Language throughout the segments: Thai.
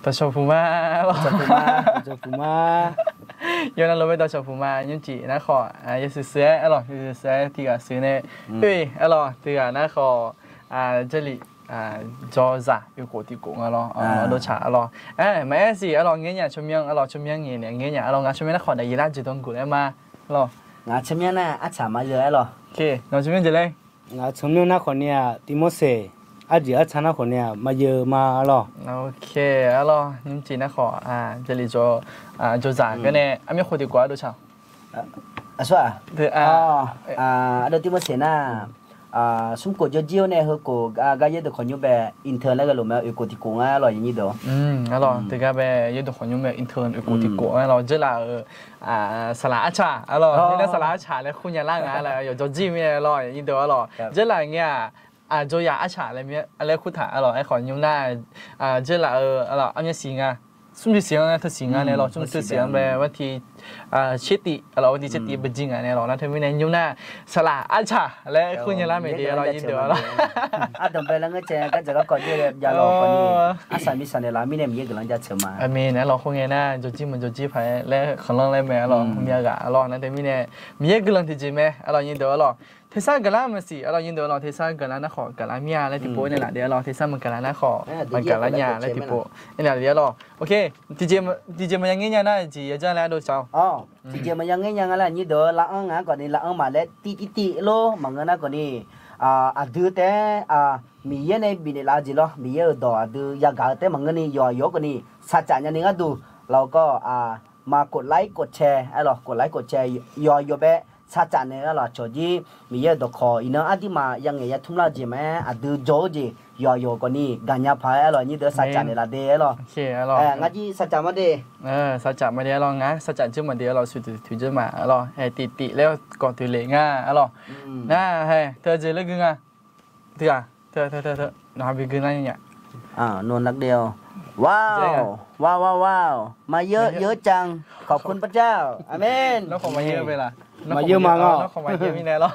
ตัวชมพูมาจะฟูมาย้อนเราไปตัวชมพูมายุ่งจีนะขอจะซื้ออร่อยซื้อที่ก็ซื้อเนี่ยอร่อยที่ก็นะขอ这里จอจ่าอยู่กูที่กูอร่อยรสชาติอร่อยไม่สิอร่อยเงี้ยชมยังอร่อยชมยังเงี้ยอร่อยงั้นชมยังนะขอได้ยีราฟจีตงกูได้มาอร่อยงั้นชมยังนะอาจารย์มาเยอะหรอโอเคเราชมยังจะเลยงั้นชมยังนะคนเนี้ยติโมเซ่อาจารย์นะคนเนี้ยมาเยอะมาหรอโอเคอร่อยยุ่งจีนะขอ这里จอจ่าก็เนี่ยไม่คุยดีกว่าดูชาว说啊，那地方是那中国就只有那和国家也都看有呗，intern 那个路嘛，有国际工啊，咯，印尼都。อร่อยแต่ก็แบบยังต้องคนยังแบบ intern อยู่กูที่กูอร่อยเจล่าสลัดชาอร่อยนี่สลัดชาแล้วคุณยังล่างอะไรอยู่จอจีมีอร่อยยิ่งเดียวอร่อยเจล่าเงี้ยจอยาอาชาอะไรเงี้ยอะไรคุณถามอร่อยไอ้ขอนยุ่งได้เจล่าอร่อยอันนี้สิงสุ่มเสียงนะถ้าเสียงเนี่ยเราสุ่มเสียงแบบว่าที่เชิติเราวันที่เชิติเป็นจริงเนี่ยเรานะถ้าไม่ในยุ่งน่ะสละอาชาและคุณยังละไม่ดีเรายินดีเราดมไปแล้วก็เจอก็จะก็ก่อนเยอะยาลอคนนี้สามีสันเนี่ยเราไม่เนี่ยมีกำลังจะเชื่อมามีนะเราคงเงี้ยนะจดจิ้มมันจดจิ้มไปและของเราเลยแม่เรามีอะไรเรานะแต่ไม่เนี่ยมีกำลังที่จริงไหมเรายินดีเราเทซ่ากะลามันสิเรายินดีเราเทซ่ากะลานะขอกะลามีอะไรที่โป้เนี่ยแหละเดี๋ยวเราเทซ่ามันกะลานะขอมันกะลาญาอะไรที่โป้เนี่ยเดี๋ยวเราโอเคดีเจมันยังเงี้ยนะจีอาจารย์แล้วดูเจ้าดีเจมันยังเงี้ยอะไรนี่เดี๋ยวละอ่ะก่อนนี้ละมาแล้วตีโลมังนะก่อนนี้ดูแต่มีเยอะในบินลาจิโลมีเยอะดอดูอยากเอาแต่มังนี่ย่อก่อนนี้สัจจะยังนี่ก็ดูเราก็มากดไลค์กดแชร์ไอ้หรอกดไลค์กดแชร์ย่อแบบสัจจะเนี่ยเราจอจีมีเยอะดอกคออีน้องอาทิมายังไงทุ่มละจีแม่ดูโจจีย่อก่อนนี้กันยาพายไอ้หรอนี่เดี๋ยวสัจจะเนี่ยละเดี๋ยวหรอโอเคไอ้หรองั้นจีสัจจะมาเดี๋ยวสัจจะมาเดี๋ยวหรองั้นสัจจะชื่อมาเดี๋ยวเราสุดถือจะมาไอ้หรอให้ติแล้วก่อนถือเหล็กง่ะไอ้หรอน่าให้เธอเจอเรื่องกึ่งอ่ะเธอน้องไปกึ่งอะไรเนี่ยนวลนักเดียวว้าวมาเยอะจังขอบคุณพระเจ้าอาเมนแล้วของมาเยอะไปล่ะมาเยอะมาก็ของมาเยอะมีแน่หรอ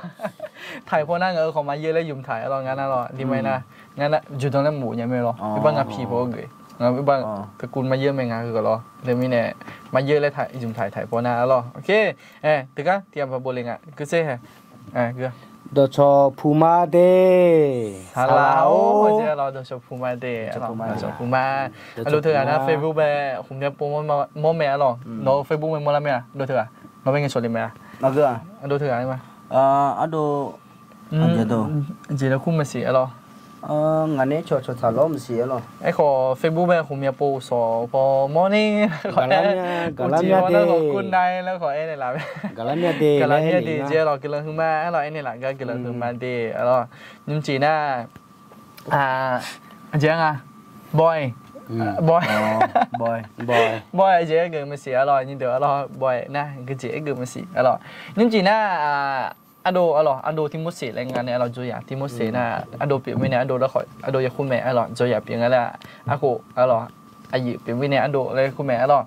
ถ่ายพวกนั่งของมาเยอะแล้วยุ่มถ่ายเรางั้นนะหรอดีไหมนะงั้นนะอยู่ตรงนั้นหมูยังไม่หรอไม่บ้างกับผีพวกเลยไม่บ้างตระกูลมาเยอะไม่งานคือก็หรอเดี๋ยวมีแน่มาเยอะแล้วถ่ายยุ่มถ่ายพวกนั่งหรอโอเคตึกอ่ะเตรียมพอโบลิงอ่ะก็เซ่ฮะก็ดชพูมาเดฮัลโหลเจ้าเราดชพูมาเดดชพูมาดูเถอะนะเฟซบุ๊กแบบผมจะโปรโมทแม่หรอเราเฟซบุ๊กมันโมละแม่ดูเถอะเราเป็นไงชวนเลยแม่เราก็ดูเถอะอะไรมาดูอันเดียวดูจีแล้วคุ้มมาสิหรงานนี้ชดสารล้มเสียหรอไอ้ขอเฟซบุ๊กแบบผมจะโปรสอบพอมอร์นิ่งขอแอร์แล้วขอคุณนายแล้วขอแอร์ในหลับกาลาเมียดีเจ้าเรากินแล้วขึ้นมาเราแอร์ในหลังก็กินแล้วขึ้นมาดีแล้วยุ่งจีน่าเจ้าอ่ะบอยเจ๊เกิดมาเสียอร่อยนี่เดี๋ยวอร่อยบอยนะก็เจ๊เกิดมาเสียอร่อยยุ่งจีน่าอโดทิมุสีอะไรเงี้ยเนี่ยเราจะอยากทิมุสีนะอโดเปลี่ยนวินัยอโดแล้วขออโดอยากคุณแม่อร่อยจะอยากเปลี่ยนอะไรอากูอร่อยอายุเปลี่ยนวินัยอโดเลยคุณแม่อร่อย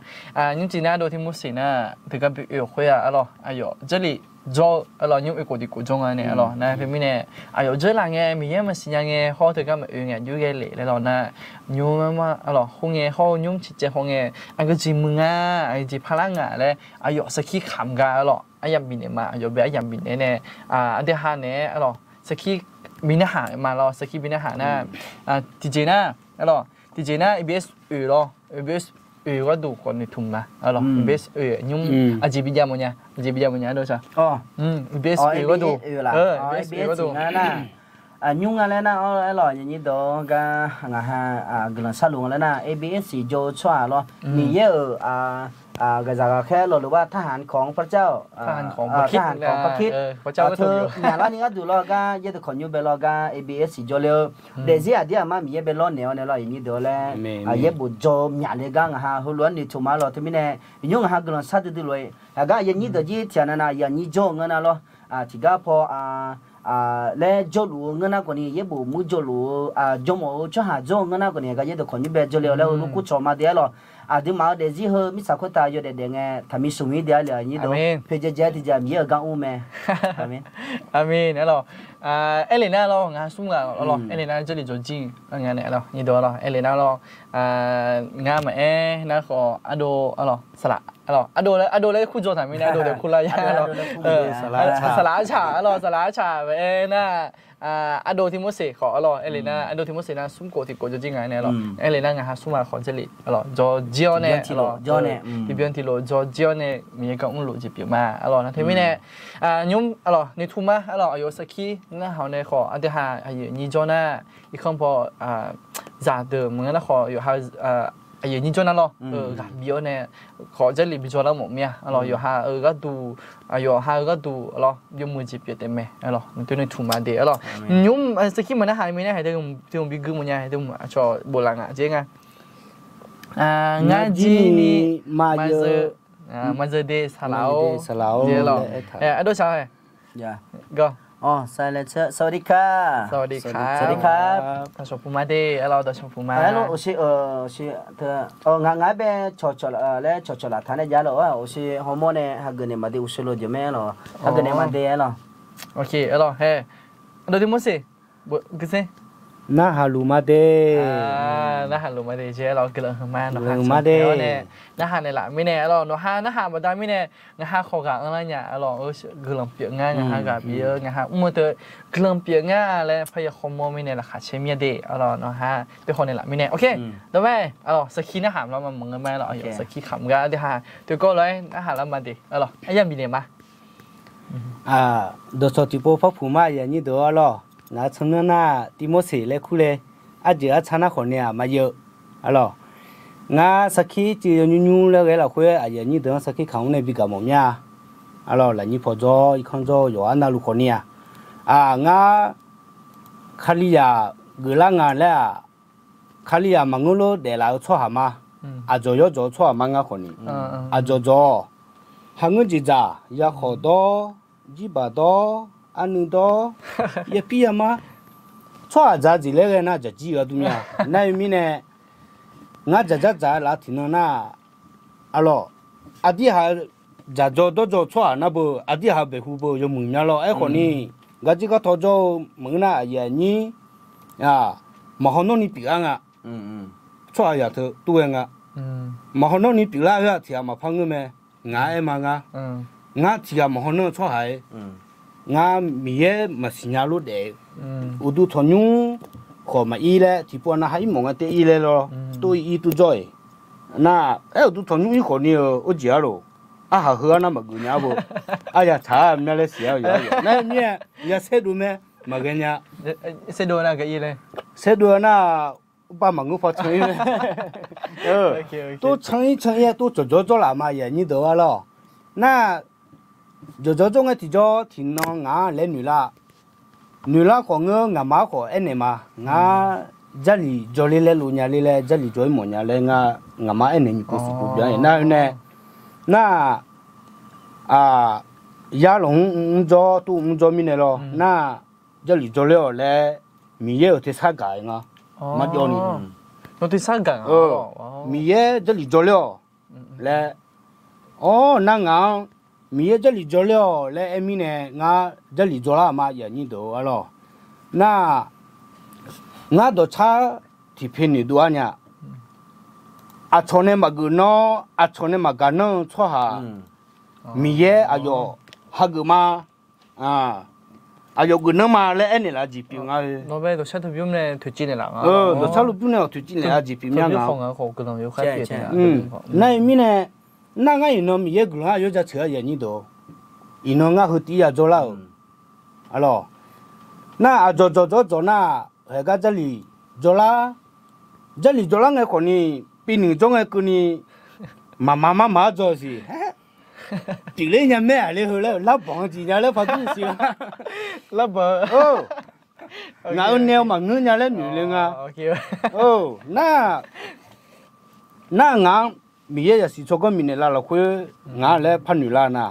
ยุ่งจีน่าอโดทิมุสีนะถึงกับเปลี่ยนคุยอร่อยอายุ这里จออร่อยยุ่งอีกกว่าที่กูจงอันเนี่ยอร่อยนะเปลี่ยนวินัยอายุเจอหลังเงี้ยมีเยอะมาสิ่งเงี้ยเขาถึงกับมาเงี้ยยุ่งเงี้ยเลยแล้วนะยุ่งมาอร่อยคงเงี้ยเขายุ่งจิตใจคงเงี้ยอันก็จีมึงไอ้จีพลังเลยอายุสักขี้ขำกันอร่อยอายัมบินมาอยู่แบบอายัมบินเนี่ยอันเดียร์เนี่ยอร่อยสักขี้บินหามาเราสักขี้บินหานะทีเจน่าอร่อยทีเจน่าEBSหรอEBSก็ดูคนในทุ่มมาอร่อยEBSยุ่งจีบิยามุเนี่ยจีบิยามุเนี่ยดูใช่EBSก็ดูEBS ก็ดูนะยุ่งอะไรนะอร่อยอย่างนี้ดูก็งาฮะกำลังสรุปแล้วนะ EBS โจชัวร์หรอมีเยอะก็จะแค่หรือว่าทหารของพระเจ้าทหารของพระคิดพระเจ้าก็ถูกอยู่อย่างนั้นนี่ก็ดูแล้วก็ยังจะขนอยู่เบลก็ ABS จอเลยเดี๋ยวเดี๋ยวมันมีเบลเนี่ยเนี่ยเราอย่างนี้ดูแลยังบุจมอย่างนี้ก็ฮะหัวล้วนนี่ถูกมาเราที่มีเนี่ยยุ่งฮะกำลังสัตว์ดูเลยก็อย่างนี้เดี๋ยวยี่เทียนนะอย่างนี้โจงนะเราที่ก็พอและจลูเงินนักกว่านี้ยังบุมุจลูจมูกช่วยหาจงเงินนักกว่านี้ก็ยังจะขนอยู่เบลจเลยแล้วลูกกูชอบมาเดี๋ยวเรา ดูมาเดี๋ยวจีเฮมิสักคนตายอยู่เดี๋ยวไงทำมีสุมิเดียวเลยนี่ดูเพจเจที่จะมีกังอูแม่อามินอามีนalors Elena 咯ငါဆုငါ咯 Elena 这里就近ငါနဲ့alors你多咯 Elena 咯ငါမအဲနာခေါ်အဒိုalorsဆလာalorsအဒိုလည်းခုကြောတာမင်းလည်းအဒိုလည်းခုလာရalorsဆလာချာalorsဆလာချာပဲနာအဒိုတီမိုစေခေါ်alors Elena အဒိုတီမိုစေနာဆုကိုတီကို就近ငါနဲ့alors Elena ငါဆုငါခေါ်这里alors就ဂျီယိုနဲ့alorsဂျီယိုနဲ့ဒီပြန်တီလို့ဂျီယိုနဲ့မြေကောင်ဦးလို့ကြည့်ပြမှာalorsနော်thếမင်းနဲ့ညုံalorsနေထူမှာalorsအယောစခီ那好呢，好，啊，对哈，你做呢，一看不咋的，我那好有哈你做那咯，比较呢，好这里比做那么咩，咯有哈个度，有哈个度咯，有么子别的咩，咯，对你土嘛的，咯，你สกิมันนะหายไม่ได้ให้ได้บิกมันเนี่ยให้ได้ชอโบราณอ่ะเจ๊งงาจีนี่มาเจอเดสฮาลาวเจ๊หรออะดูชาวย่าก็อ๋อใส่เลยสวัสดีค่ะสวัสดีครับสวัสดีครับท่านชมพูมาดีเราท่านชมพูมาแล้วโอชิเธองานเป็นชอแล้วชอละท่านเนี่ยยาหรอว่าโอชิฮอร์โมนเนี่ยฮักเกนมาดีอุชโลจะไม่หรอฮักเกนมาดีหรอโอเคalorsเฮ้ดูดิมุสิกึ่งน่าฮาลูมาเดน่าฮาลูมาเดเจ้เราเกลือมาเนาะฮะมาเดเนี่ยน่าฮาเนี่ยละไม่แน่เราเนาะฮาน่าฮาบ่ได้ไม่แน่นะฮะขอกะอะไรเนี่ยเราเกลือเปียกง่ายนะฮะกะเปียกนะฮะมื้อเตอเกลือเปียกง่ายแล้วพยาคอมโมไม่แน่ละค่ะเชมีเดเราเนาะฮะเป็นคนเนี่ยละไม่แน่โอเคต่อไปเราสกีน่าหามเรามามึงกันมั้ยเราสกีขำกันดิฮะตัวก็เลยน่าหาแล้วมาดิเราไอ้ยังมีเนี่ยมาโดยสติโปฟักผู้มาอย่างนี้ตัวเรางาชนน่ะติโมเสเลยคู่เลยอาจจะชนะคนเนี่ยมาเยอะอะไรงาสักขีจีนูแล้วไงเราคุยอย่างนี้เดี๋ยวสักขีเขาในบิกามเนี่ยอะไรหลังนี้พอจออีกครั้งจออยู่อันนั้นลูกคนเนี่ยงาคาลิยาเกล้างานแล้วคาลิยามังโลเดี๋ยวเราชั่วหามาจอยจอชั่วมังงาคนนี้จอหางเงินจีจ่ายาขอดอจีบาดออันนึงดออย่าพี่มาชั่วจ่าจีเล่กันน่าจะจีกันตรงนี้นั่นมีเนี่ยงาจ่าลาที่นั่นน่ะอะไรอดีตหาจ่าจอดจอชั่วนะบ่อดีตหาเบหูบ่ยมึงเนี่ยหรอไอ้คนนี้ก็จีก็ทอจอมึงน่ะอย่างนี้มาหันนี่ปีอ่ะชั่วอย่าเถอะตัวเองมาหันนี่ปีละก็ที่มาพังเงินไหมงาไอ้มางางาที่มาหันชั่วหายงามีเอมาสิญญาลุเดอุดุทอนุขอมาอีเลยที่พวกน่ะให้มองกันเตอีเลยหรอตัวอีตัวจอยน่ะอุดุทอนุอีคนนี้อุจจาระหาเหือน่ะมากุญญาบ่อย่าช้าไม่เลยเสียอยู่นั่นเนี่ยอย่าเสดูแม่มากันเนี่ยเสดูน่ะก็อีเลยเสดูน่ะป้ามังกูพอชัยตัวชัยตัวจ่อละมาอย่างนี้ตัวหรอน่ะจ่อๆที่จ่อที่น้องงาเล่น女啦ของงามาขอเอ็นมางาจะลีจ่อเลยลุญาเลยจะลีจ่อยหมอนยาเลยงามาเอ็นนี่กูสิกูbienน่ะเนี่ยน่ะยาหลงจ่อตู้จ่อมีเนี่ยหรอน่ะจะลีจ่อเลยแลมีเยอะที่สักกายงามาจ่อนี่เราที่สักกายมีเยอะจะลีจ่อเลยแลนั่งงามีเจลิจอลและเอมิเนี่ยงาเจลิจอลามาอย่างนี้ตัวอะไรน่างาตัวชาที่เป็นนี่ตัวเนี่ยชนเนี่ยมากุนอชนเนี่ยมากันนชัวหามีเยอะฮักมากุนมาและเอ็นนี่ละจีบงาโนเบตัวชาทบิวเนี่ยถูกจีนเลยละตัวชาลูบิวเนี่ยถูกจีนเลยจีบงาของเขากุนอยู่แค่เพียงนั่นมีเนี่ย那个人咪也个啊，有只车也你多，人那个底下做了，啊咯，那做那，那个这里做啦，个可能比你种个可能妈做是，第二年咩你去了，老房子伢了发东西，老房哦，俺鸟嘛，俺伢了女人啊，哦，那俺。มีเยอะสิชกก็มีเนี่ยละเราคุยงานแล้วพันอยู่ละนะ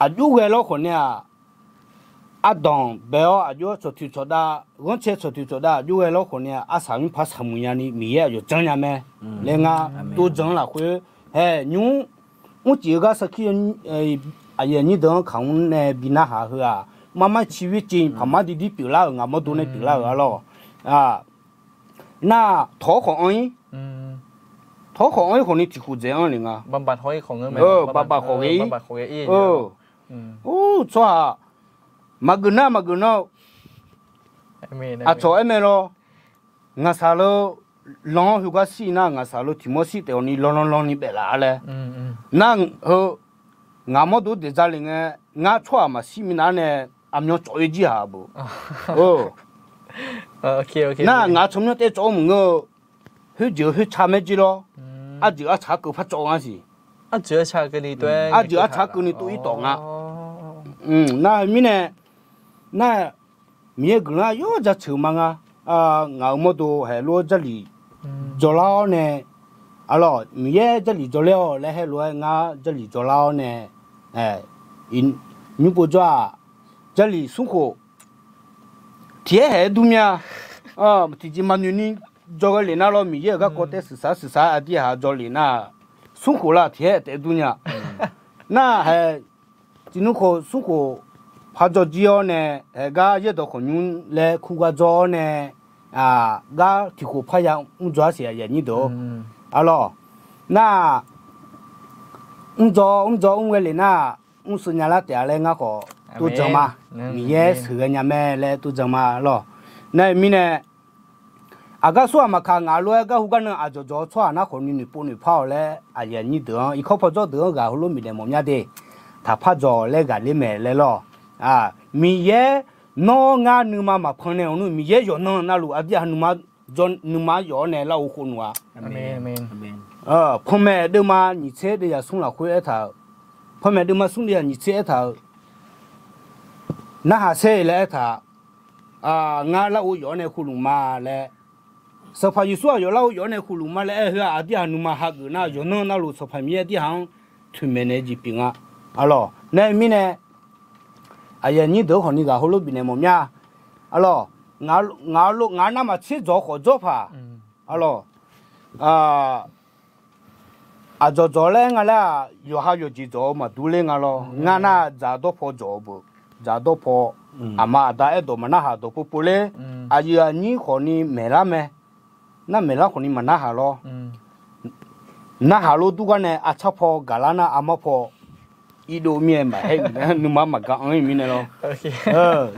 อายุเวลาคนเนี่ย阿当不要阿就做提做的，我切做提做的，就为了可能阿上面怕什么样的米也就挣呀没，人啊都挣了会，哎，你我这个是去哎呀，你等看呢比那下去啊，慢慢起于进，慢慢的表了，俺们都能表了了啊，那讨好安。เขาของไอ้คนนี้ที่กูเจอเนี่ยงบำบัดหอยของเงินบำบัดของไอ้บำบัดของไอ้โอ้ชัวมากุน่าอ่ะชัวไอ้เมโลงาซาโลลองหัวก็สีน่างาซาโลที่มอสีแต่วันนี้ลองนี่เปล่าเลยนั่งงามาดูเดี๋ยวจะเลี้ยงงาชัวมาสีมีนั่นเนี่ยอามยองจ่อยจีฮาบุโอเคน่างาชมยองเตะจ่อมึงเฮ้ยเจอเฮ้ยชาเมจิโล阿姐阿查狗拍照啊是，阿姐查给你对，阿姐阿查给你都一档啊，那米呢，那米个啊有只臭嘛啊，熬么多还落这里，做了呢，啊咯，米这里做了，来还落啊这里做了呢，哎，你不做，这里生活，天还多咩啊，提起嘛你。做个人那咯，米也个觉得是啥啊？底下做人那生活了，天得多呢。那还只能靠生活拍照机哦呢，个也都可能来苦个做呢啊，个提可拍样，做些也你都，啊咯，那做个人那，是伢拉带来那个都做嘛，米也是个伢们来都做嘛咯，那米呢？阿个说嘛，看俺路个胡个能阿做错，那可能你不跑嘞，阿爷你等，一靠跑做等个路米的么样的，他跑做嘞个里面来了，啊，米也孬俺你妈嘛碰了，你米也要孬那路阿弟你妈做你妈要呢老苦努啊，碰没的嘛，你车的也送了回来头，碰没的嘛送的你车头，那下车来头，俺老要呢苦努嘛嘞。สภาพยิ่งสั่วอยู่แล้วย้อนในคุลุมาเลยเฮ้ยอาทิตย์นุมาหักนะย้อนนั่นรู้สภาพมีอาทิตย์หังทุ่มเมเนจิปิงอ่ะอ๋อเนี่ยมีเนี่ยไอ้ยันนี่เดี๋ยวคนนี้ก็ฮัลโหลบินเนี่ยมั้งเนี่ยอ๋องาน้ามาชี้จ่อขอจ่อผ่าอ๋อจ่อเลยงาละอยู่หาอยู่จีจ่อมาดูเลยงาละงาน่าจะต้องพอจ่อบุจะต้องพออามาได้ตัวมันน่าหาตัวปุ๊บเลยไอ้ยันนี่คนนี้เมล่าเม那没那可能嘛那哈咯，那哈咯都个呢阿差破嘎啦那阿毛破，一路面嘛嘿，你妈嘛讲安面的咯，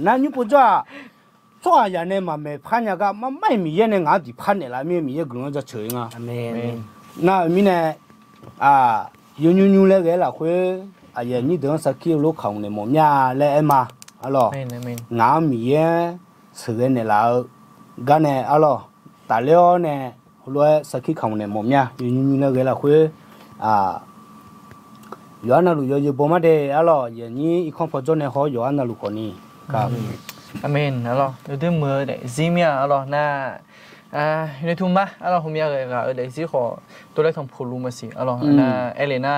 那你不做人呢嘛没判人家嘛买米嘢呢俺哋判的啦，米嘢个人就吹啊，那米呢啊有来个啦会，哎呀你等下去路口呢么呀来嘛，啊咯，俺米嘢吃个呢啦，个呢啊咯。大了呢，后来上去看呢，么呀？有那个了会啊，原来路有不嘛的，啊咯，你一看跑走呢好原来路可呢，ครับอาเมนอะล่ะอยู่ที่มือเด็กซีเมียอะล่ะน่าในทุ่มมะอะล่ะผมอยากเลยก็เด็กซีขอตัวเล็กทำพูลูมาสิอะล่ะน่าเอเลน่า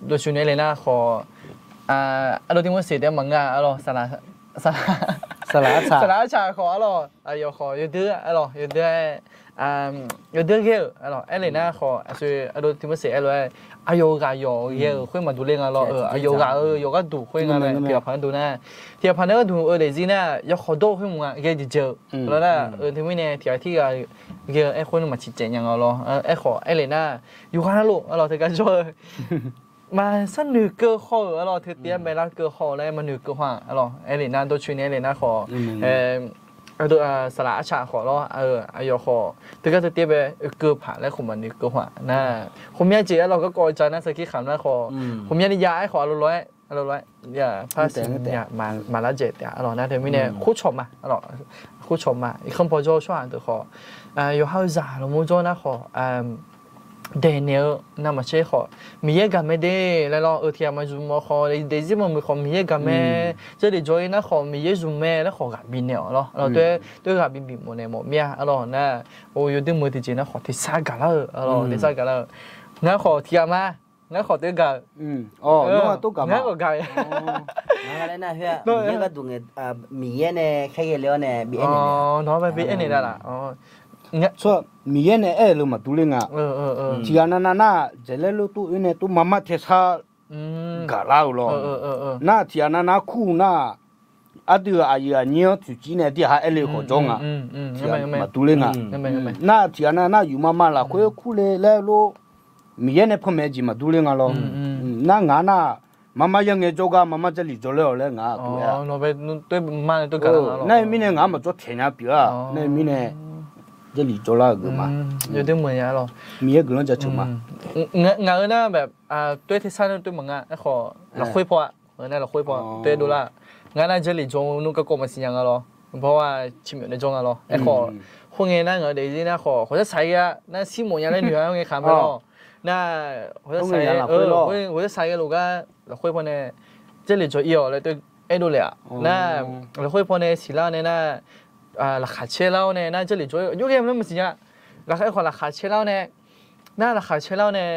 โดยชุนเอเลน่าขออะโดยที่มันเสียเดี๋ยวมังงะอะล่ะสลาชาขออะล่ะอยู่ขออยู่ดื้ออะล่ะอยู่ดื้ออยู่ดื้อเยอะอะล่ะเอเลน่าขอช่วยอะโดยที่มันเสียเลยอายุกะยอเยอะค่อยมาดูเรื่องอะล่ะอายุกะอยู่ก็ดูค่อยงั้นเลยเดี๋ยวพันดูนะเดี๋ยวพันก็ดูเด็กซีน่ะอยากขอโดค่อยมึงอ่ะแกจะเจอแล้วน่ะที่ไม่เนี่ยที่ก็เยอะไอ้คนมาชี้แจงอย่างอะล่ะไอ้ขอเอเลน่าอยู่กันนะลูกอะล่ะเธอก็ช่วยมาสนึกเกอข้ออะล่ะเธอเตรียมไปแล้วเกอข้อแล้วมานึกเกอว่าอะล่ะเอเลน่าตัวช่วยเนี่ยเอเลน่าขอตัวสลาชาขอล่ะอายุขอเธอก็จะเตรียมไปเกอผ่านแล้วคุมันนึกเกอว่าน่ะผมอยากเจอเราก็กอใจนะสักทีขันว่าขอผมอยากย้ายขอร้อยอย่าพาสิอย่ามาละเจ็ดอย่าอร่อยนะเธอไม่เนี่ยคู่ชมมาอร่อยคู่ชมมาอีกคนพอโจ้ช่วยตัวขออยู่ห้าวจ่าเราโมโจ้นะขอเดนิเอลน่ามาเช่ขอมีเยกันไม่ได้แล้วเราที่มาจุ่มขอเดี๋ยวที่มันขอมีเยกันไม่จะได้จอยนะขอมีเยจุ่มไม่แล้วขอกับบินเนี่ยเราด้วยกับบินหมดเนี่ยหมดเมียอร่อยนะโอ้ยดึงมือที่จีนะขอที่ซากันแล้วอร่อยที่ซากันแล้วงั้นขอที่มา งั้นขอตัวกัน อ๋อน้องตุ๊กกะ งั้ มาน ก็กัน ngà cái này hả mía cái tụ người mía này khai cái leo này bị อ๋อ này น้องไปเป็นนี่ได้ล่ะอ๋องั้น ဆိုမီရဲ့နဲ့အဲ့လိုမတူလေးငါ เออ ဂျီယာနာဂျဲလဲလို့တူနေတူမမထေဆာ อืม ဂါလာလော เออ နာတီယာနာခုနာအတူအာယာညောသူကြီးနဲ့တဟာအဲ့လေကိုကြောင်းငါ งั้น မတူလေးငါ งั้น နာတီယာနာယူမမလာခွေခုလေလဲလို့မီရဲ့နဲ့ဖမဲကြီးမတူလေးငါလောနာငါနာမမရငယ်ကြောကမမကြလီကြောလဲလဲငါ อ๋อ ကူရ น้องไปด้วยมาด้วยกันแล้ว နိုင်မင်းနဲ့ငါမကြောထင်ညာပြနိုင်မင်းနဲ့ကြလီကြောလာကမ 有点เหมือน呀咯 မီရဲ့ကလုံးကြချုံမ งานน่ะแบบด้วยที่ซ่านด้วยมึงอ่ะไอ้ขอเราคุยพอเนี่ยเราคุยพอด้วยดูละงานน่ะ这里中นู่นก็กมาสิยังอ่ะ咯เพราะว่าชิมอยู่ในจงอ่ะ咯ไอ้ขอพวกเงี้ยนั่งเดี๋ยวนี้นะขอเขาจะใส่อ่ะนั่นซิโมยังได้เหนือเงี้ยขำไป咯那我在晒我在晒个路个เราคุยพอเนี่ย这里就有了对ไอ้ดูเลยอ่ะ那เราคุยพอเนี่ยสิแล้วเนี่ยนะราคาเช่แล้วเนี่ยนะ这里就有个没么事啊ราคาขอราคาเช่แล้วเนี่ย那ราคาเช่แล้วเนี่ย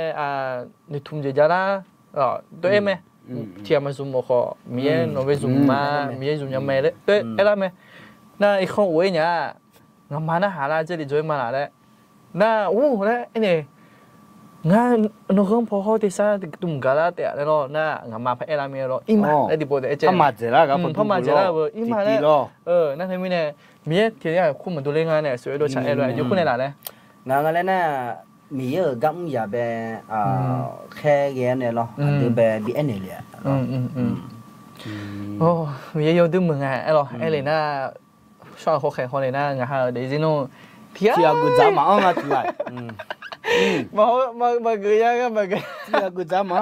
你ทุ่มเจละ对ไหมที่มันซุ่มขอมีโนเวซุ่มมามีซุ่มยังไม่เลย对ไอ้ละไหม那一看我เนี่ยงามานะหาละ这里就มาละแล้ว那โอ้แล้วไอ้เนี่ยงานนกพอเขาที่ซ่าตุ่มกาลาเตะแล้วน่ะงามาพระเอลามีรออีมาไอ้ดิโปเตเจ พม่าเจรากับ พม่าเจราอีมาแล้วนั่นทำไมเนี่ยมีทีนี้คุณมันดูเรื่องงานเนี่ยสวยโดยใช้อะไรอยู่คุณในหล่ะเนี่ย ngà cái này nè mía ở gắm giờ về khai cái này lo từ về bị này liền โอ้มีเยอะดึงมึงอ่ะไอ้หรอไอ้เลยน่ะชอบเขาแข่งเขาเลยน่ะงาฮะเดี๋ยวจิโน่เที่ย ที่กูจะมาเอามาที่ไร มาเกยก็มาเกย ที่กูจะมา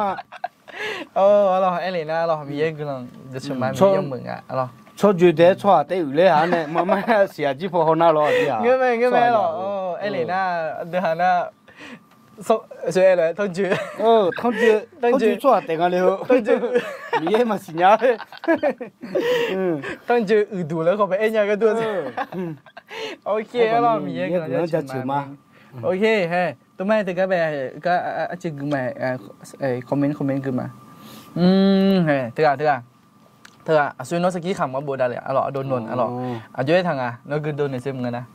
หรอไอ้เลยน่ะหรอมีเยอะกำลังจะชมมามีเยอะมึงอ่ะหรอชอบจุดเด็ดชอบแต่อยู่เลยฮะเนี่ยมันเสียจีพอเขาหน้ารอที่อ่ะ เงี้ยไม่หรอไอ้เลยน่ะเดี๋ยวน่ะสวยเลยต้องจืด ทั้งจุดชอบแต่กันเลยทั้งจุดมีเยอะมาสิเนี่ย ต้องจืดดูแล้วเขาไปเอ็นยังก็ตัวโอเคแล้วมีเยอะกำลังจะชมมาโอเคเฮ้ตัวแม่แต่ก็แบบก็จะกึ่งมาคอมเมนต์กึ่งมาเฮ้เถอะส่วนน้องสกี้ขำว่าโบดาเลยโดนเยอะทางน้องกึ่งโดนเนี่ยเสียมึงนะ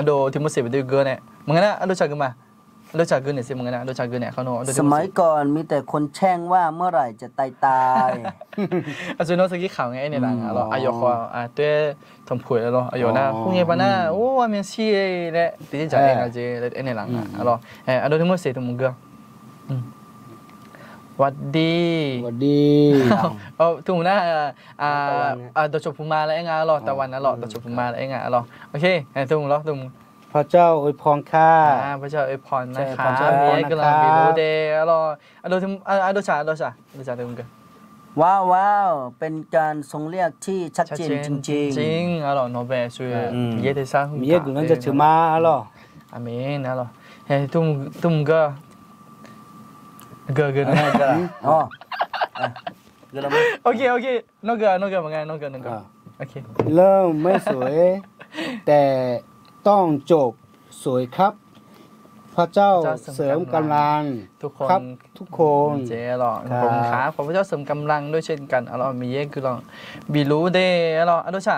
โดที่มุสลิมไปดูเกินเนี่ยมึงนะโดจากึ่งมาโดจากึ่งเนี่ยเสียมึงนะโดจากึ่งเนี่ยเขาโน้ สมัยก่อนมีแต่คนแช่งว่าเมื่อไหร่จะตายส่วนน้องสกี้ขำไงเนี่ยหลังอายอตัวทำผุยแล้วอายอนะพวกเงี้ยปะนะโอ้ว่ามีซีเลยตีใจเองอาจจะเลยเนี่ยหลังโดที่มุสลิมตัวมึงก็วัดดีถูกนะตัวจบภูมาแล้วเองตะวันนะตัวจบภูมาแล้วเองโอเคถูกถูกพระเจ้าอวยพรข้าพระเจ้าอวยพรนะคะมีกำลังมีรู้เดโดชาถูกกันว้าวเป็นการทรงเรียกที่ชัดเจนจริงจริงโนเบช่วยเยอะที่สุดมีเยอะกำลังจะถือมาอาเมนเฮ้ทุ่มก็เกินอ๋อโอเคนกเกินเหมือนกันนกเกินโอเคเริ่มไม่สวยแต่ต้องจบสวยครับพระเจ้าเสริมกำลังครับทุกคนเจ๊หรอผมครับขอพระเจ้าเสริมกำลังด้วยเช่นกันมีเยอะคือบีรู้เด้อโดชา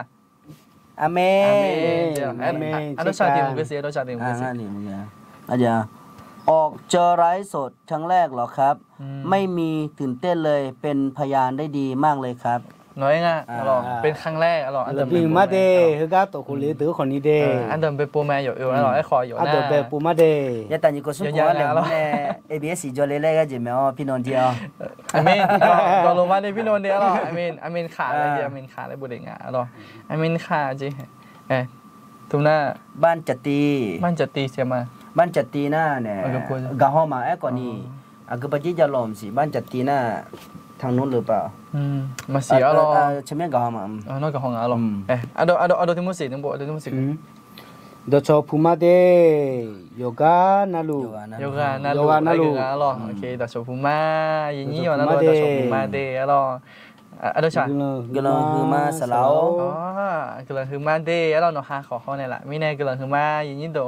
อาเมนโดชาทีมก็เสียโดชาทีมก็เสียอาจารย์ออกเจอไลฟ์สดครั้งแรกเหรอครับไม่มีตื่นเต้นเลยเป็นพยานได้ดีมากเลยครับน้อยง่ะเป็นครั้งแรกอันเดิมเป็นมาเดคือกาตัวคนเลยตัวคนนี้เดอันเดิมเป็นปูแม่อยู่ไอ้คออยู่นะอันเดิมเป็นปูมาเดยาตันยี่ก็สุดว่าเลยเนี่ย ABS จอเลยเลยก็จะไม่เอาพี่นนท์เดียวอามินตอนลงมาในพี่นนท์เดียวอามินขาเลยอามินขาเลยบุเรงอ่ะอามินขาจีทุกหน้าบ้านจัตตีเสียมาบ้านจัตตีหน้าเนี่ยกะฮอมาไอ้ก่อนนี้ก็ปัจจัยจะล้อมสิบ้านจัตตีหน้าทางนู้นหรือเปล่ามาเสียใช่ไหมกะฮอมานอกกะฮองเอาที่มุสลิมบอกที่มุสลิมโดชอพูมาเดโยกานาลูโอเคโดชอพูมาอย่างนี้นาลูโดชอพูมาเดโดชากำลังคือมาสลาวกำลังคือมาเดเนาะหาขอเขาเนี่ยแหละไม่แน่กำลังคือมาอย่างนี้โด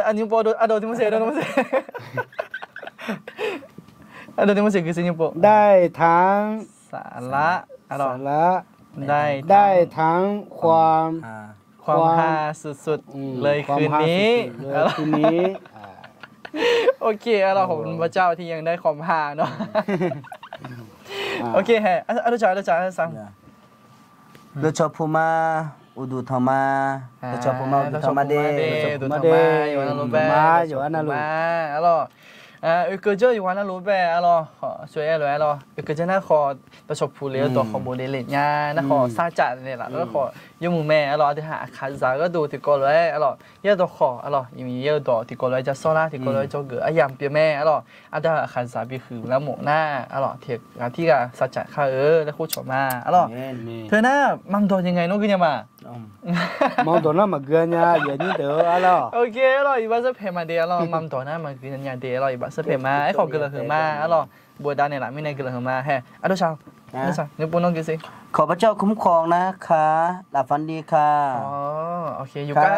อันนี้บอกโดที่มุสลิม อันโดที่มุสิคือสิ่งญี่ปุ่น ได้ทั้ง สาระอร่อ สาย ระ ได้ ทั้งความ ความฮาสุดๆเลยคืนนี้ เลยคืนนี้ โอเคเราขอบคุณพระเจ้าที่ยังได้ความฮาเนาะโอเคฮะอันดูจ่าสั่ง โดยชอบพูมาอุดุธรรมาโดยชอบพูมาอุดุธรรมาเด ดูธรรมะอยู่วันละรูปแบบอร่อยก็เจออยู่วันละรูปแบบอร่อยช่วยอร่อยอร่อยก็จะน่าขอตัวชอบผู้เลี้ยงตัวของโมเดลเนี่ยน่าขอซาจัดเนี่ยแหละแล้วขอยมือแม่อร่อยที่หาขาซาก็ดูที่ก็เลยอร่อยเยอะตัวขออร่อยมีเยอะตัวที่ก็เลยจะโซล่าที่ก็เลยจะเกิดยำเปียแม่อร่อยอันที่ขาซาบีคือแล้วหมูหน้าอร่อยเทียบที่กับซาจัดข้าแล้วคู่ชมมาอร่อยเธอหน้ามั่งตัวยังไงน้องกินยังมา มองตัวนั้นมาเกินเนี่ยอย่างนี้เด้ออะไร โอเคอร่อยบ้าสเพมาเดียอร่อยมั่งตัวหน้ามากินยังเดียอร่อยบ้าสเพมาไอ้ของกินละหือมาอร่อยบัวดาเนี่ยแหละไม่ในกินละหือมาแฮะอันดูชาวอันดูชาวเนี่ยปุ่นน้องกินสิ ขอพระเจ้าคุ้มครองนะคะหลับฝันดีค่ะ อ๋อโอเคอยู่กัน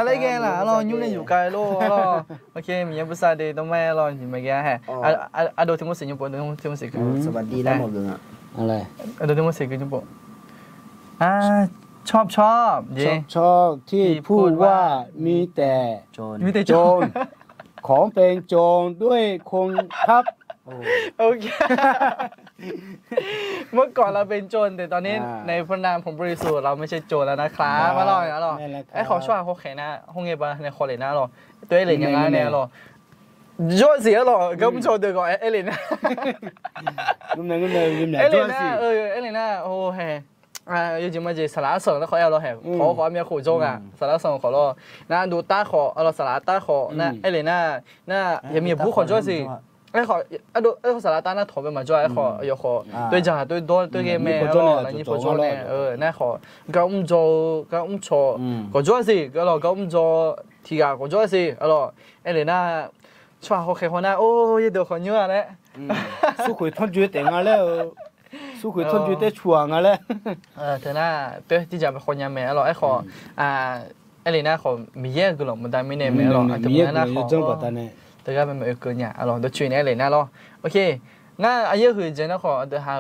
เลยแกล่ะอร่อยยุ่งเนี่ยอยู่กันโลอร่อยโอเคมีอย่างภาษาเดียต้องไม่อร่อยจริงไหมแกฮะอันดูที่มุสิญี่ปุ่นดูที่มุสิกัน สวัสดีแล้วหมดเลยอ่ะ อะไร อันดูที่มุสิกันญี่ปุ่นชอบชอบที่พูดว่ามีแต่ โจร มีแต่ โจรของเป็นโจรด้วยคนครับ โอเคเมื่อก่อนเราเป็นโจรแต่ตอนนี้ในพระนามของบริสุทธิ์เราไม่ใช่โจรแล้วนะครับอร่อยไอ้ขอช่วยเขาแข่งนะห้องเงียบในคอเลน่าหรอตัวเอเลนยังไงเนี่ยหรอช่วยเสียหรอก็ไม่โจรเดือดก่อนเอเลน่าเอเลน่าเอเลน่าโอ้แฮ有啲乜嘢沙拉餸都可以咯，係可咩苦中啊？沙拉餸可咯，那ดูตาขอเรา沙拉ตาขอ那ไอ้เลย那ยังมีผู้คนช่วยสิไอ้ขอดูไอ้沙拉ตา那ถอไปมาช่วยไอ้ขอยขอ對จ่า對多對嘅咩咯，你ผู้ช่วยเนี่ย那ขอก็做ก็ช่วยสิก็เราก็做ทีกาก็ช่วยสิalorsไอ้เลยช่วยเขาแค่คนโอ้ยเดี๋ยวคนเยอะเลยสุขุยทนจุดแต่งอะไรสุขุยทนจุดแต่ช่วงอะไรเธอหน้าตัวที่จะเป็นคนยังไม่อร่อยไอ้ขอไอ้เลยนะขอมีเยอะกูหรอกมันได้ไม่แน่ไม่หรอกแต่เมื่อหน้าขอแต่ก็เป็นแบบเกินเนี่ยอร่อยตัวช่วยเนี่ยเลยนะหรอโอเคงั้นอายุคือเจนนะขอเดี๋ยวหา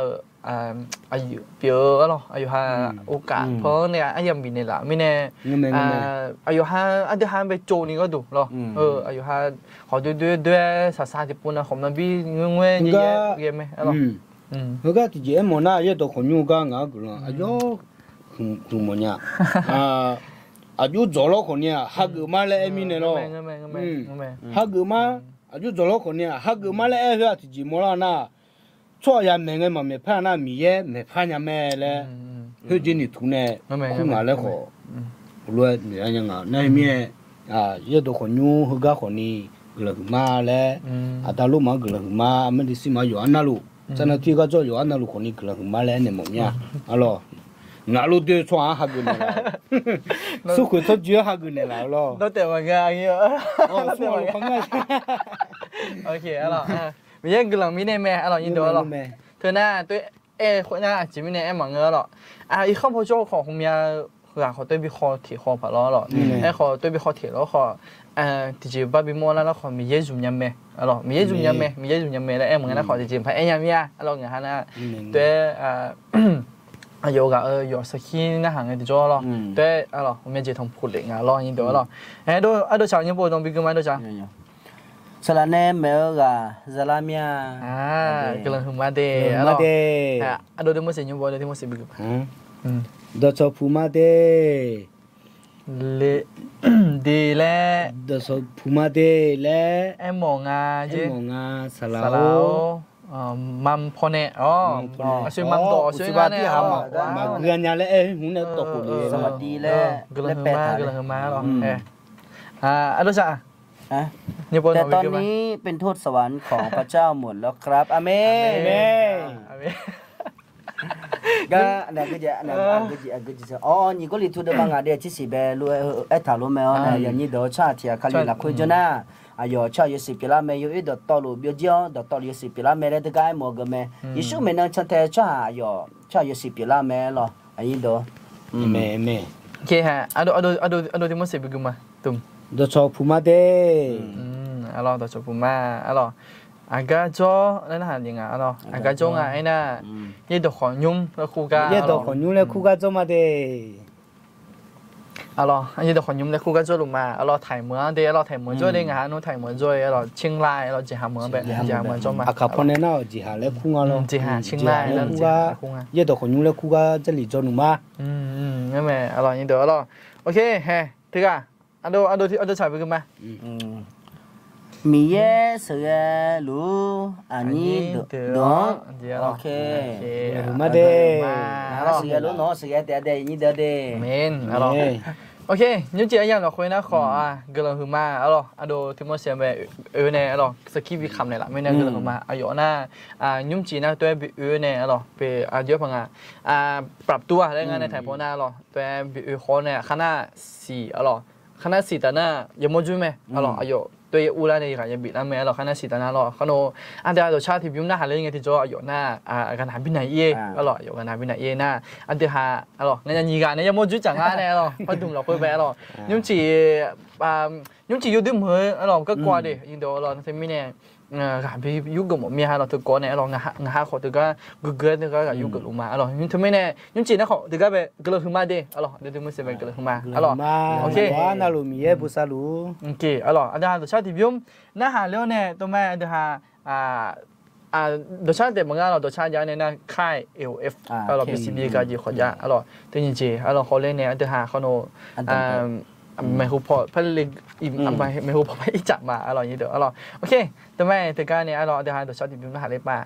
อายุเปียอร่อยอายุหาโอกาสเพราะเนี่ยอายุมีเนี่ยละไม่แน่อายุหาเดี๋ยวหาไปโจนี่ก็ดูหรออายุหาขอด้วยสาวๆที่ปุ่นนะขอมันบีเงี้ยเยอะเยอะไหมอร่อยเฮ้ยที่เจมน่ะยังตัวคนอยู่กันอ่ะกูล่ะอายุคือมันเนี่ยอายุจอลคนเนี่ยฮักมาเลยมีเนี่ยเนาะฮักมาอายุจอลคนเนี่ยฮักมาเลยเฮ้ยที่เจมล่ะน่ะช่วยยังแม่งมันไม่ผ่านน่ะมีเย่ไม่ผ่านยังแม่เลยเฮ้ยจีนี่ทุนเนี่ยคุณมาเลยขอรู้เนี่ยยังไงนั่นมียังตัวคนอยู่เฮ้ยคนนี้กูล่ะมาเลยอาตาลูกมากูล่ะมาไม่ได้สิมาอยู่อันนั้นลูก真的最高做有安那路可能可能买来那么样，啊咯，那路对穿哈个呢，苏会做绝哈个呢啦咯。都对嘛个样，哦，是我讲个。OK，啊咯，มีอย่างกำลังมีเนี่ยแม่อ่ะ咯ยินดีอ่ะ咯เธอหน้าตัวคนหน้าจิมีเนี่ยมังเงอ咯อีกข้อพอโจของเมียหลังเขาตัวบิคอถี่คอผ่าล้อ咯ไอ้เขาตัวบิคอถี่แล้วเขาที่จีบบิโมแล้วเขามีเยอะจุ่มยำแม่อ่ะ咯มีเยอะจุ่มยำแม่แล้วเหมือนกันเขาที่จีบไปยำเมียอ่ะ咯เงี้ยฮะนะตัว有噶有สกินนะหางที่จ่อ咯ตัวอ่ะ咯我们接通普林啊咯ยินดีอ่ะ咯都ชาวญี่ปุ่นต้องบิกมา都ชาวสลาเนเมลกาซาลาเมียกำลังมาเดอ่ะ咯ดูที่มุสิญี่ปุ่นดูที่มุสิบิกดชอบพูมาเดดีแลดชอบพูมาเดแลไอ้หมองาเจ้หมองาสลามัมพอเน่อ๋อชื่อมัมโตชื่อว่าเนี่ยมาเกลือนยาแล้วเอ้หุ่นเนี่ยตกกูเลยสวัสดีแล้วและแปดกำลังมาหรออันนู้นจ้ะแต่ตอนนี้เป็นโทษสวรรค์ของพระเจ้าหมดแล้วครับอาเมนก็เนี่ยก็จะเนี่ยก็จะอ๋อนี่ก็ลิทูเดบังอาเดียที่สิเบลูเอถาลุเมลเนี่ยอย่างนี้เดี๋ยวชาติคาลิลักคุยจนะอายุชาอยู่สิปีละเมย์อยู่อีดตอลูเบียจอนตอลูอยู่สิปีละเมย์ได้ตะไกมอกเมย์ยิสุเมย์นั่งชันเตชาอายุชาอยู่สิปีละเมย์หรออันนี้เดี๋ยวเมโอเคฮะอันดูที่มุสิบิกุมาตุ่มดชอบพูมาเดอันเราดชอบพูมาอันเรา อากาโจนั่นหายังไงเนาะอากาโจไงน่ะยี่ดอกขอนยุ่มแล้วคู่กันยี่ดอกขอนยุ่มแล้วคู่กันโจมาเด้ยี่ดอกขอนยุ่มแล้วคู่กันโจลงมาถ่ายเมืองเด้ถ่ายเมืองโจได้ไงนู้ถ่ายเมืองโจเชียงรายจีหาเมืองแบบจีหาเมืองโจมาอาคาพอนเนาะจีหาแล้วคู่กันจีหาเชียงรายแล้วจีหาคู่กันยี่ดอกขอนยุ่มแล้วคู่กันจะหลีโจลงมางั้นแม่ยี่ดอกโอเคเฮ้ถึงอ่ะอันดูที่อันดูฉายไปกันมามีเยสือลูอันนี้ดองโอเคมาเด้สือลูเนาะสือเดนี่เดเมนโอเคยุ่งจีอย่างเราคุยนะขอเกลือหือมาอันดูที่มันเสียไปเนี่ยสกีวิคัมเนี่ยละไม่เนี่ยเกลือหือมาอายุน่ะยุ่งจีนะตัวเนี่ยไปเยอะพังปรับตัวได้งานในไทยพอน่ะตัวคนเนี่ยขนาดขนาด4แต่น่ะยังไม่จุ้ยไหมอายุตัวอู่แล้วเนี่ยยังบิดนั่นไหมขนาด4แต่น่ะขนมอันเดียวตัวชาติที่ยุ่งน่าหาเรื่องไงที่จะอายุน่ะกันหาบินไหนเย่อยู่กันหาบินไหนเย่น่ะอันเดียวหางั้นยังยีกันเนี่ยยังไม่จุ้ยจังอ่ะเนี่ยพอดุมเราคุยไปยุ่งจีอยู่ดึงมือก็กลัวดิยิงเดียวทั้งที่เนี่ยการไปยุ่งกับเมียตัวก่อนเนี่ยงาขอตัวก็เกิดตัวก็ยุ่งกับลูกมายุ่งทำไมเนี่ยยุ่งจีนะขอตัวก็ไปเกลือขึ้นมาดิเดี๋ยวมันเสียไปเกลือขึ้นมาโอเคว่าน่ารู้มีบุษลูโอเคอันเดียวตัวชาติยุ่งน่าหาเรื่องเนี่ยตัวแม่เดี๋ยวหาตัวชาติเด็กบางอย่างตัวชาติยาเนี่ยน่าค่าย LF PCB ก็ยี่ขอดยาตัวจริงๆเขาเล่นเนี่ยเดี๋ยวหาเขาโนไม่รู้พอผลิตไม่รู้พอไปจับมาอย่างนี้เดี๋ยวโอเคแต่ไม่แต่การเนี่ยเดี๋ยวหาตัวช็อตดิบมาหาได้ป่ะ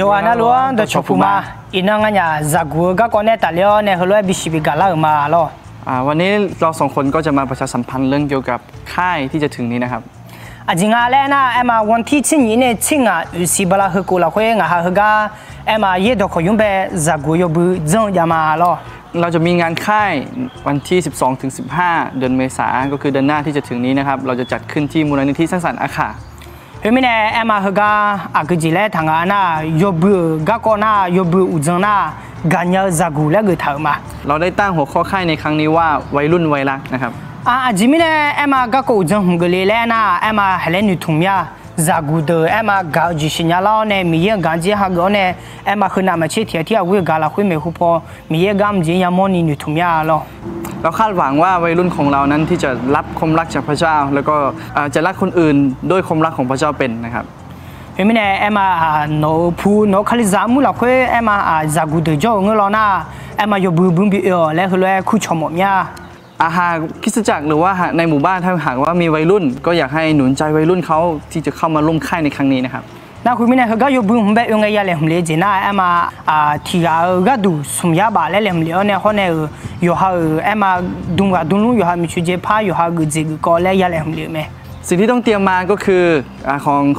有啊，那罗的出铺嘛，伊那个呀，热锅个ก่อนเนี่ยแต่แล้วเนี่ยเขาเลยบิชิบิกาลามาแล้ว วันนี้เรา2 คนก็จะมาประชาสัมพันธ์เรื่องเกี่ยวกับค่ายที่จะถึงนี้นะครับ จริงๆแล้วนะมาวันที่ชิ้นนี้เนี่ยชิ้นสิบลาฮึกุลาคุยงาฮึกามาเยดขยุมเบจากกุยบุจงยามาลอเราจะมีงานค่ายวันที่12 ถึง 15 เดือนเมษายนก็คือเดือนหน้าที่จะถึงนี้นะครับเราจะจัดขึ้นที่มูลนิธิสร้างสรรค์อาคาเฮ้ยไม่แน่มาฮึกากจิเลทางานายบุกะกอนายบุอุจงนากันยาจากกุแล้วก็ถามมาเราได้ตั้งหัวข้อค่ายในครั้งนี้ว่าวัยรุ่นวัยรักนะครับจิมิเนี่ยมากะกูจังหงกเลยแล้วนะมาเฮเลนิทุ่มยาจากกูเดอมากาจิชิญาลาเนี่ยมีเยอะกันจีฮักเนี่ยมาขึ้นมาเชื่อที่อาวิกาลาคุยไม่หุบพอมีเยอะกามจียามอนี่นิทุ่มยาลอเราคาดหวังว่าวัยรุ่นของเรานั้นที่จะรับความรักจากพระเจ้าแล้วก็จะรักคนอื่นด้วยความรักของพระเจ้าเป็นนะครับเฮ้ยเนี่ยมาโนพูโนคาลิซามุลาคุยมาจากกูเดอจ่อเงลอนะมาอยู่บุ้มบิเออแล้วคือเลยคู่ชมมยาหากคริสตจักรหรือว่าในหมู่บ้านถ้าหากว่ามีวัยรุ่นก็อยากให้หนุนใจวัยรุ่นเขาที่จะเข้ามาร่วมค่ายในครั้งนี้นะครับ那后面呢，个有不红白用个也来红来着，那嘛提个都送呀吧来来红了呢，可能有好嘛东个东路有好没去接怕有好个这个高来也来红了没。สิ่งที่ต้องเตรียมมาก็คือ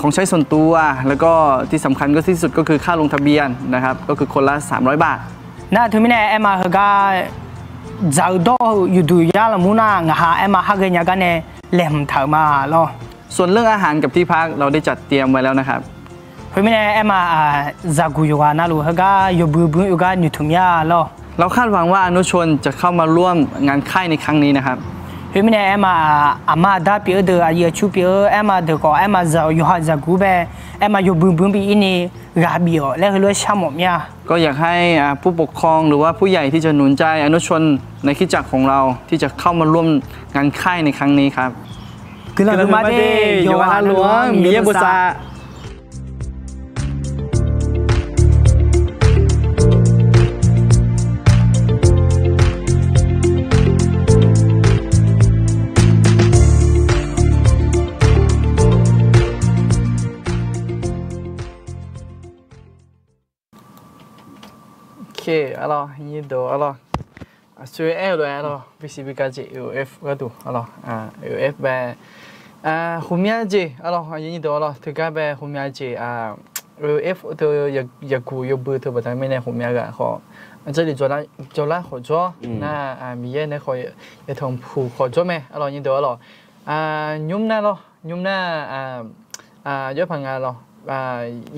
ของใช้ส่วนตัวแล้วก็ที่สำคัญก็ที่สุดก็คือค่าลงทะเบียนนะครับก็คือคนละ300 บาท那后面呢嘛个找到有对呀了木那我嘛个人家呢来红头嘛咯ส่วนเรื่องอาหารกับที่พักเราได้จัดเตรียมไว้แล้วนะครับเฮ้ยไม่แน่มาจากกูอยู่กันนะลูกเขาก็อยู่บุ้อยู่กันอยู่ทุ่งหญ้าล่ะเราคาดหวังว่าอนุชนจะเข้ามาร่วมงานค่ายในครั้งนี้นะครับเฮ้ยไม่แน่มาได้เปียเดือเยชูเปียมาเดือก็มาจะอยู่หาจากกูแบบมาอยู่บุ้ปีอินี่ราบีอ๋อแล้วก็เลยช่างหมดเนี่ยก็อยากให้ผู้ปกครองหรือว่าผู้ใหญ่ที่จะหนุนใจอนุชนในคริสตจักรของเราที่จะเข้ามาร่วมงานค่ายในครั้งนี้ครับคือเรามาได้โยฮาหลวงมีเยบุษาโอเคอะไรยี่ดูอะไรช่วยเลยอะไรวิสิบิกาจีUF ก็ดูอะไรUF แบบหุ่มยาจีอะไรยี่ดูอะไรถึงกับแบบหุ่มยาจีUF ตัวอยากกูยกมือตัวแบบไม่ในหุ่มยากันเขา这里做了合作那มีเยอะนะเขาจะทำผู้合作ไหมอะไรยี่ดูอะไรยุ่มน่ะหรอยุ่มน่ะเยอะพังงานหรอ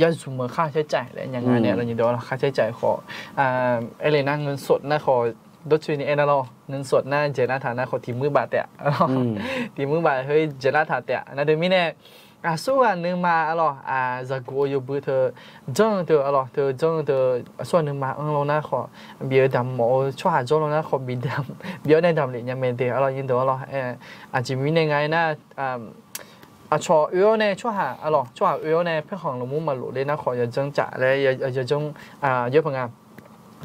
ยาสูงค่าใช้จ่ายอะไรอย่างเงี้ยเราอย่างเดียวค่าใช้จ่ายขออะไรนะเงินสดนะขอดดช่วยนี่เองนะเราเงินสดนะเจน่าฐานะขอทีมือบาทแต่ทีมือบาทเฮ้ยเจน่าฐานแต่นะเดี๋ยวมีเนี่ยสู้กันนึงมาจากกูอยู่บื้อเธอจังเธอเธอจังเธอส่วนนึงมาเรานะขอเบียร์ดำหมอช่วยหาจ้าเรานะขอบีดำเบียร์ในดำเลยยังไม่เดียวอย่างเดียวอาจจะมีในไงนะชอเนี่ยช่วยหาช่วยหาเนี่ยเพื่อของเรามุ่งมาหลุดเลยนะขออย่าจังจ่าเลยอย่าจังเยอะพังงา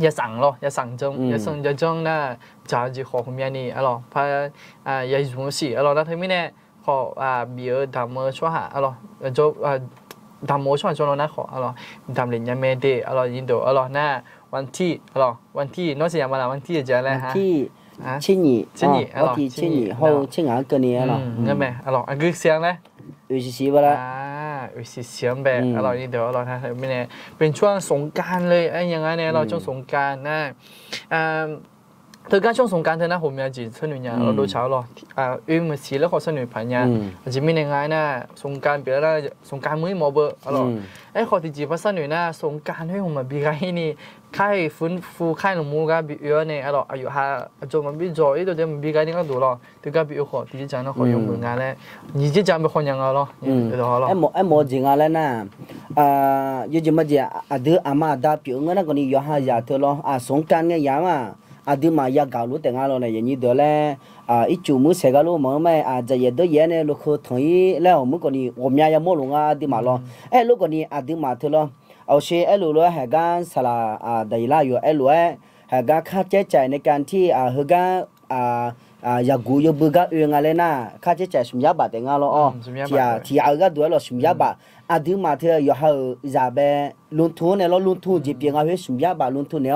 อย่าสั่งอย่าสั่งจังอย่าจังน่ะจ่าจีขอคุณยานี่พาอย่ายุ่งสินะทั้งนี้เนี่ยขอเบียร์ดำมือช่วยหาจะดำมือช่วยจนเรานะขอดำเลยยังไม่ได้ยินดูน่ะวันที่น้องเสียมาแล้ววันที่จะอะไรฮะ亲你，我提亲你后亲俺过年了。งั้นไหมคือเสียงเลย24วันละ24เสียงแบบนี่เดี๋ยวถ้าไม่แน่เป็นช่วงสงกรานต์เลยอย่างงั้นเนี่ยช่วงสงกรานต์นะเธอการช่วงสงกรานต์เธอนะผมอยากจีสนุกเนี่ยเราดูเช้ามือสีแล้วขอสนุกผ่านเนี่ยอาจจะมีในงานนะสงกรานต์เปลี่ยนแล้วสงกรานต์มื้อหมอเบอร์ขอที่จีพัสนุกนะสงกรานต์ให้ผมมาบีไกนี่ค่ายฟื้นฟูค่ายหนุ่มมูกาบีเอเนี่ยอายุจนมันบีจ่อตัวเดียวมันบีไกนี่ก็ดูเธอก็บีขอที่จะนะขอยงมืองานแล้วนี่จะจำเป็นคนยังเดี๋ยวหมอจริงอะไรนะยูจิมาจีดื้ออามาดาปิวงั้นก็นี่ย้อนยาเธอสงกรานต์เนี่ยยามาดื้อมายากาลุแต่งอะไรเนี่ยอย่างนี้เดี๋ยวแล้วอีจูมือเสกาลุมันไม่จะเย็ดตัวเย็นเนี่ยลูกเขาถอยแล้วมือก็นี่ผมยาโมลงดื้อมาลูกก็นี่ดื้อมาเธอเอาเชื่อลูกเลยให้การสละได้ละอยู่ลูกให้การค่าใช้จ่ายในการที่ให้การอยากกูอยู่บึกก็อะไรนะค่าใช้จ่ายสมยาบาทแต่งอะไรที่ก็ดูแล้วสมยาบาทดื้อมาเธออยู่ให้จะไปลงทุนเนี่ยลงทุนจีบยังไงให้สมยาบาทลงทุนเนี่ย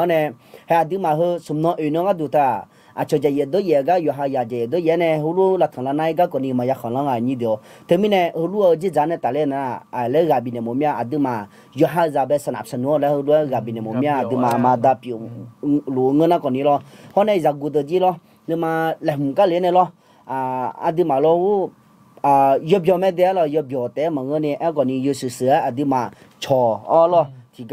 ให้ดื้อมาให้สมน้อยน้องก็ดูตา cho chạy do ye ga yo ha ya je do ye ne hulu la thang la nai ga ko ni ma ya khang la nga ni do te mi ne hulu ji jan ne ta le na a le ga bi ne mo mya adu ma yo ha za be sanap san no la hulu ga bi ne mo mya adu ma da pi lu nga na ko ni lo ho nei za gu de ji lo ne ma la hum ga le ne lo adu ma lo yop yo me de lo yop yo te ma nga ne a ko ni yu su su adu ma cho o lo thì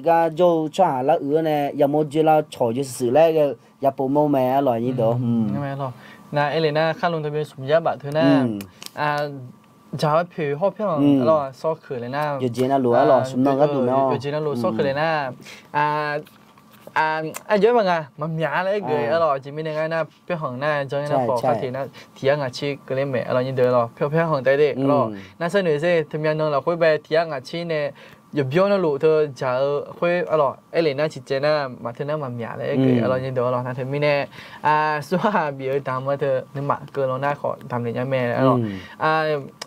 cái dâu cho là này giờ một giờ là chọi cho xử lại cái giờ bộ môn mẹ loại như đó mẹ lo na Elena ค่าลงทะเบียนสมญาบัตรเธอนะจะให้ผิวหอบเพียงเราซอกขืนเลยนะอยู่เจน่าหลัวหรอสมน้องก็ดูเนาะอยู่เจน่าหลัวซอกขืนเลยนะเยอะมากอ่ะมันหยาเลยเกยอร่อยจริงไม่ได้ง่ายนะเพื่อของหน้าจังนะพอข้าทีนะที่ยังอาชีพก็เลยแม่อร่อยยิ่งเดือดหรอเพื่อของใจเด็กอร่อยน่าเสนอสิทำยังนึงเราคุยไปที่ยังอาชีพเนี่ยอย่าเบี้ยวนะลูกเธอจะคุยอร่อยเอเลน่าจิตเจน่ามาเธอหน้ามันหยาเลยเกยอร่อยยิ่งเดือดหรอนะเธอไม่แน่ส่วนเบี้ยวตามว่าเธอนึกมาเกินเราหน้าขอทำเลยยังแม่อร่อย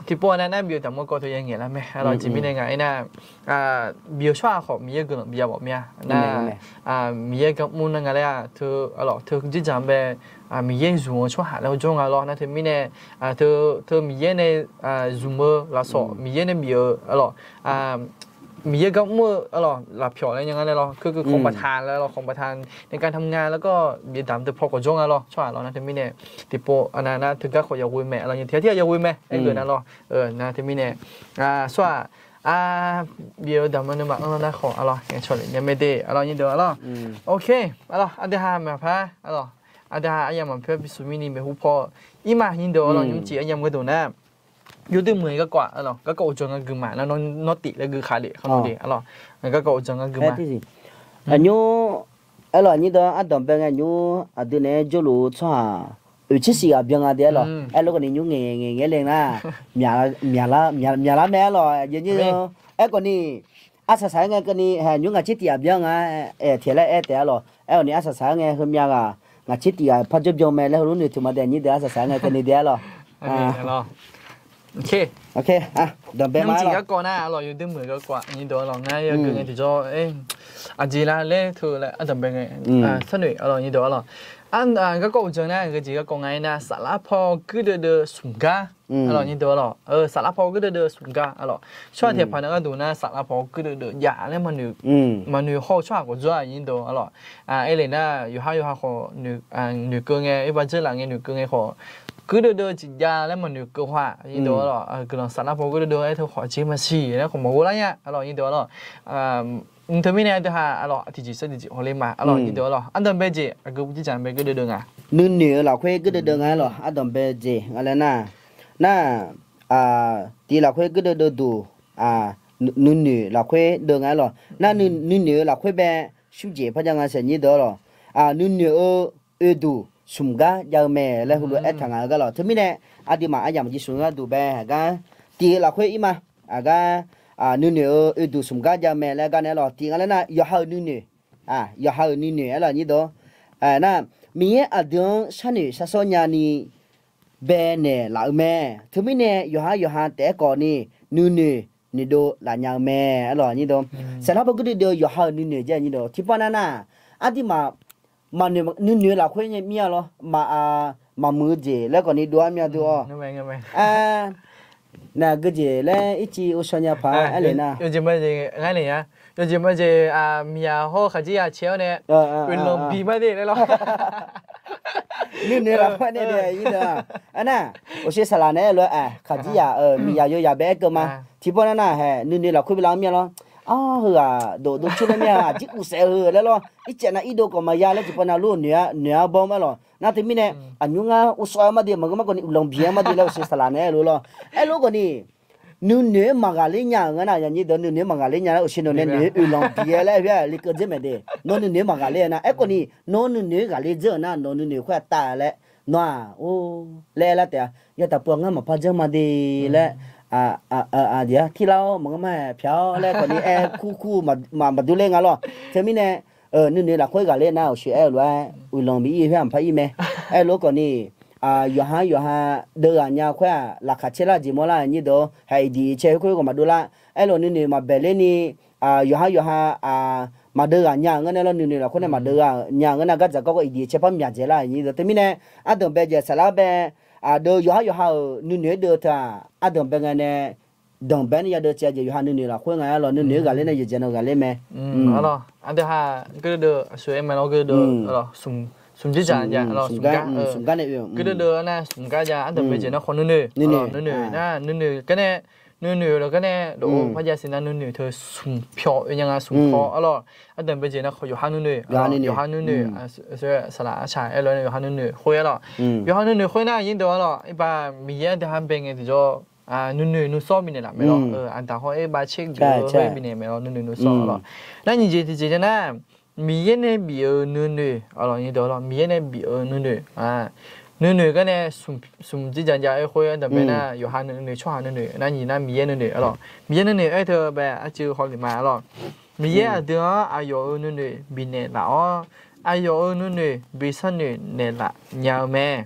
ที่ปวดนั้นเบี้ยวแต่เมื่อก่อนเธอยังเงี้ยแล้วแม่อร่อยจริงไม่ได้ง่ายนะเบี้ยวช่วยขอมีเยอะเกินเบี้ยวบอกเมียนะมีเยอะกับมุนนั่นไงเลยเธออร่อยเธอจิตจำไปมีเยอะซูมช่วยหาแล้วจงอร่อยนะเธอไม่แน่เธอมีเยอะในซูมแล้วสอมีเยอะในเบี้ยวอร่อยมีเยอะกับมือหรอหลับเผาอะไรอย่างเงี้ยเลยหรอคือของประธานแล้วหรอของประธานในการทำงานแล้วก็มีตามตัวพอกจงอ่ะหรอช่วยหรอนะที่มีเนี่ยติโปอันนั้นนะถึงก็ขออย่าวุ้ยแม่อะไรอย่างเที่ยวอย่าวุ้ยแม่ไอ้เกินนั่นหรอนะที่มีเนี่ยส่วนเบียร์ดำมันนึกว่านะขออะไรอย่างชนยังไม่ได้อะไรอย่างเดียวหรอโอเคอะไรอันเดียวหามาพะอะไรอันเดียวหาอย่างมันเพื่อพิสูจน์มินิเมหุพออีมาอย่างเดียวอะไรยังจีอย่างก็ดูนะอยู่ที่มือก็กว่าอะไรก็โอจังก็คือมาแล้วนอติแล้วคือขาเละเขาดูดิอะไรก็โอจังก็คือมาอันนี้อะไรนี่ตัวอันดับเป็นอันนี้อันนี้จะรู้ช่าชิสิกับยังอะไรหรอไอ้ลูกนี่ยุ่งเงี้ยเลยนะมีอะไรแม่หรออย่างนี้ไอ้คนนี้อาศัยไงคนนี้เห็นยุ่งกับชิติกับยังไงเที่ยวแล้วแต่หรอไอ้คนนี้อาศัยไงคือมีอะไรกับชิติกับพัฒน์ยมแม่แล้วรู้นี่ถึงมาเดี๋ยวนี้เดี๋ยวอาศัยไงคนนี้เดี๋ยวหรอโอเคดับเบิลมาแล้วจริงก็ก่อนหน้าเราอยู่ที่มือก็กว่านี่ตัวเราง่ายก็คือไงที่จะจีละเล่เธอและดับเบิลไงสนุกเรานี่ตัวเราก็โกจังนะก็จีก็กงไงนะสารพอคือเดอสุงกาเรานี่ตัวเราสารพอคือเดอสุงกาเราช่วยเทียบพันก็ดูนะสารพอคือเดอยาแล้วมันอยู่ข้อช่วยก็ช่วยนี่ตัวเราเอเลน่าอยู่ห้าข้อหนึ่งเกงไงไอ้บ้านเจ้าหลังไงหนึ่งเกงไงข้อcứ đưa chỉ ra lấy mình được cơ hội như đó là cái lòng sản phẩm cứ đưa ấy thôi họ chỉ mà xì nó không có lắm nhá alors như đó là thứ mấy này thứ hai alors thì chỉ họ lên mà alors như đó là anh đồng bây giờ cứ chỉ chẳng bây cứ đưa à nương nhớ là khuê cứ đưa ngay rồi anh đồng bây giờ là na thì là khuê cứ đưa đủ nương nhớ là khuê đưa ngay rồi na nương nhớ là khuê bé suy chế phải chăng sẽ như đó rồi nương nhớ đủ sum ga giờ mẹ là hulu et thằng cái là thế mi nè đi mà ai làm gì sum ga đủ bé ga thì là khuê mà ga nương nhớ đủ sum ga giờ mẹ là cái này là thì cái này giờ hơi nương nhớ giờ hơi nương nhớ là như đó na mi đường sáng nay sáng sớm nhà ni bé nè là mẹ thế mi nè giờ hai té còn ni nương nhớ ni đồ là nhà mẹ là như đó sau đó cứ đưa giờ hơi nương nhớ giờ như đó thì bao na đi mà nếu là khuyên nhẹ mía lo mà mưa dễแล้วก็นี่ดัวเมียดัวน่ะก็เจแล้วอีจีอุชญาพาอะไรนะ요즘 뭐지ง่ายเลยนะ요즘 뭐지 미야 호 가지야 cheoneเป็นลมบีมาดิแล้วนี่ละควเนี่ยเด้อีเด้ออันน่ะโอเชสลาเนี่ยเลย가지야มียาโยยาเบกมาที่บ่นั่นน่ะแฮนี่ละคุยไปแล้วเมียlo đồ chút lên nha, chỉ cũng sẽ đấy lo, ít chuyện này ít đồ còn mà ya lấy chỉ còn nào luôn nhớ bom mà lo, na thì mình này, anh nhung usai mà đi mà cái mà còn lòng bia mà đi là sẽ là này luôn lo, ai lo còn đi, nhớ mà gà lấy nhà cái nào như đó nhớ mà gà lấy nhà là xin nó nên nhớ lòng bia lấy vậy, lấy cái gì mà đi, nó nhớ mà gà lấy na, ai còn đi, nó nhớ gà lấy giờ na, nó nhớ khoe ta lấy, nó, lấy là thế, giờ ta buông mà phát giờ mà đi lấy diaที่เรามันมาเพียวแล้วคนนี้คู่มาดูเล่นกันหรอเทมิเนี่ยนี่ละคุยกันเล่นนะชื่อว่าอุลองมีอีเพื่อนพายแม่ลูกคนนี้อยู่หาเดือนยาคุยราคาเชล่าจิมอลานี่ดูให้ดีเชื่อคุยกันมาดูละลูกนี่มาเบลนี่อยู่หา mà đưa à nhà ngân là nửa là con này mà đưa à nhà ngân là cái có ý địa chế phẩm nhà chế là như thế thì mình này anh tưởng bây giờ sẽ là bây đưa yo nửa đưa ta anh tưởng bây này đồng bên nhà đưa chế giờ yo nửa là khuyên ngay là nửa gà lên này giờ nó gà lên mẹ alors anh thứ hai cái đưa số em mà nó cái đưa alors sum chỉ chẳng nhà alors sum cái này cái đưa na sum cái nhà anh tưởng bây giờ nó còn nửa na nửa cái này nửa là cái này đồ bây giờ xin anh nửa thôi sum phiếu như nhau sum khó alors anh tưởng bây giờ nó có yo nửa rồi sao là chạy rồi yo nửa khuyên alors yo nửa khuyên na nhìn đó alors一般米也得很便宜的就nửa số mình làm mấy đó anh ta hỏi ba chiếc rồi mình mấy đó nửa số đó nãy nhìn gì thế này mình này bị nửa alors như đó là mình này bị nửa nửa cái này sum chỉ chẳng ai hỏi anh ta bên này có hàng nửa cho hàng nửa nãy nhìn là mình nửa alors mình nửa ấy thôi bé anh chưa hỏi mà alors mình đó ai có nửa mình này là ai có nửa bị sao nửa là nhau mẹ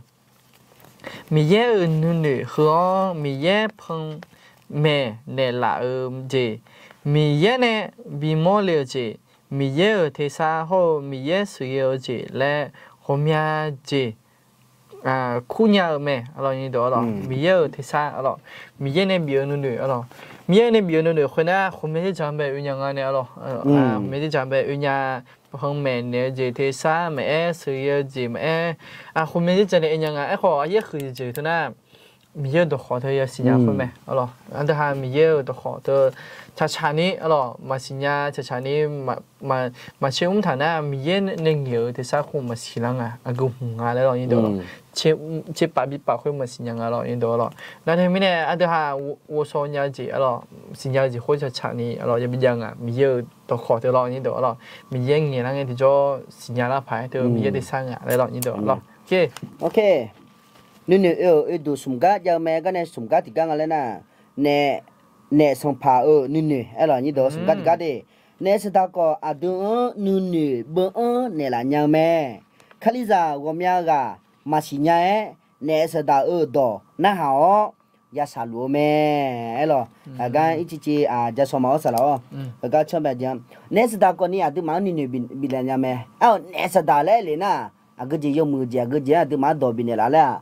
mi ye nửa khó mi ye phong mẹ nè là gì mi ye nè bị mua liệu gì mi ye ở thế sao ho mi ye suy ở gì là hôm ya gì khu nhà ở mẹ alors như đó là mi ye ở thế sao alors mi ye nè bị nửa alors mi ye nè bị nửa khuyên á hôm nay chẳng bé ở nhà ngay nè alors mấy cái chẳng bé ở nhà phong mẹ nè gì thế sao mẹ suy gì mẹ hôm nay chẳng này nhà ngay khó ấy khơi gì thôi naมีเยอะตัวขอเธออย่าสิญญาคนไหมอ๋ออันเดอร์มีเยอะตัวขอเธอชานี้อ๋อมาสิญญาชานี้มาเชื่อมฐานะมีเยอะหนึ่งเยอะแต่สักคนมาสิลังกูหงาแล้วหรอยิ่งตัวเชื่อปะบิปะคนมาสิญญาแล้วยิ่งตัวหรอแล้วทีนี้อันเดอร์我说ญาจีอ๋อสิญญาจีคนชานี้อ๋อจะเป็นยังมีเยอะตัวขอเธอหรอยิ่งตัวหรอมีเยอะเงี้ยนั่งที่จะสิญญาละพายเธอมีเยอะที่สร้างแล้วหรอยิ่งตัวหรอโอเคnửa đồ sum cá giờ mẹ cái này sum cá thì cái này nè nè song pa nửa là như đó sum cá thì cái đi nè sẽ ta có đồ nửa bữa nè là nhà mẹ khai lý ra gồm nhà gà mà chỉ nhà nè sẽ ta đó na hảo ya sa lúa mẹ là cái ít chỉ giờ số máu sao đó cái cho mẹ giờ nè sẽ ta có ní đồ mà nửa bị là nhà mẹ nè sẽ ta lấy nè cái gì dùng mưa gì cái gì đồ mà đồ bị nè là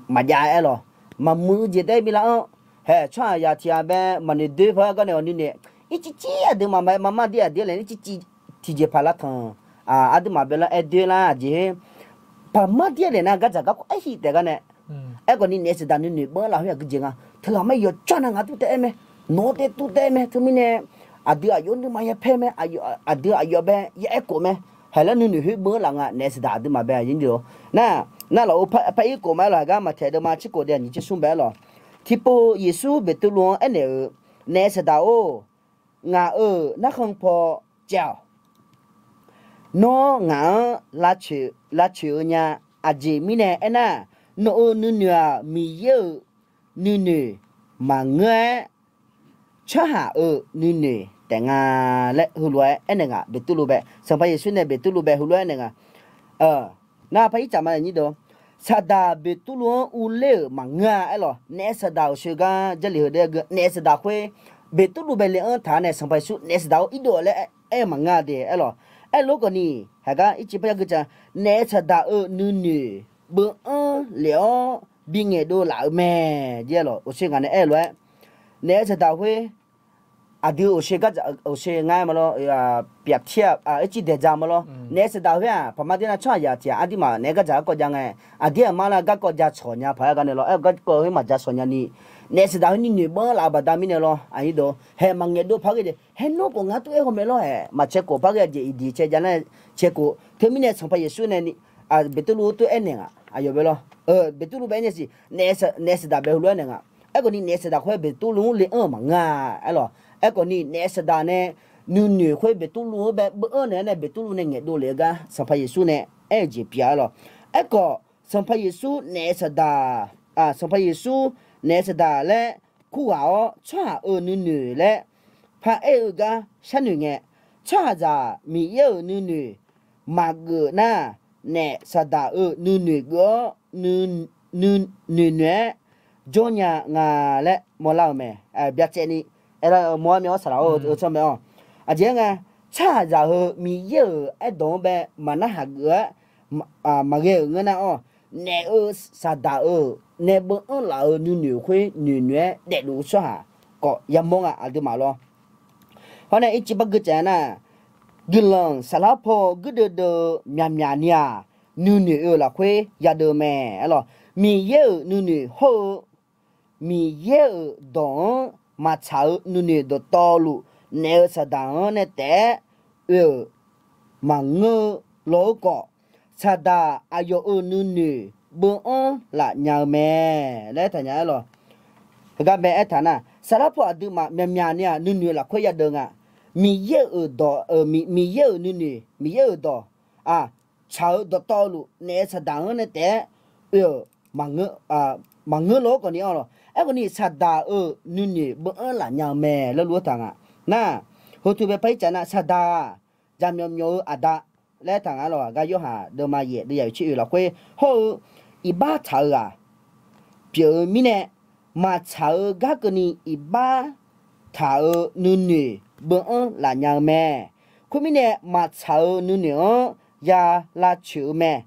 mà dài rồi mà mưa gì đấy bị là hè cho ya thì bé mà đi đưa phải cái này nè ít chỉ được mà đi là ít chỉ thì chỉ phải là thằng được mà bé là đưa là gì phải mà đi là cái gì cái gì đấy cái này còn nè sẽ đàn nè bữa là phải cái gì à thằng mấy giờ cho nó tụt em nó để tụt em thì mình nè đưa ayo nó mà ya phe mẹ đưa ayo bé ya của mẹ hay là nè hơi bữa là nè sẽ đàn được mà bé gì đó nè那老拍一个买了个嘛，贴的嘛，去过点你去送白了。提波耶稣别都乱，那是到哦，那很破叫，那拉去呢，姐妹呢，那女咪有女嘛吃下女，但来后来别都路白，上班耶稣呢别都路白后来那拍怎么你都sada betul ule manga elo ne sada suga jali de ne sada kwe betul bele tha ne sampai su ne sada ido le manga de elo ko ni haga ichi pa ga ne sada nu bu leo binge do la me je lo o se ga ne elo ne sada kwe adu o se ga o se ngai ma lo piap thiap ichi de ja ma lo ne sada kwe pa ma de na cha ya tia adi ma ne ga ja ko jang ai mà là các con gia sổ nhà phải cái này lo các con mà gia sổ nhà ni nè sẽ đào ni bữa là bà đam này lo ai đó hè mà nghe đó phải cái gì hè nó cũng ngắt tụi em lo hè mà chế cổ phải cái gì đi chế cho nên chế cổ thế mình xong phải yesu này betul lu tụi em nè ayo belo betul lu bên này gì nè sẽ đào belo nè còn ni nè sẽ đào khoe betul lu liền mà ngà lo còn ni nè sẽ đào nè nu khoe betul lu bữa nè betul lu nè nghe đồ liền ga xong phải yesu nè gì bia lo còn sampai Yesus nesada sampai Yesus nesada le kuao cha nu le pa ga shanu nge cha za mi ye nu ma ge na nesada nu go nu ne jonya nga le mo lao me bia che ni era mo mi o sa lao o cho me o je nga cha giờ mi giờ ai đó bé mà nó hạt gỡ mà ghê người nào nè sa đà nè bữa là nhiều khuê nhiều để đủ số hả có yam mong đi mà lo hôm nay ít chỉ bắt cái chén nè ghi lần sa lá po ghi đờ miam nia nhiều là khuê ya đờ mẹ lo mi giờ nhiều hô mi giờ đó mà cháu nhiều đó to lu nè sa đà nè té mà ngơ lỗ cọ sa đà ayo nhiều bữa là nhà mẹ đấy thằng nhá rồi các bé thằng à sa lá po đi mà miam nia nhiều là khuê ya đờ à mi giờ đó mi giờ mi giờ đó cháu đó to lu nè sa đà nè té mà ngơ lỗ còn nhiều rồi ai còn đi sa đà nhiều bữa là nhà mẹ nó lúa thằng à na hồi tụi bé phải chả na sa đà jam nhom nhô ada lẽ thằng à rồi cái yêu hà đồ mà dễ để chịu là quê hồi ba cháu biểu mi nè mà cháu các cái này ba cháu nhiều bữa là nhà mẹ quê mi nè mà cháu nhiều ya là chịu mẹ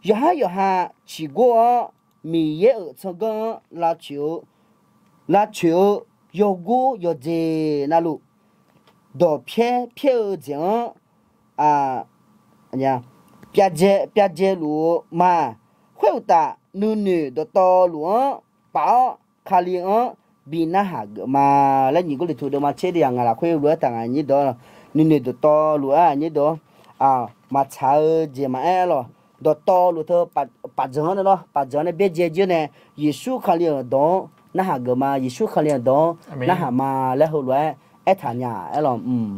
ya ha chỉ có mi ye trong cái là chịu yo gu yo gì na lu đồ phía chẳng nha bia dê lu mà khuya ta nư đồ to lu bảo khá liền bị na hạt mà lấy những cái lịch thủ đồ mà chế đi là khuya lu thằng như đó nư đồ to lu như đó mà cháu gì mà lo đồ to lu thôi bà giỡn đó bà giỡn này bia dê này Giêsu khá liền đó na hạt mà Giêsu khá liền đó na hạt mà lấy hồi lu thả nhà ấy là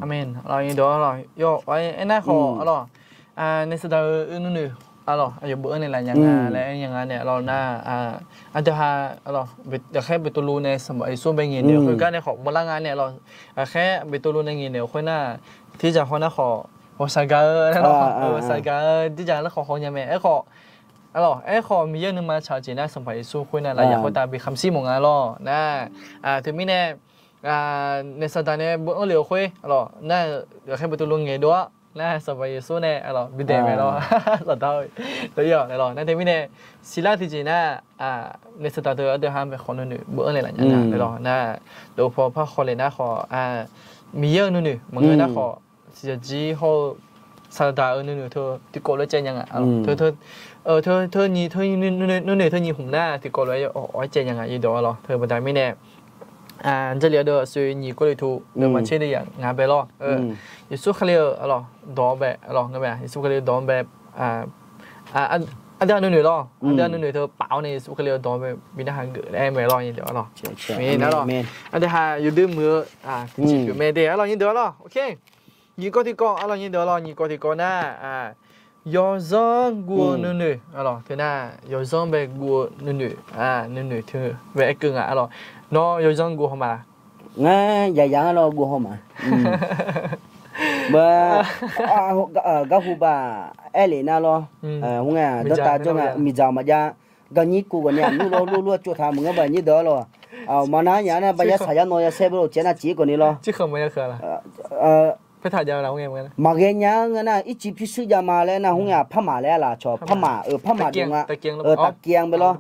Amen rồi như đó rồi yo anh nói họ rồi nên sẽ đào nữa rồi giờ bữa này là nhà này rồi na anh cho ha rồi để khai bị tolu này sắm ấy số bên nghìn điều cái này họ một lần này rồi khai bị tolu này nghìn điều khối naที่จะเขานะเขาใส่กาใส่กาที่จะแล้วเขาเนี่ยแม่ไอ้เขามีเยอะนึงมาชาวจีนนะสมัยสู้คุยนะเราอยากเขาตาไปคำซีมงานรอนะถึงมีเนี่ยในสัปดาห์นี้บุญเหลียวคุยalorsน่าเดี๋ยวให้ไปตัวลุงไงด้วยน่าสบายสู้แน่alorsบิดเดไม่รอสุดท้ายตัวเยอะalorsนั่นเดี๋ยวมีเนี่ยศิลาที่จีน่าในสัปดาห์เดี๋ยวห้ามไปคนนึงบุญอะไรหลังจากนั้นalorsน่าเดี๋ยวพอพระคนเลยนะขอมีเยอะนึงมึงเลยนะขอเสียจีเขาสัปดาห์นึงเธอที่โกรธแล้วเจนยังเธอนี่หุ่มหน้าที่โกรธแล้วอ๋อเจนยังอีดอalorsเธอบันไดไม่แน่这里的属于你过来图，那么切的样安排咯，耶稣克里alors 多呗alors那边耶稣克里多呗อันเดียวนึง咯อันเดียวนึงเธอเปล่าเนี่ย耶稣克里多呗มีทหารเกิดแม่รออย่างเดียว咯มีนะ咯อันเดียวอยู่ดื้อมือจริงอยู่แม่เดียวalorsอย่างเดียว咯โอเคยี่ก็ที่ก็alorsอย่างเดียว咯ยี่ก็ที่ก็นะ有人过女alors thế nào有人被过女thứ về cưng alors nó有人过mà nghe dạ lo过mà mà các phụ bà Elena lo không nghe đó ta cho nghe mi giàu mà ra gần như cô còn nhà lu cho thằngมึงbây như đó lo mà nói nhà này bây giờ xài nói xe bro chế là chỉ còn đi lo chứ không bao giờ là phải thả giờ nào nghe mà cái nhà người na ít chỉ biết sử dụng mà lên na không nghe phá mà lên là cho phá mà đúng à tạc kiềng bây lo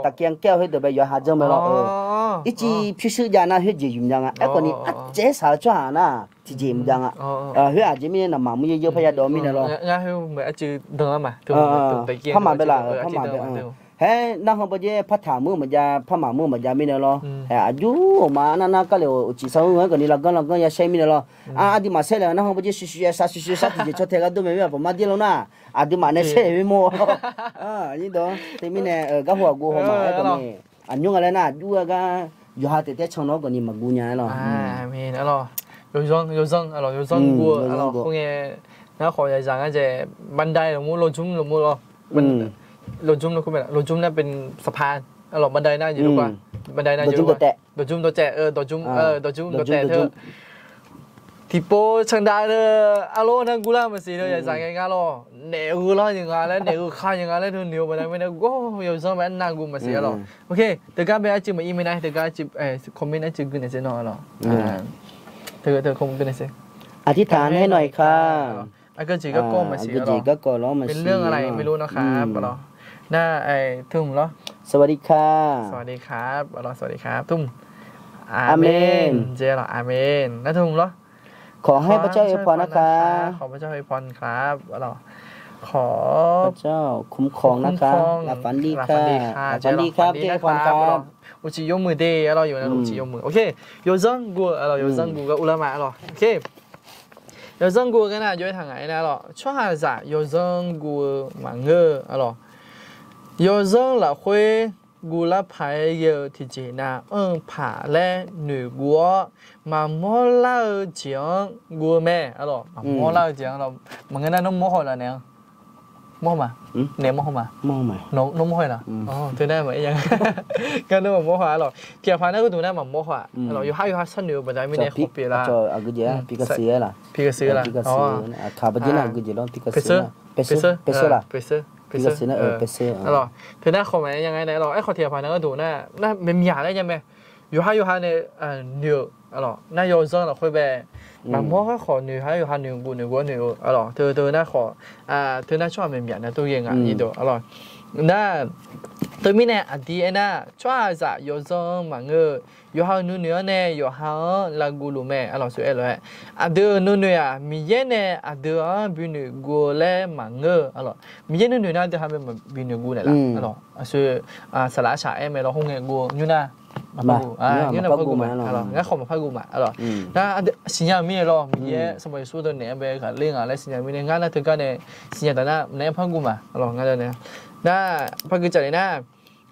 tạc kiềng keo hết được bây giờ hạt giống bây lo ít chỉ biết sử dụng na hết gì dùng chẳng à cái con này chế sao cho hả na chỉ dùng chẳng à hết hạt chỉ mình nằm mà mình giờ phải đồ mình rồi nghe hiểu mấy chứ đừng mà phá mà bây là phá mà hey na không bao giờ phát thảo mưa mà ra phá mà mưa mà ra mình lo ayu mà na cái liệu chỉ sau người còn đi là con ya xem mình lo đi mà xem là na không bao giờ suy thì cho thằng đó mình bảo mà đi lo na đi mà này xem mình mua như đó thì mình này các hoa gù mà còn này nhung là na du cái du hạt thì trong nó còn đi mà gù nhà lo mình đó lo有人过alors không nghe nó khỏi dài rằng cái ban đài là mua lô chúng loโดนจุ่มแล้วคุณเป็นโดนจุ่มนั่นเป็นสะพานหลบบันไดน่าอยู่ดีกว่าบันไดน่าอยู่ดีกว่าโดนจุ่มตัวแจโดนจุ่มตัวแจเธอที่โป้ชังได้เลยอารมณ์นั่งกูล่ามาสิเลยอย่าสั่งง่ายๆหรอกเหนียวกูล่าอย่างไรแล้วเหนียวข้าอย่างไรแล้วเธอเหนียวบันไดไม่ได้ก็อยู่ซ้อมแบบนั่งกูมาสิหรอกโอเคแต่การไปอาจิมาอีเมลนะแต่การจิคอมเมนต์อาจิกุนเซนอหรอเธอคอมเมนต์เซ อธิษฐานให้หน่อยค่ะ อาก็จีก็ก้มมาสิ ก็จีก็ก้มแล้วมา เป็นเรื่องอะไรไม่รู้นะครับหรอหน้าไอ้ทุ่มเหรอ สวัสดีค่ะ สวัสดีครับหรอสวัสดีครับทุ่ม อาเมน เจหรออาเมนน้าทุ่มเหรอ ขอให้พระเจ้าอวยพรนะคะ ขอพระเจ้าอวยพรครับหรอขอ พระเจ้าคุ้มครองนะคะหลับฝันดีค่ะหลับฝันดีครับเจ้าพรครับ อุจิยมือเดย์เราอยู่ในอุจิยมือโอเค有真果เรา有真果กับอุลามะเราโอเค有真果跟那就ทางไหนนะเราช่วง啥有真果มังเงอเรา有真ละ会กูละพายเยอะที่จีน่าผ่าและหนูกัวมาโมล่าเจียงกัวแม่อะไรมาโมล่าเจียงเรามันก็น่าน้องโมหอยละเนี่ยโมมาเนี่ยโมมา มองไหม น้องโมหอยละอ๋อตัวได้ไหมยังก็นึกว่าโมหอยหรอเกี่ยวพันนั่นก็ตัวได้มาโมหอยเราอยู่ห้าชั้นเดียวปัจจัยไม่ได้ครบปีละ จออากุเจียพิกาเซียล่ะ พี่ก็ซื้อละ พิกา อ๋อ เซียขาบจีน่ากุเจียลองพิกา เปเซ เซี อย ร์ เปเซอร์เปเซอร์ล่ะ เปเซอร์ พิกาเซียนะเปเซอร์ alors เธอหน้าคอมไหมยังไงไหนเราไอ้ขอเทียบพันนั่นก็ดูหน้าเป็นหยาได้ยังไงอยู่ห้าเนี่ยเนื้อ alors หน้าโยนเราค่อยแบบบางพวกก็ขอเนื้อให้อยู่ห้าเนื้อกูalors เธอหน้าขอเธอหน้าชอบเป็นหยานะตัวเองอีโด alors หน้าตัวมีเนี่ยอันที่น่ะชอบจะโยนมังเงออยู่ห้าเนื้อเนี่ยอยู่ห้าลากูลูแม่ alors สวยเลยอันเดียวเนื้อมีเย็นเนี่ยอันเดียวบินกูเล่มังเงอ alors มีเย็นเนื้อน่าจะทำเป็นบินกูเนี่ยละ alors 所以สลาชาเอ็มเราคงเงินกูยูน่ามากูยูน่าพักกูมาalorsงั้นขอมาพักกูมาalors 那新疆มี咯มีสมัยสู้ตัวเนี่ยไปกันเรื่องอะไร新疆มีเนี่ยงั้นนะถึงกันเนี่ย新疆แต่น่ะเนี่ยพักกูมาalorsงั้นเนี่ยน่ะพักกูจะเลยน่ะ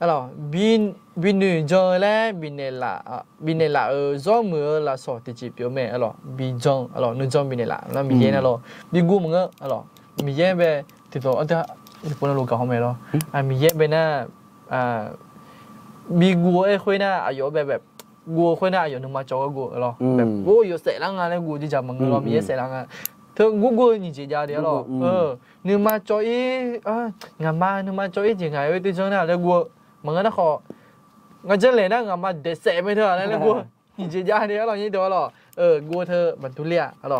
alorsบินจงแล้วบินเนี่ยละจอมือละสอติจิเปียวแม่alorsบินจงalorsนึกจงบินเนี่ยละแล้วมีเย็นalorsบินกูมึงalorsมีเย็นไปติดต่ออันที่ปุ่นลูกกับเขาไหม咯มีเย็นไปน่ะมีกูไอ้คุยน่ะอายุแบบกูคุยน่ะอายุนึงมาจ่อกู咯แบบกูอยู่เสร็จแล้วงานแล้วกูที่จะมึง咯มีเสร็จแล้วงานเธอกูนี่จีจ้าเดียว咯นึงมาจ่องานมานึงมาจ่ออีจริงไงเว้ยที่จังน่ะแล้วกูมึงก็ของานจะเลยนะงานมาเด็ดเสร็จไม่เท่าแล้วกูนี่จีจ้าเดียว咯นี่เดียว咯กูเธอบรรทุเลีย咯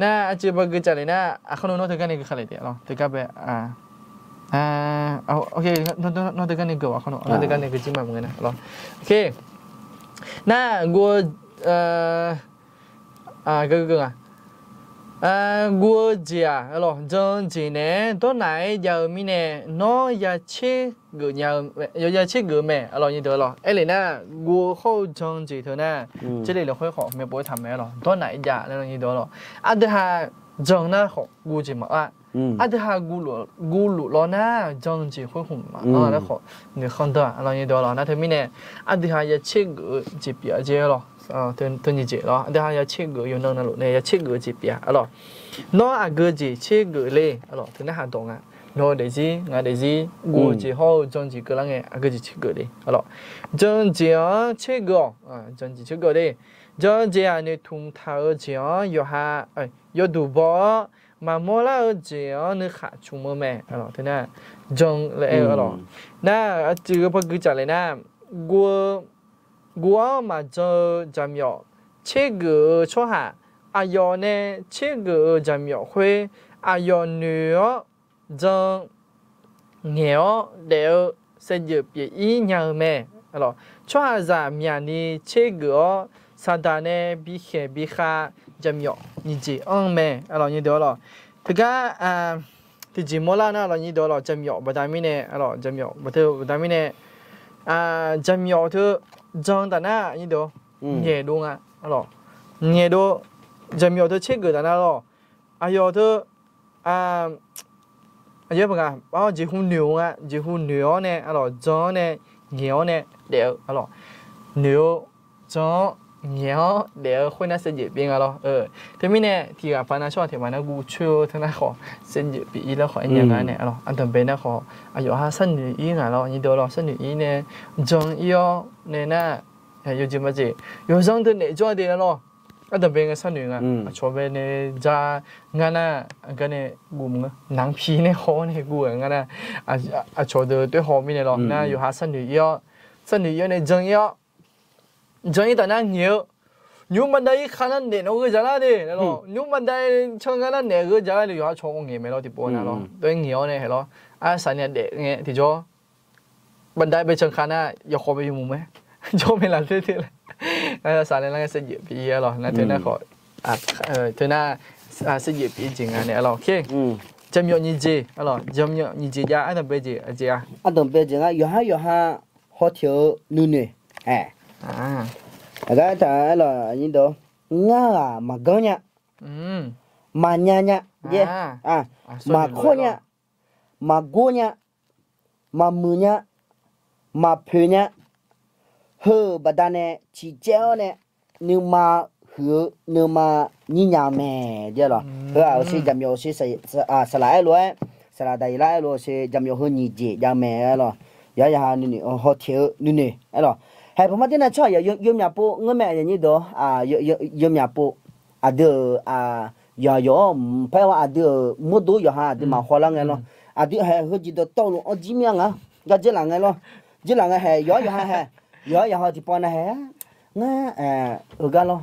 น่ะอาจจะบังเกิดจากเลยนะเขาโน้ตเธอกันนี่คืออะไรเดียว咯เธอก็แบบโอเคน้องเธอกันนี่กูว่าเขาโน้ตเธอกันนี่คือจริงมั้ยมึงนะ咯โอเคน่ะกู个我家咯，正经呢，到哪有米呢？孬也七个鸟，有七个咩？咯，你得咯。哎，你呢？我好正经头呢，这里的会好，没不会谈咩咯？到哪一家？那你得咯。啊，对哈，正那好，我就嘛啊。啊，对哈，我路咯呢，正经会红嘛？啊，那好，你看到，咯，你得咯。那头米呢？啊，对哈，也七个级别接咯。ตัวนี้เจ๋อเดี๋ยวจะเช็คกูอยู่นั่นลูกเนี่ยจะเช็คกูจีบอ่ะalorsน้องกูจีเช็คกูเลยalorsถึงได้หาตรงอ่ะน้องเดี๋ยวจีงานเดี๋ยวจีกูจีเขาจงจีกูละไงกูจีเช็คกูเลยalorsจงจีเช็คกูจงจีเช็คกูเลยจงจีอันนี้ทุ่งเท้าจีอยู่หาอยู่ดูบ่มาโมล่าจีนึกขาดชุ่มแม่alorsถึงได้จงเลยalorsน่าจีก็พอกูจัดเลยนะกูมาเจอจำยอเชื่อชัวหาอายอเนี่ยเชื่อจำยอคุยอายอเนื้อจังเหนียวเดี๋ยวเสียเปียอีอย่างแม่alorsชัวหามีอันนี้เชื่อสาดาเนี่ยบิเขบิขาจำยอนี่จีแม่alorsนี่เดี๋ยวเราถึงก็ที่จีโมล่านะเรานี่เดี๋ยวเราจำยอบัดมีเนี่ยalorsจำยอบัดมีเนี่ยจำยอเธอจังแต่น่ะนี่เดียวเหนื่อยดูอ่ะalorsเหนื่อยดูจะมีเอาเธอเช็คกันนะ咯อายเธออะไรบ้างอ่ะจีหุ่นเหนียวอ่ะจีหุ่นเหนียวเนี่ยalorsจังเนี่ยเหนียวเนี่ยเดี๋ยวalorsเหนียวจังเหนียวเดี๋ยวคุยน่าเสียเปลี่ยนกัน咯ทีนี้เนี่ยที่กับพนักชอบที่มันนะกูช่วยทั้งนั้นขอเสียเปลี่ยนแล้วขออันยังไงเนี่ยalorsอันต่อไปนะขออายุห้าสันนิอีกัน咯นี่เดียว咯สันนิอีเนี่ยจังอีเนี่ยนะ有几么子？有上头那做的咯，啊，特别个少女啊，除非呢在俺那个呢古么南皮呢好呢古俺那除的对后面的咯，那有下少女要呢正要，正要在那牛ยูมันได้ขนาดเด่นเอาก็จะละดิแล้วยูมันได้ช่างขนาดเนี่ยก็จะเลยอยู่ชงเงี้ยไม่รอที่ปนนะ咯ตัวเงี้ยวเนี่ยเหรอสันเนี่ยเด็กเงี้ยที่จ่อบันไดไปช่างขนาดอยากขอไปอยู่มุมไหมจ่อไม่หลับทีเลยสันเนี่ยนั่งเสียปีเหรอนั่นเธอหน้าขอเธอหน้าเสียปีจริงอ่ะเนี่ยเหรอโอเคจำยอดยี่จีเหรอจำยอดยี่จียาอันนั้นไปจีจีอ่ะอันนั้นไปจีอ่ะอยู่ห้าฮอเทียวนู่นนี่แล้วก็ถ้าเหรอนี่ดูง่ามาเกาเนี่ยมาเนี่ยเนี่ยเย่มาโคเนี่ยมากูเนี่ยมามือเนี่ยมาเพเนี่ยเฮ้อบดานเนี่ยจีเจ้าเนี่ยนึกมาหือนึกมานี่ยาแม่เจ้าเหรอเฮ้อเอาสิจำยอสิสลายเลยสลายได้ละเลยสิจำยอเฮ้นี่จียาแม่เหรอย่านี่ฮอเทียวนี่เหรอให้ผมมาที่นั่นช่วยยมยาปูเงินแม่อย่างนี้ดูยมยาปูเดี๋ยวอย่าเพราะว่าเดี๋ยวมุดดูอย่าเดี๋ยวมาหัวลังไงเนาะเดี๋ยวให้เขาจีดูโตลงจีเมียงก็จีหลังไงเนาะจีหลังไงให้อย่าที่ปอนให้งั้นกันเนาะ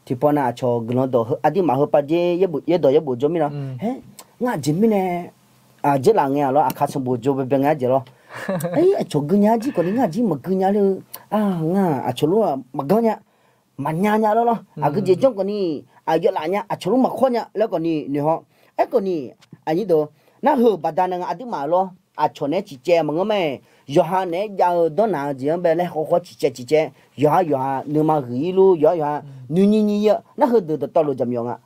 ที่ปอนชอบกันเนาะดูเดี๋ยวมาเขาไปเย่บุจมีเนาะเฮ้งั้นจีมีเนี่ยจีหลังไงเนาะข้าสมบูรณ์จบเป็นไงจีเนาะ저그냐 지 거리냐 지 먹그냐를 나 저로 막거냐 맞냐냐 로 그제 좀 거니 열라냐 저로 막코냐แล้ว거니 니호 거니 아니도 나흐 바다는 아디 말로 저네 지제 먹으면 요하네 야도 나지면 배래 호호 지제 요하 너마 의로 요하 누니니야 나흐도 떨로 점용아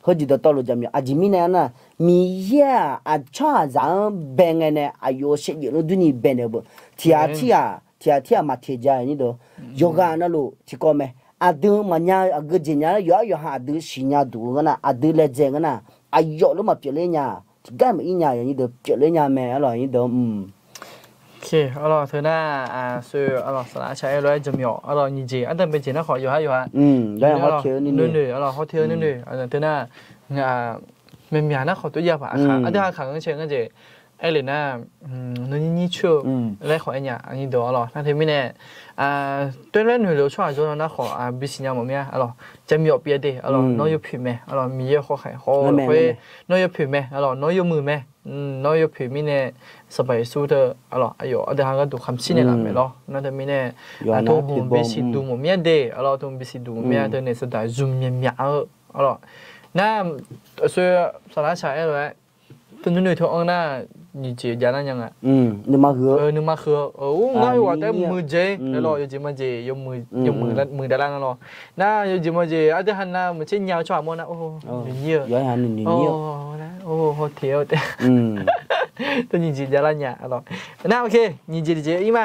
허지도 떨로 점용 아지미네나 미야 차장 뱅에네 요시기로 눈이 베네버 티아티아 마티자 아니도 요가나로 티코메 아드 마냐 그지냐 요요하 아드 시냐 두거나 아드레 쟁거나 아요로 마 뼈레냐 지가 이냐 아니도 뼈레냐메 알아이도 โอเคอร่อยเธอหน้าซื้ออร่อยสละใช้ร้อยจำยออร่อยจริงๆอันนั้นเป็นจริงนะขออยู่ฮะได้ฮอตเทลนี่อร่อยฮอตเทลนี่อันนั้นเธอหน้าไม่มีนะขอตัวเยอะป่ะค่ะอันนี้ขังเชิงก็จะไอ้เลยนะนี่ชื่อแล้วขอไอ้เนี่ยอันนี้เดี๋ยวอร่อยนั่นเธอไม่แน่ตัวเล่นหนูเลี้ยวช่วยจนนะขอบิสิญญาหมดมั้ยอร่อยจำยอเปียดีอร่อยน้อยอยู่ผิวไหมอร่อยมีเยอะข้อไข่ข้อเว้ยน้อยอยู่ผิวไหมอร่อยน้อยอยู่มือไหมน้อยอยู่ผิวมีเนี่ยสบายสู้เธออร่อยอายุเดี๋ยวหาก็ดูคำชี้เนี่ยละไหมล่ะนั่นเธอมีเนี่ยทุ่มบิสิดูหมดมั้ยเด้อร่อยทุ่มบิสิดูหมดมั้ยเธอเนี่ยสุดท้ายจุ่มเมียอร่อยน่าซื้อสาระใช้เลยตัวนู้นเธอเอาหน้า你姐家那样啊？你妈喝？你妈喝？我话在มือเจแล้วรออยู่จีมาเจยมือด้านล่างแล้วน่าอยู่จีมาเจเดี๋ยวหันหน้ามันเช่นยาวชอบมันนะโอ้เยอะย้อยหันเยอะนะโอ้โหเที่ยวแต่ตัว你姐家那样alors那 OK 你姐อีมา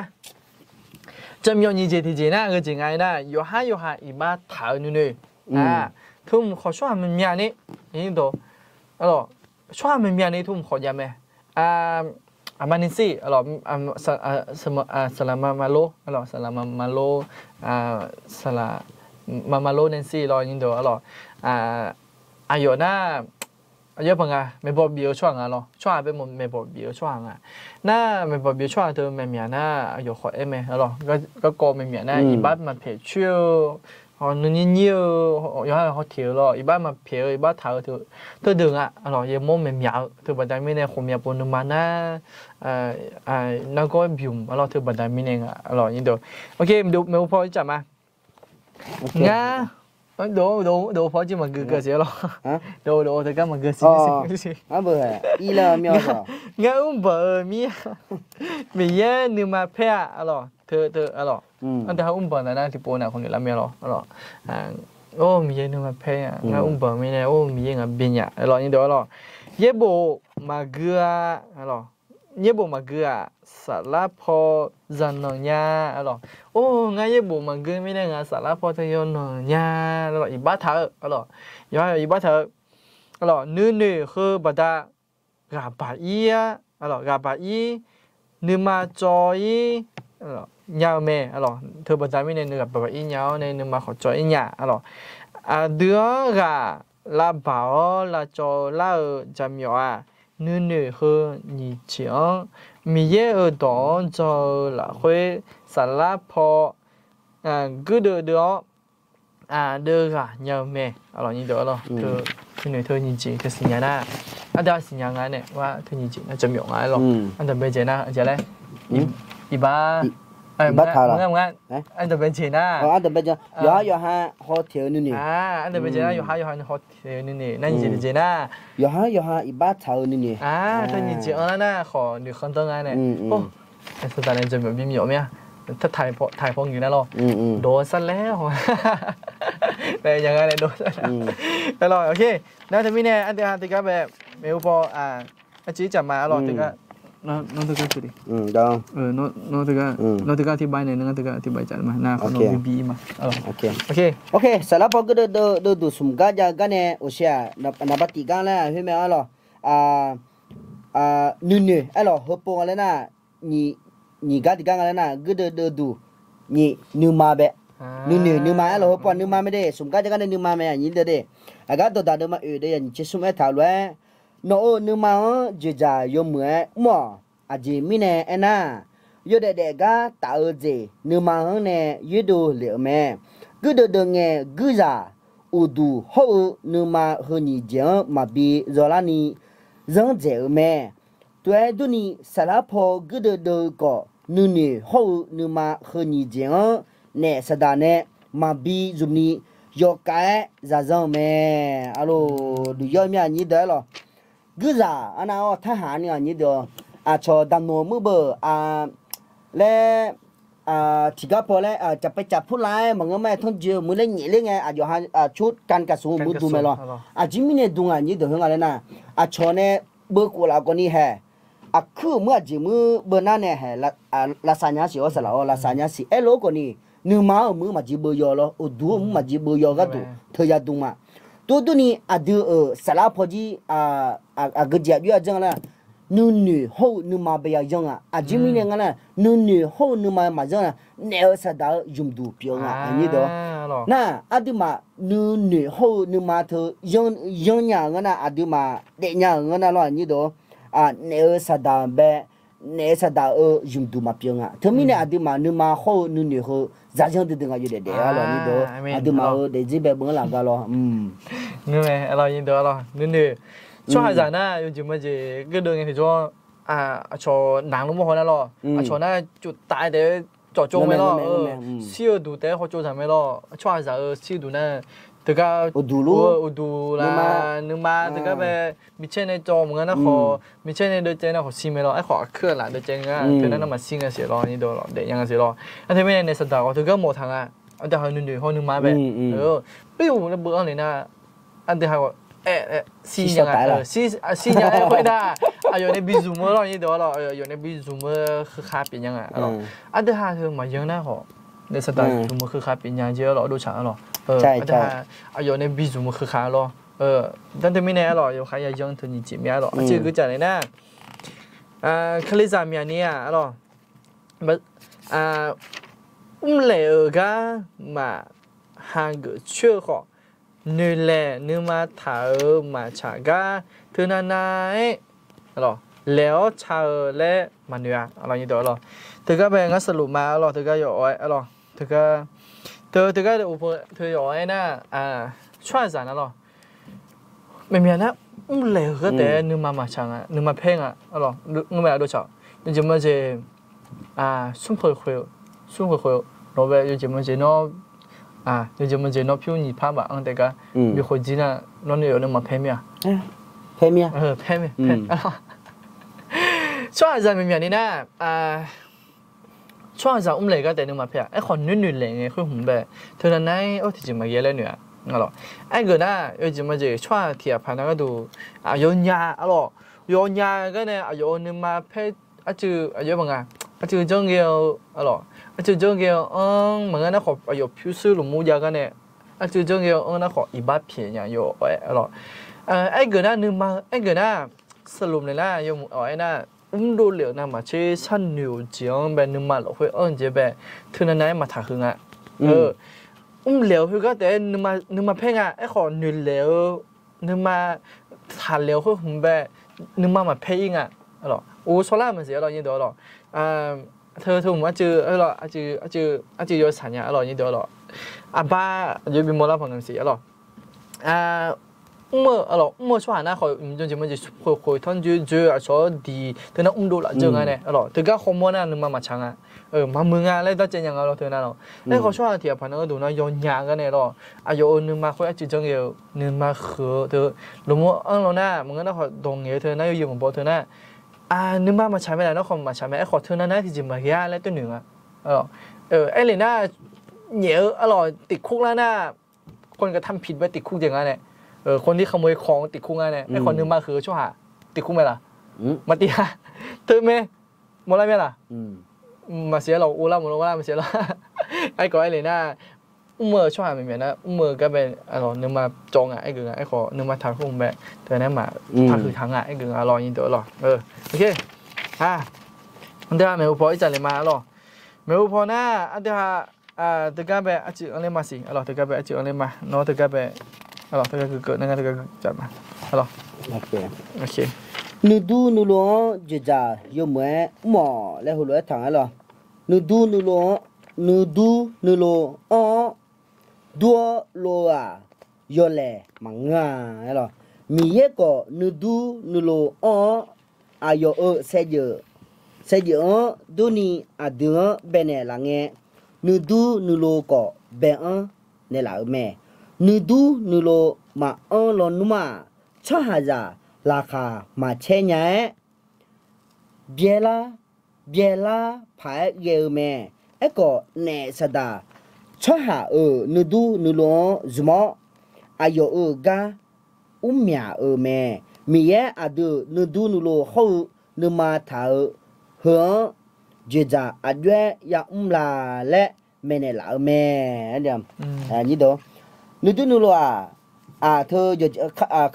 จำยอ你姐ที่เจน่ะก็จริงไงนะอยู่ห้าอีมาถาวนู่นทุ่มขอช่วยมันมีอันนี้นี่ตัวalorsช่วยมันมีอันนี้ทุ่มขอยาไหมมานิซี่อร่อยสลามาโลอร่อยสลามาโลสลามาโลเนนซี่รอยินเดียวอร่อยอายุน่าอายุเป็นไงไม่บอกเบี้ยช่วงอ่ะหรอช่วงเป็นมันไม่บอกเบี้ยช่วงอ่ะน่าไม่บอกเบี้ยช่วงเธอไม่มีน่าอายุขอเอ็มอร่อยก็โกไม่มีน่าอีบ้านมาเพจชิวนึกยิ่งย้อนเขาเที่ยวหรออีบ้านมาเพียวอีบ้านเท้าเธอดึงอ่ะอร่อยยังมั่วไม่เหมียวเธอบันไดไม่เนี่ยคงมีปุ่นมานะนักก็บิวอร่อยเธอบันไดไม่เนี่ยอร่อยยิ่งเดียวโอเคดูไม่พอจับมาง่าดูพอจะมาเกิดเสียหรอดูเธอก็มาเกิดเสียเบื่ออีละเมียวสอง่าเบื่อมีมีเยอะนึกมาเพียอร่อยเธออร่อยอันแต่เขาเบื่อนะที่ปูน่ะคนเดียวละเมียหรออร่อยโอ้มีเยอะนึกมาเพียง่าเบื่อไม่เนี่ยโอ้มีเยอะแบบนี้อร่อยยิ่งเดียวอร่อยเย่โบมาเกลืออร่อยเย่โบมาเกลือสลับพอจันนองยาอร่อยโอ้ง่ายเย่โบมาเกลือไม่ได้ง่ายสลับพอทยอนนองยาอร่อยอีบ้าเธออร่อยย้อยอีบ้าเธออร่อยนื้อคือบดากาบาอีอร่อยกาบาอีนึกมาจอยยาวแม่อร่อยเธอบันไดไม่ในเนื้อแบบอียาวในนึกมาขอจอยอีหยาอร่อยเดือกาลาบ่าวลาจอลาจำยอนื้อคือนี่เชียงมีเยอะดองจอละคุยสลับพอก็เดือ được à nhờ mẹ rồi nhìn được rồi thứ này thôi nhìn chị cái sinh nhật na anh đã sinh nhật ngày này và thứ nhìn chị nó chấm nhộng ngày rồi anh tập bây giờ na giờ đấy iba mượn anh tập bây giờ na anh tập bây giờ giờ ha họ thiếu nữa nè anh tập bây giờ na giờ họ thiếu nữa nè nên nhìn chị na giờ ha iba thiếu nữa nè thôi nhìn chị ở na khó được không tương ai này ô anh sẽ tại chấm nhộng bím nhộng nháถ้าถ่ายพวกอยู่นะหรอโดนซะแล้วแต่ยังไงเนี่ยโดนซะแล้วโอเคแล้วทีนี้เนี่ยอันที่ก็แบบเมลพออาจีจับมาหรอที่ก็น้องที่ก็สุดดิได้น้องที่ก็อธิบายเนี่ยน้องที่ก็อธิบายจัดมาหน้าของน้องบีมาโอเคสำหรับพวกก็ดูสมการจากกันเนี่ยโอเชียนับติกันแล้วเห็นไหมหรอนู่นนี่หรอหัวโป่งอะไรนะ你家的刚刚那个的都你牛马呗牛马了不牛马没得什么家的牛马没你的的啊个都打的嘛有的你去什么讨论那牛马就在有么啊这米呢那有的个打儿子牛马呢有多了没个的呢个啥有多好牛马和你讲嘛比热拉你人在没对对你撒拉坡个的个นู่นนี่เขานู่นมาคืนนี้เจ้าเนี่ยสดาเนี่ยมาบีจุดนี้ยกแก่จะจังแม่อะโลดูยอดมีอันนี้เด้อหรอกูจะอันนั้นทหารเนี่ยอันนี้เด้อชอดำนมือเบอและที่ก็พอแล้วจะไปจับผู้ร้ายมันก็ไม่ต้องเจอมือเล่นหนีเล่นไงอยู่หาชุดการกระสุนมือดูไหมหรอจิมิเนี่ยดูอันนี้เด้อเฮงอะไรนะชอเนี่ยเบอร์กูเราคนนี้แฮคือเมื่อจิมือเบอร์นั่นเนี่ยละสัญญาสิว่าสละละสัญญาสิโลกนี่นึกมามือมาจิเบอร์ยอลดูมือมาจิเบอร์ยอก็ดูเธอจะดูมาตัวนี้ดูสละพอจีกระเจี๊ยบอยู่จังละนู่นนี่เขานึกมาไปยังจิมีเนี่ยงั้นนู่นนี่เขานึกมาจังละเนื้อสัตว์ยุ่มดูเปียงอันนี้ตัวน่ะดูมานู่นนี่เขานึกมาเธอยังอย่างงั้นดูมาเด็กอย่างงั้นละอันนี้ตัวเนื้อสัตว์แบบเนื้อสัตว์ยุ่มดูมาเปียงทั้งมีเนี่ยดูมานึกมาเขานู่นนี่เขาจะยังดึงอยู่เด็กอะไรนี่ตัวดูมาเด็กจีแบบเมื่อหลังก็รอนี่ไงอะไรนี่ตัวรอนู่นนี่ช่วงหายใจน่ะอยู่จิมันจะก็เดินกันที่ช่วงชอหนังลงมาคนนั้นหรอชอน่ะจุดตายแต่จ่อจงไม่หรอเสียดูแต่เขาโจทย์ไม่หรอช่วงหายใจเสียดูน่ะแต่ก็ดูละนึกมาแต่ก็แบบมิเช่ในจอเหมือนกันนะขอมิเช่ในเดือดเจนะขอซีไม่หรอไอ้ขอเคลื่อนหลังเดือดเจนะเธอนั่นมาซิงกันเสียหรอนี่โดนหรอเด็กยังกันเสียหรออันที่ไม่ในสตาร์ก็เธอก็หมดทางอันที่เขาหนึ่งเขานึกมาแบบไม่อยู่ในเบื้องเลยนะอันที่เขาซียังไงซียังไงไม่ได้อยู่ในบิซูเมอร์หรอนี่เดี๋ยวหรออยู่ในบิซูเมอร์คือคาเป็นยังไงหรออันที่เขาเธอมายังนะขอในสตาร์ซูเมอร์คือคาเป็นยังเยอะหรอดูฉากหรอใช่อยู่ในบิซูเมอร์คือคาหรอ但对面呢，咯，有还要养头你见面咯，这个讲的呢，克里扎面呢，咯，不，来个嘛，韩国缺好，你来你嘛他嘛查个，他那奈，咯，แล้วชาและมันเนี่ยอะไรนี่เด้อ咯，这个呗，我สรุปมา咯，这个有爱咯，这个，这个我不，这有爱呢，串散了咯。ไม่มีนะเหลวก็แต่นึกมาช่างนึกมาเพ่งหรอนึกมาดูชอบยังจะมาเจสุ่มคุยเราแบบยังจะมาเจนอยังจะมาเจนอผิวหนีผ้าแบบอันแต่ก็มีคนจีน่ะน้องเนี่ยนึกมาเพ่งเพ่งเพ่งช่วงอาจารย์ไม่มีนี่นะช่วงอาจารย์เหลวก็แต่นึกมาเพ่งไอ้คนนุ่นๆเลยไงคือผมแบบเธอนั้นไงโอ้ที่จะมาเยอะเลยเนี่ย알어 아이거나 요즘 뭐지 초아티아 파나가도 요냐 알어 요냐가네 요는마 페 아주 뭔가 아주 정게요 알어 아주 정게요 뭔가 나 요 퓨스로 모야가네 아주 정게요 나 이바피냐 요 알어 아이거나 는마 아이거나 슬lum네라 요 어이나 um돌려 나 마치 산류 지형 배 는마 로회 언제 배 트나나에 마타 흥아เหลวคือก็แต่นึกมาเพ่งไอ้ขอหนึ่งเหลวนึกมาทานเหลวคือผมแบบนึกมาเพ่งหรอโอ้โซล่ามันเสียเราอย่างเดียวหรอ เธอผมว่าจือหรอจือโยสัญญาหรอนี่เดี๋ยวหรอบ้าโยบิโมลาพนันสิหรอหรอช่วยนะเขาจริงๆมันจะคอยท่านจือชอดีเธอน่าดูละจังไงเนี่ยหรอเธอก็คอมมอนน่ะนึกมาช่างอ่ะมามึงอ่ะแล้วต้องเจอยังไงหรอเธอน่ะหรอแล้วเขาช่วยที่พันก็ดูนะย้อนยางกันเนี่ยหรอโยนึกมาค่อยจือจังเยนึกมาเธอรู้มั้งเราน่ะมึงก็น่าเขาตรงเงี้ยเธอน่าอยู่ผมบอกเธอน่ะนึกมาใช้ไม่ได้นะคนมาใช้ไม่ไอ้ขอเธอน่ะนะที่จริงมาเฮียแล้วตัวหนึ่งอ่ะไอ้เลยน่ะเหนียวอร่อยติดคุกแล้วน่ะคนกระทำผิดไปติดคุกอย่างนั้นเนี่ยคนที่ขโมยของติดคุกงั้นเนี่ยไอ้คนนึงมาคือชั่วหาติดคุกไหมล่ะมาตีฮะเธอไหมหมดอะไรไหมล่ะมาเสียเราอูล่าหมดแล้วมาเสียเราไอ้ก็ไอ้เลยน่ะชั่วหาเหมือนนะก็เป็นอะไรนึกมาจองอ่ะไอ้กึ่งไอ้ขอนึกมาทางคุกแบบเธอเนี่ยมาทางคือทางอ่ะไอ้กึ่งอร่อยยิ่งเต๋อหรอโอเคอันเดียวไม่พออีกจังเลยมาหรอไม่พอนะอันเดียวตะการแบบอาจจะอะไรมาสิอะไรตะการแบบอาจจะอะไรมาเนาะตะการแบบอะไรตะการคือเกิดนั่นก็ตะการจัดมาอะไรโอเคนูดูนูหลวงจะจ่ายยมแม่หมอแล้วหัวเลยทางอะไรนูดูนูหลวงนูดูนูหลวงดัวโลอ่ะยอแหล่มังงาอะไรมีเยอะก็นูดูนูหลวงอายอเสียดูนี่เดือเบเนลังเงนูดูนูโลก็เบเนลาแม่นูดูนูโลมาลอนนุมาชะหาจาราคามาเชญะเบียลาพายเกลแม่เอก็เนสดาชะหานูดูนูโลจมอายกาอุมยาแม่มีเยอะนูดูนูโลเขานูมาถาเหือเจจาด้วยยาลาและแม่เนี่ยละแม่เดี๋ยวนี่ดูนูดูนูโลเธอจะ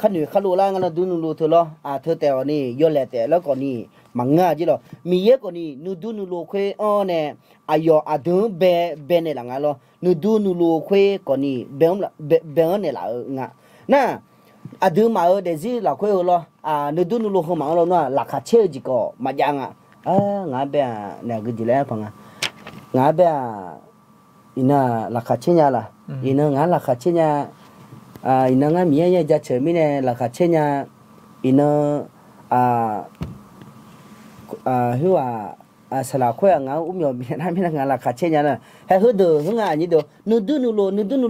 ขันหนูขันโลล่างกันดูนูโลเธอเหรอเธอแต่วันนี้ย้อนแหล่แต่แล้วก่อนนี้มังงะจีเหรอมีเยอะก่อนนี้นูดูนูโลคุยเนี่ยดูเบเนี่ยละงั้นเหรอนูดูนูโลคุยก่อนนี้เบเนี่ยละงั้นน่ะดูมาเดี๋ยวสิละคุยเหรอนูดูนูโลเขามาเราเนาะราคาเชื่อจีก็มาจังงาเบียเนี่ยก็จีแล้วฟังงาเบียอิน่าราคาเชียร์ละอิน่างาราคาเชียร์อิน่างามีอะไรจะเชื่อมีเนี่ยราคาเชียร์อิน่าหัวสลากคุยงามีนั่นมีงาราคาเชียร์นะให้หัวเดือหัวงานี่เดือนูดูนู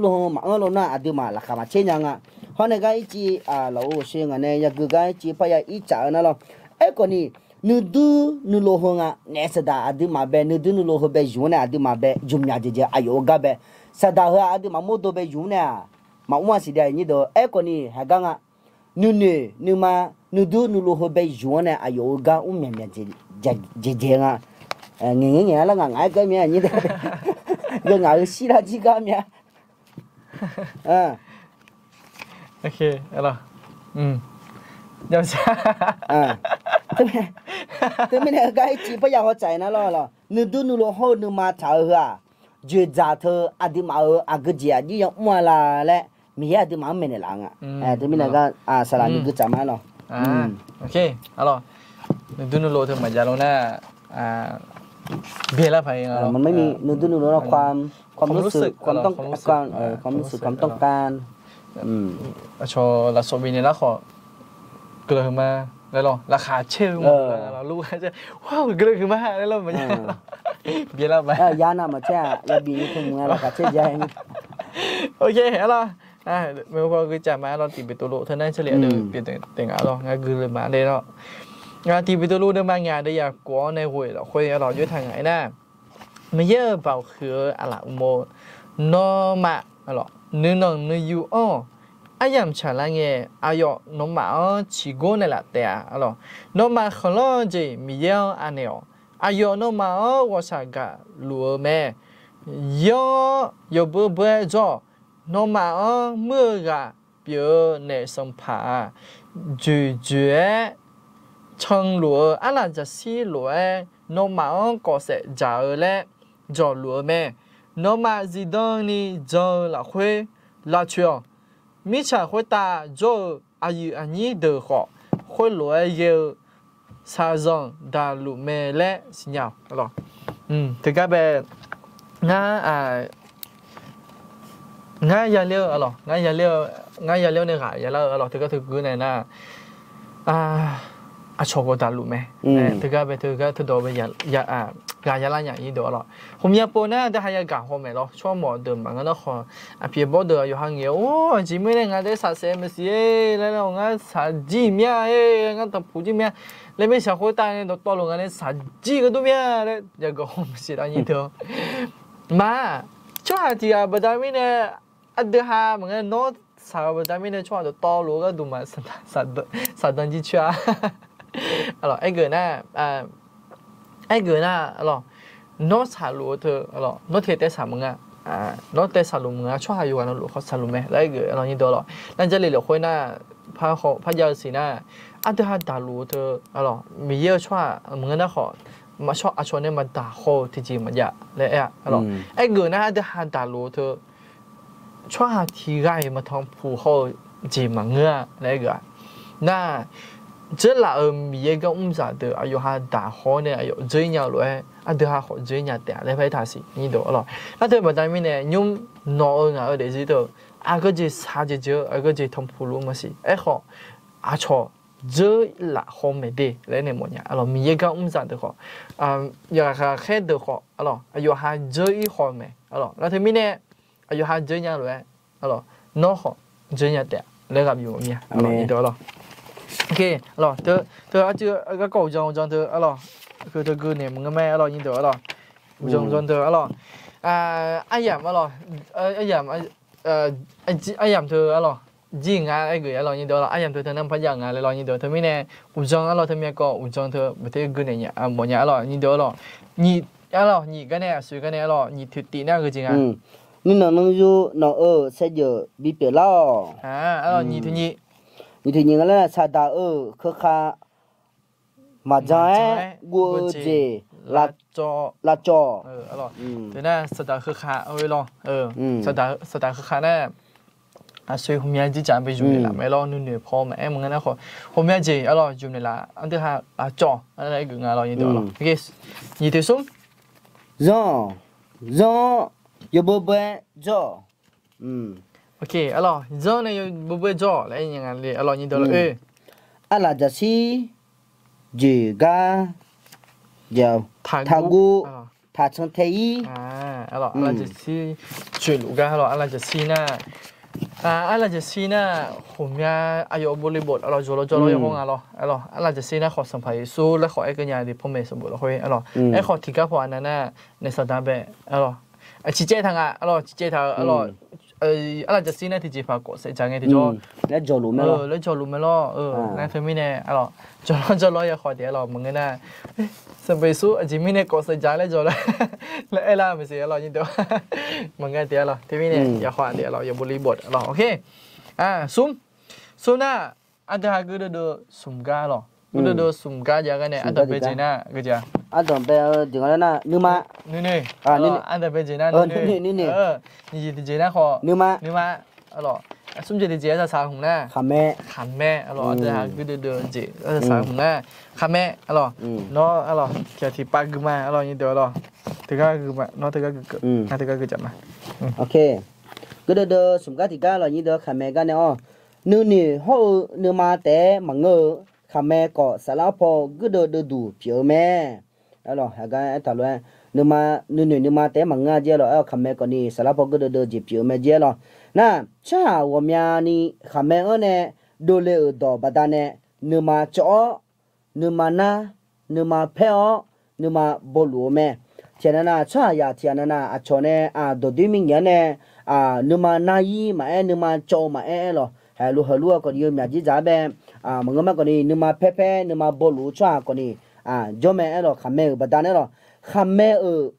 โลมาเราน่ะดูมาราคามาเชียร์งาเพราะในการจีเราเชียร์งาเนี่ยยังการจีพยายอีจ่านั่นหรอไอ้คนนี้นูดูนูโลหงะเนสดาดูมาเบนูดูนูโลหเบยูเนี่ยดูมาเบจุมยาเจอายุกะเบสดาเหดูมาโมโตเบยูเนี่ยมาว่าสิเดียนี่เด้อเอ้คนนี้หากังะนูมานูดูนูโลหเบยูเนี่ยอายุกะเมียเจงะเงี้ยแล้วงะไอ้ก็เมียนี่เด้อก็งะสิละจิกะเมียโอเคอะไรยาวช้า对面那个鸡不要我在那了，你都努了好，你嘛炒啊，就炸头的嘛个鸡你要么啦嘞，没的嘛没得啷对面那个是啦，你个怎么了？โอเคอะไรนูดูนูโลเธอมาจากเราเนี่ยเบียร์ละไปมันไม่มีนูดูนูโลความรู้สึกความต้องการความรู้สึกความต้องการชอลาโซบินเนี่ยละขอเกลือมาแล้วหรอราคาเชื่อมเรารู้ว่าจะว้าวเกลือมาแล้วเรามันเบียร์ละไปยานามาแช่ยาบีทุ่งราคาเชื่อยังโอเคแล้วเมื่อพอคือจะมาเราตีไปตัวโลเท่านั้นเฉลี่ยเดิมเปลี่ยนแต่งอะไรงานคือเลยมาได้แล้วงานตีไปตัวโลเดิมบางงานได้อยากกว่าในหัวเราคุยเราด้วยทางไหนนะไม่เยอะเปล่าคืออะไรโมนอมาอะไรนึกนึกอยู่ยามฉันละเงี้ยอายน้องมาชีโก้เนี่ยแหละแต่อะไรน้องมาขลุ่นจีมีเยอะอันเดียวอายน้องมาว่าสักการลัวแม่ยอเบื่อจ่อน้องมาเมื่อกะเปียในสัมภาจู่ช่างลัวอะไรจะสีลัวน้องมาก็เสจจ่าเลยจ่อลัวแม่น้องมาจีดนี่จ่อละคุยละเชียวมิชาคุยตาจ่ออายุอันนี้เดือดข้อคุยลัวเยอะซาจงดาลุแม่และสิญญาอะไร ถึงก็แบบง่าง่ายาเลี้ยวอะไรง่ายาเลี้ยวเนี่ยค่ะยาเลี้ยวอะไรถึงก็ถึงกูเนี่ยนะชอบก็ตาลุไหมถึงก็แบบถึงก็ถึงโดนไปกายาลาอย่างนี้เดี๋ยวอะไรผมอยากปนนะแต่หายากเขาไหมล่ะชอบหมอเดิมมันก็ขอพี่บอกเดี๋ยวอยู่ห่างเงี้ยโอ้จีไม่ได้งานได้สัตว์เสียไม่เสียแล้วงานสัตว์จีเมียงานตับผู้จีเมียแล้วไม่ใช่คนตายเนี่ยตัวลงงานสัตว์จีก็ตัวเมียแล้วอยากก็ไม่ใช่อันนี้เถอะมาช่วงที่บัดนี้เนี่ยเดี๋ยวหาเหมือนกันโน้ตสาวบัดนี้เนี่ยช่วงตัวลงก็ดูมาสัตว์ดันจีชัวอะไรไอ้เกิดน่ะไอ้เกิดน่ะอะไรโน้ตสาลูเธออะไรโน้ตเทเตสามึงโน้ตเตสาลูมึงช่วงอายุวันนั้นลูกเขาสาลูไหมแล้วไอ้เกิดอะไรนี่ตัวหรอนั่นจะเลยเหลือคนน่ะพระยาสีน่ะเดี๋ยวหาดาลูเธออะไรมีเยอะช่วงมึงน่ะขอมาชอบชวนเนี่ยมาด่าโคที่จริงมันยะเลยอะไรไอ้เกิดน่ะเดี๋ยวหาดาลูเธอช่วงที่ไงมาทำผู้เขาจีมังเงืออะไรเกิดน่ะ这哪米一个啥的，有哈大好呢，有这样来，对哈好这样的，来拍他是你懂了。那对不对面呢？用脑啊，这些都个这啥子就个这通铺路么是，好错这哪好没得来那么样，米一个啥的好，有哈开的好，有哈这一好没，那对面呢，有哈这样来，脑好这样的，来个有咩，你懂了。โอเคเธออาจจะก็เก่าจังเธอคือเธอคือเนี่ยมึงก็แม่ยินเธอจังเธอไอ้ยามไอ้ยามเธอยิงไอ้เกย์ยินเธอไอ้ยามเธอนั่งพัดยังเลยยินเธอเธอไม่เนี่ยอุจงเธอไม่ก็อุจงเธอไม่ได้คือเนี่ยหมดเนี่ยยินเธอนี่กันเนี่ยสุดกันเนี่ยนี่ถือตีเนี่ยคือจริงนี่น้องอยู่น้องเสียเยอะบีเปล่านี่ทุนี่你听人家那啥大去看麻将过节辣椒对呢啥大去看咯啥大去看呢所以后面就讲被用的啦没咯女พ่อแม่มึงนะขอ后面就用的啦อันที่หา辣椒อะไรกูงานี่เด้อโอเคนี่ที่สุดรออยู่บ่บ่จ่อโอเคgiờ này bố bố cho lại như thế này nhìn được làจะสิจีกาเจ้าทากูทาชงเทจะสิจุลูกาจะสินะจะสินะผมอยากบริบทจอยังงจะสินะขอสัมภาระสู้และขอไอ้กันยาดิพ่อแม่สมบูรณ์คุยไอ้ขอที่กับพวกนั้นน่ะในสถานแบบชี้แจงทางชี้แจงทางจะซีน่าที่จีฟ้าก็เสียจังไงที่จอแล้วจอรู้ไหมล่ะนั่นคือไม่แน่จออย่าขอเดี๋ยวมึงก็น่าสบายสู้จีไม่แน่ก็เสียจังแล้วจอแล้วล่ะไม่เสียยินเดียวมึงก็เดี๋ยวที่ไม่แน่อย่าขอเดี๋ยวอย่าบริบทโอเคซุ่มน่ะอันที่หาคือเดือซุ่มก้ากูเดือซุ่มก้าอย่างกันเนี่ยอันที่เป็นจีน่าก็จะอันที่เป็นจีน่านึกมานี่อันที่เป็นจีน่านี่ที่จีน่าขอนึกมาซุ่มจีจะสาวหุ่นน่ะขันแม่อันที่หาคือเดือจีจะสาวหุ่นน่ะขันแม่เนาะแค่ที่ปากกูมานี่เดียวถึงก็คือมาเนาะถึงก็คือจับมาโอเคกูเดือซุ่มก้าที่ก้านี่เดียวขันแม่กันเนี่ยนี่เขานึกมาแต่มังเงอข้าแม่ก็สารพอก็เดินดูเพียวแม่หากันตลอดนึกมาแต่มังงาเจาะข้าแม่ก็นี่สารพอก็เดินจีเพียวแม่เจาะน่ะช่าว่ามีนี่ข้าแม่เนี่ยดูเลยดอกบัดเนี่ยนึกมาจ่อนึกมานะนึกมาเพ่อนึกมาบลูแม่เช่นนั้นช่าอยากเช่นนั้นชนเนี่ยดูดีมิ่งเนี่ยนึกมานายีมานึกมาจ่อมาหรอฮัลโหลก็ดีมีจีจ่าแบบมึงก็มาก็นี่นึกมาเพ่นึกมาบลูช่าก็นี่จอมแม่ข้าแม่บัดเนี่ยข้าแม่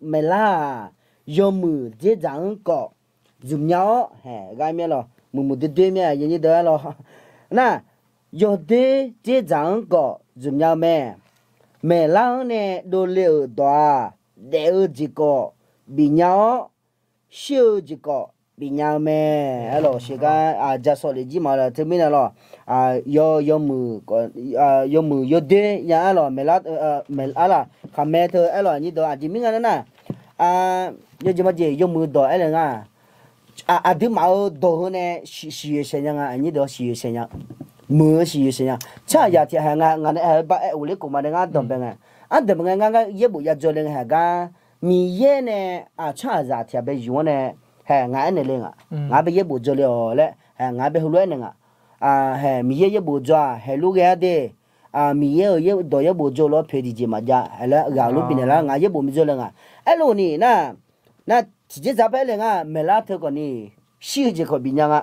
ไม่ล่ายอมือเจ๊จังก็จุ่มเนาะไงเมียมึงมุดด้วยเมียยังยี่เด้อน่ะยอดเจ๊จังก็จุ่มเนาแม่ล่างเนี่ยดูเลี้ยวตัวเดี๋ยวจีก็บีเนาชิวจีก็ bị nhau mẹ alo sẽ cái giờ số lý gì mà là thứ mình là yo mù còn yo mù yo đê nhà alo mẹ là khám mẹ thôi alo như đó chỉ mình cái nè yo chỉ mà gì yo mù đó alo nga thứ máu đồ hơn nè xì xì nha như đó xì xì nha mưa xì xì nha cha ya thì hàng nga này ba ủ lấy của mà nga đồng bên đồng bên nga ye bu ya cho lên hàng ga mi ye nè cha ya thì bây giờ nè hè ngã này lên ngã bây giờ bù cho liệu lẽ hè ngã bây hôm nay hè mi ye bù cho hè lúc cái đấy mi ye đồ ye bù cho lo phải đi gì mà ra hè là gạo lúc bên là ngã ye bù mi cho lên lúc này na chỉ ra bây giờ mẹ là thôi còn nè xíu chỉ có bên nhà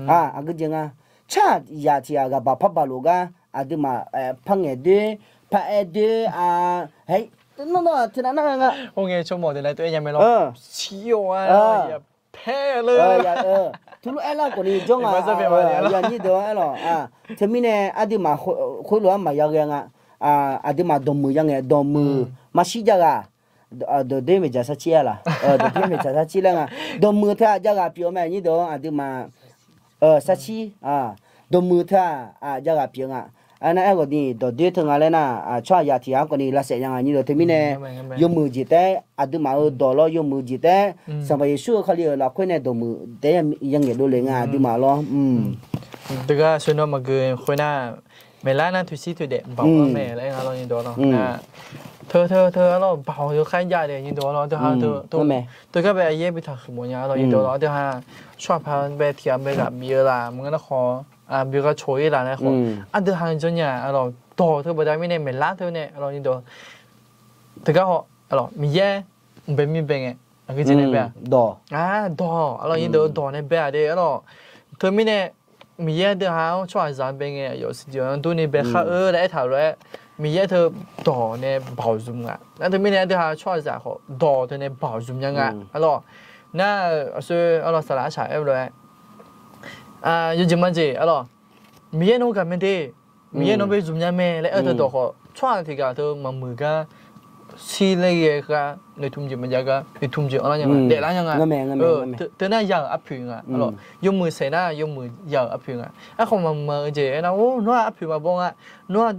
cái gì cha ya thì cái bà papa lúc đi mà phăng cái đấy phá đấy hey nó thế nào nó hôm nay trong mỏ thì này tụi em mày lo chiều thếเลยทุลุเอล่าคนนี้จ้องอย่างนี้ตัวเอล่ะทีนี้เนี่ยอดีมาคุยล้วนมาอย่างเงี้ยอดีมาดมมืออย่างเงี้ยดมมือมาชี้จักเดี๋ยวเดี๋ยวไม่จะสักเชี่ยละเดี๋ยวไม่จะสักเชี่ยละดมมือท่าจักเปียวแม่นี่ตัวอดีมาสักชี้ดมมือท่าจักเปียวอันนั้นก็นี่ตัวเดือดทั้งอะไรนะช่วยยาที่อ่ะก็นี่ละเสียอย่างนี้ตัวทีนี้เนี่ยยมมือจีเต้อดีมาดอลยมมือจีเต้สมัยช่วงเขาเรียกเราคุยในดมือแต่ยังเงี้ยดูเลยงาอดีมาล้อแต่ก็ส่วนน้องมาเกินคุยน่ะเมล่าน่ะทุซี่ทุเด็ดบอกว่าแม่อะไรเราอย่างตัวเราเธอเราเบาอยู่ข้างยาเดียวอย่างตัวเราเธอก็ไปเย่ไปถักขโมยเราอย่างตัวเราเธอชอบพาไปเที่ยวไปกับเบียร์ละมึงก็ขอ比如抽一啦那好，这行真呀，多特别大米呢，没拉头呢，你多，这个好，米耶，没米饼哎，个真的呗，多，多，你多多呢呗的，特米呢，米耶的哈，穿上饼哎，有时就多呢呗，哈来一头来，米耶头多呢包容啊，那特米呢的哈穿上好，多的呢包容样啊，那是สลัดฉายเอาเลย요즘 맞지 알아 미에 노 가면 돼 미에 노 배좀냐 매래 어떠도 거 초한테가 더 마무가 시레가 내 tum지 맞아가 내 tum지 알아냐 내라냐가 뜨나 야 앞이가 알아 요무 세나 요무 야 앞이가 아코마 이제 나오 노 앞이가 봉아 노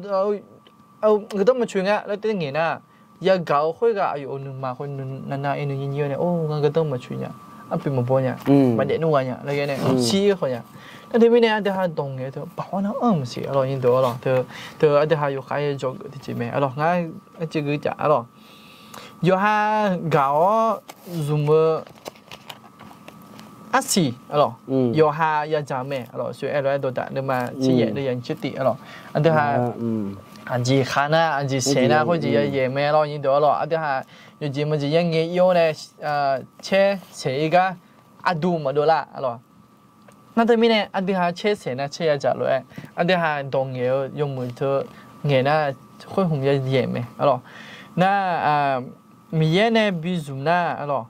그도 뭐 중요해 나 뜨게나 야 가오 회가 아유 오늘 막 나나 이는 이년에 오 그도 뭐 중요해 앞이 뭐 뭐냐 mà để nuôi nhá là cái này chi khỏi nhá thế bên này anh ta đồng cái thôi bảo nó gì rồi nhìn đó rồi từ anh ta có cái chỗ thì chỉ mẹ rồi ngay chỉ cứ trả rồi giờ ha gạo dùng axi rồi giờ ha giờ trả mẹ rồi suy rồi đồ đạn nhưng mà chỉ dễ để dành chút tị rồi anh ta anh chỉ khá na anh chỉ xe na hoặc chỉ dễ mẹ rồi nhìn đó rồi anh ta 요즘 뭐지 영예 요네 체 세가 아두 뭐도라 알아 나도미네 안디하 체세나 체야자로에 안디하 동예 용물도 녜나 호홍야 예메 알아 나 미예네 비줌나 알아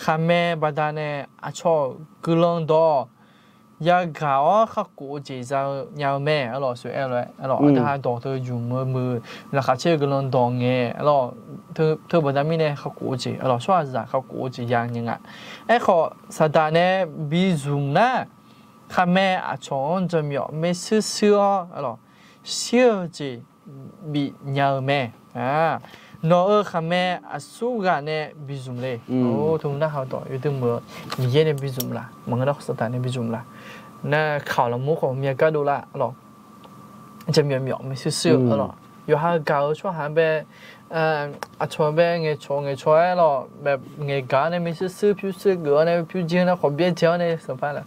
카메 바다네 아초 글롱도 ya gạo khắc cổ chỉ ra nhau mẹ rồi sửa rồi rồi ta đổ từ dùng mưa là khắc chế cái lần đổ nghe rồi thứ bây giờ mình này khắc cổ chỉ rồi xóa ra khắc cổ chỉ yang như vậy họ sau đó này bị dùng na khá mẹ chọn cho mẹ mẹ sửa rồi sửa chỉ bị nhau mẹ nó ở khá mẹ số gà này bị dùng lên thùng đã hao tỏi từ mưa mình này bị dùng là mọi người đó sau đó này bị dùng là那考了木口面个多啦，咯，这面没事咯，有下搞出下呗，错呗，我错咯，แบบ我搞呢没事，譬如个呢，譬如讲呢，好别讲呢，什么了，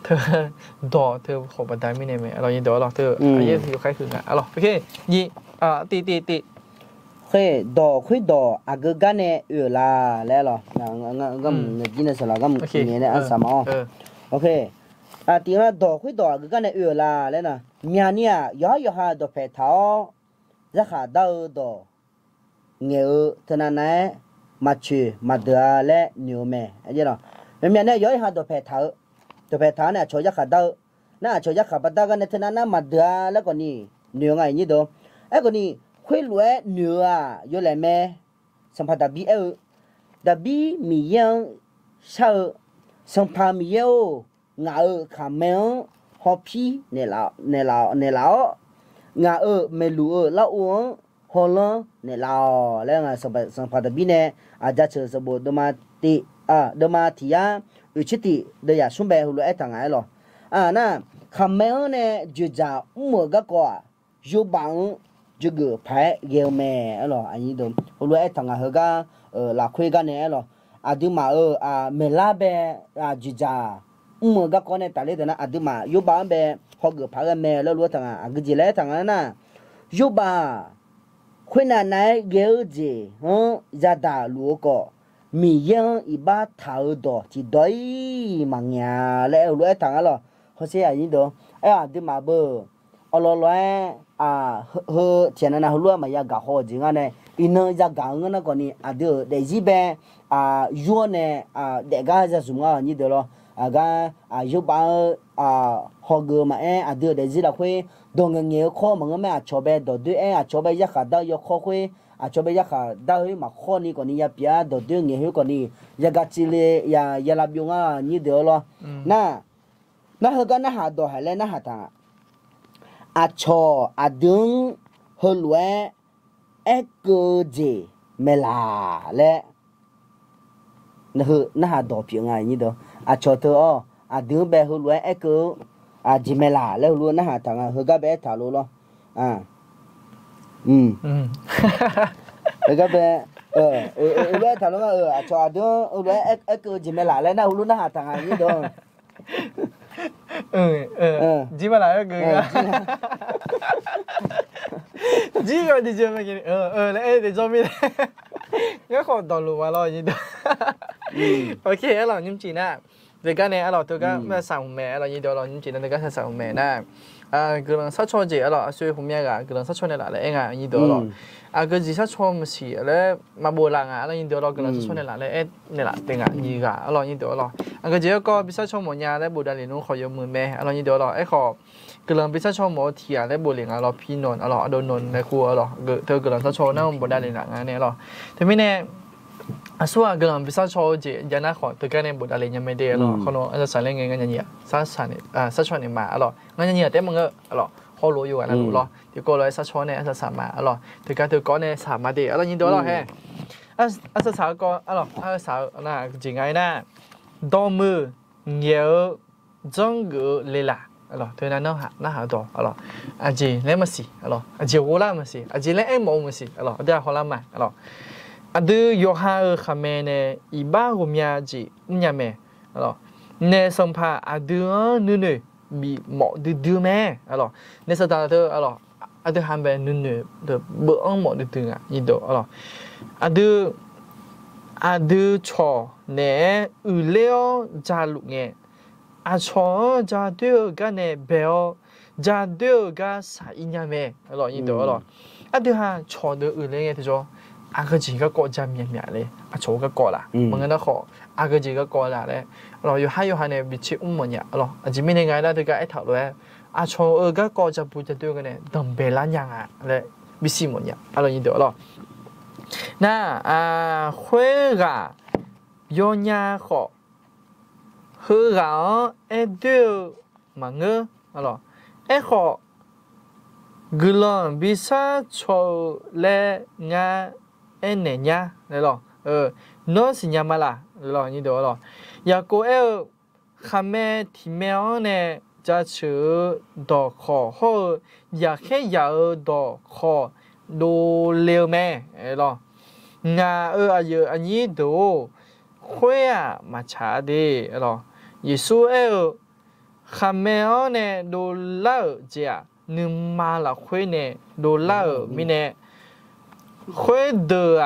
เธอดอเธอขอบันไดไม่เนี่ยไหมเรายังดอหรอเธออายุอยู่ใครคือไงอ๋อโอเคยี่ตีเฮ้ดอคุยดอก็กันเนี่ยละแล้วหรอก็กินได้สละก็เนี่ยสามโอเคทีนั้นดอกคุยดอกก็กันเนี่ยละแล้วนะเมียเนี่ยย่อหาดอกเพทาจะขาดดอกเงี้ยเท่านั้นมาชื่อมาเดือและนิวแม่ไอ้เจ้าเมียเนี่ยย่อหาดอกเพทาเนี่ยช่วยจะขาดน่าช่วยจะขาดดกันเนี่ยเท่านั้นมาเดือแล้วก็นี่นิวไงนี่ดูไอ้ก็นี่คุยรวยนิวย่อเลยแม่สัมผัสดับบีมียังเช่า生怕没有我看没有好皮你老我没路老王好了你老แล้ว生怕的比呢อาจจะเจอสบู่ดมาติยาอุชิติเดียสุ่มแบบหัวไอ้ทางไงหรอน่ะคำเมลเนี่ยจุดจ้ามัวก็กว่ายูบังจุกไผ่เกี่ยวแม่หรออันนี้ดูหัวไอ้ทางไงเขาก็หลักคุยกันเนี่ยหรอดูมาเมล่าแบบจุดจ้ามัวก็กว่าเนี่ยแต่เรื่องนั้นดูมายูบังแบบเขาเกี่ยวไผ่กันแม่แล้วรู้ทางก็จีเล่ทางนั้นน่ะยูบังคุยนั่นไหนเกี่ยวจีจะด่าลูกก็มียังอีบ้าเท่าดอที่ดอยมังยาแล้วรู้ไอ้ทางนั้นหรอเขาเสียอย่างนี้ดูดูมาเบอร์เอาล้เเทียนนั้นรู้มาอยากกะหัวจริงอ่ะเนี่ยอินอยากกะเงินนะก่อนนี่ดูเดี๋ยวจีเบยัวเนี่ยเด็กก็จะสุ่มอ่ะนี่เดี๋ยวหรอก็ยูบ้าหัวเกอมาดูเดี๋ยวจีเราคุยดงเงี้ยข้อมันก็ไม่ชอบดูด้วยชอบอยากขัดดาวยกข้อคุยชอบอยากขัดดาวมาข้อนี้ก่อนนี่อยากเปียดูด้วยเงี้ยก่อนนี่อยากจิเลอยากรับยงอ่ะนี่เดี๋ยวหรอน่าเฮก็น่าหาดอกให้เลยน่าหาทางชอดึงเฮลวยเกเจเมลาและน่าหาดอกเพียงไงนี่เด้อชอเธอดึงแบบเฮลวยเกเจเมลาแล้วรู้น่าหาทางเฮก็แบบถาโลเนาะเฮก็แบบรู้ถาโลว่าชอดึงเฮลวยเกเจเมลาแล้วน่ารู้น่าหาทางนี่เด้อจีมาแล้วก็จีก็ดีจังเลยแล้วเดี๋ยวจะมีก็ขอต่อรู้ว่าเราอย่างนี้โอเคเรายิ้มจีน่ะเด็กกันเนี่ยเราตัวก็ไม่สั่งแม่เราอย่างนี้เดี๋ยวเรายิ้มจีน่ะเด็กก็สั่งแม่น่ะกำลังสัชชนจีเราช่วยผมยังไงกำลังสัชชนเนี่ยแหละเองอย่างนี้เดี๋ยวเราก็จีสัชชนมันสิแล้วมาโบราณเราอย่างนี้เดี๋ยวเรากำลังสัชชนเนี่ยแหละเนี่ยแหละเป็นอย่างนี้ก็เราอย่างนี้เดี๋ยวเราก็จีก็พิซซ่าชมหมดยาแล้วโบราณเลยนู้นขอยมือแม่เราอย่างนี้เดี๋ยวเราขอกำลังพิซซ่าชมหมดเทียแล้วโบราณเราพี่นนเราโดนนนในครัวเราเธอกำลังสัชชนนั่งโบราณเลยหนังเนี่ยเราแต่ไม่แน่ส่วนกำลังพิซซ่าชมจียันน่าขอตัวกันเนี่ยโบราณเลยยังไม่ได้เราเขาโน้อาจจะใส่เรื่องเงินกันเนี่ยสัชชนเนี่ยมาเรางั้นเนี่ยแต่มึงก็เราเขารู้อยู่นะรู้หรอเดี๋ยวก็เลยสัชชนเนี่ยจะสามารถเราถึงการถือก้อนเนี่ยสามารถดีเรายินดีเราแฮ่สัชชนก็เราสาวน่ะจริงไงน่ะดอมือเงี้ยจงกูเลยล่ะเราเท่านั้นน่าหาตัวเราจีเล่นมาสิเราจีโอลามาสิจีเล่นเอ็มโอมาสิเราเดี๋ยวเขาละมาเราดูยกหาคำเนี่ยอีบ้าหัวเมียจีเนี่ยแม่เราเนี่ยสัมภาษณ์ดูนู่นมีหมอดูแม่เราเนี่ยสตาร์เตอร์เราดูฮันเป็นนู่นเดี๋ยวเบื่อหมอดูอ่ะยี่ตัวเราดูชอเนี่ยเลี้ยวจาลุเงี้ยชอจะดูกันเนี่ยเบลจะดูกันสายเนี่ยแม่เรายี่ตัวเราดูฮะชอดูเลี้ยงที่จอก็จีก็กอดจะเมียเลยชอก็กอดละมันก็น่าขอก็จีก็กอดละเลยเราอยู่ให้เนี่ยบิชิมันเนี่ยเราจีไม่ได้ไงแล้วถึงก็ไอ้ถอดเลยชอก็กอดจะพูดจะดูกันเนี่ยดำเบลันยังเลยบิชิมันเนี่ยเรายี่ตัวเราน่ะ会个有伢好，喝个多嘛个，好了，好，个人比赛出来伢年伢来了，那是伢嘛啦，了你懂了，要过看咩题目呢？จะชื่อดอกขอเขาอยากแค่อยากดอกขอดูเร็วแม่หรองาอายุอันนี้ดูคุยมาช้าดีหรอยิสูคำเมลเนี่ยดูเล่าเจ้านึกมาละคุยเนี่ยดูเล่ามีเนี่ยคุยเดือ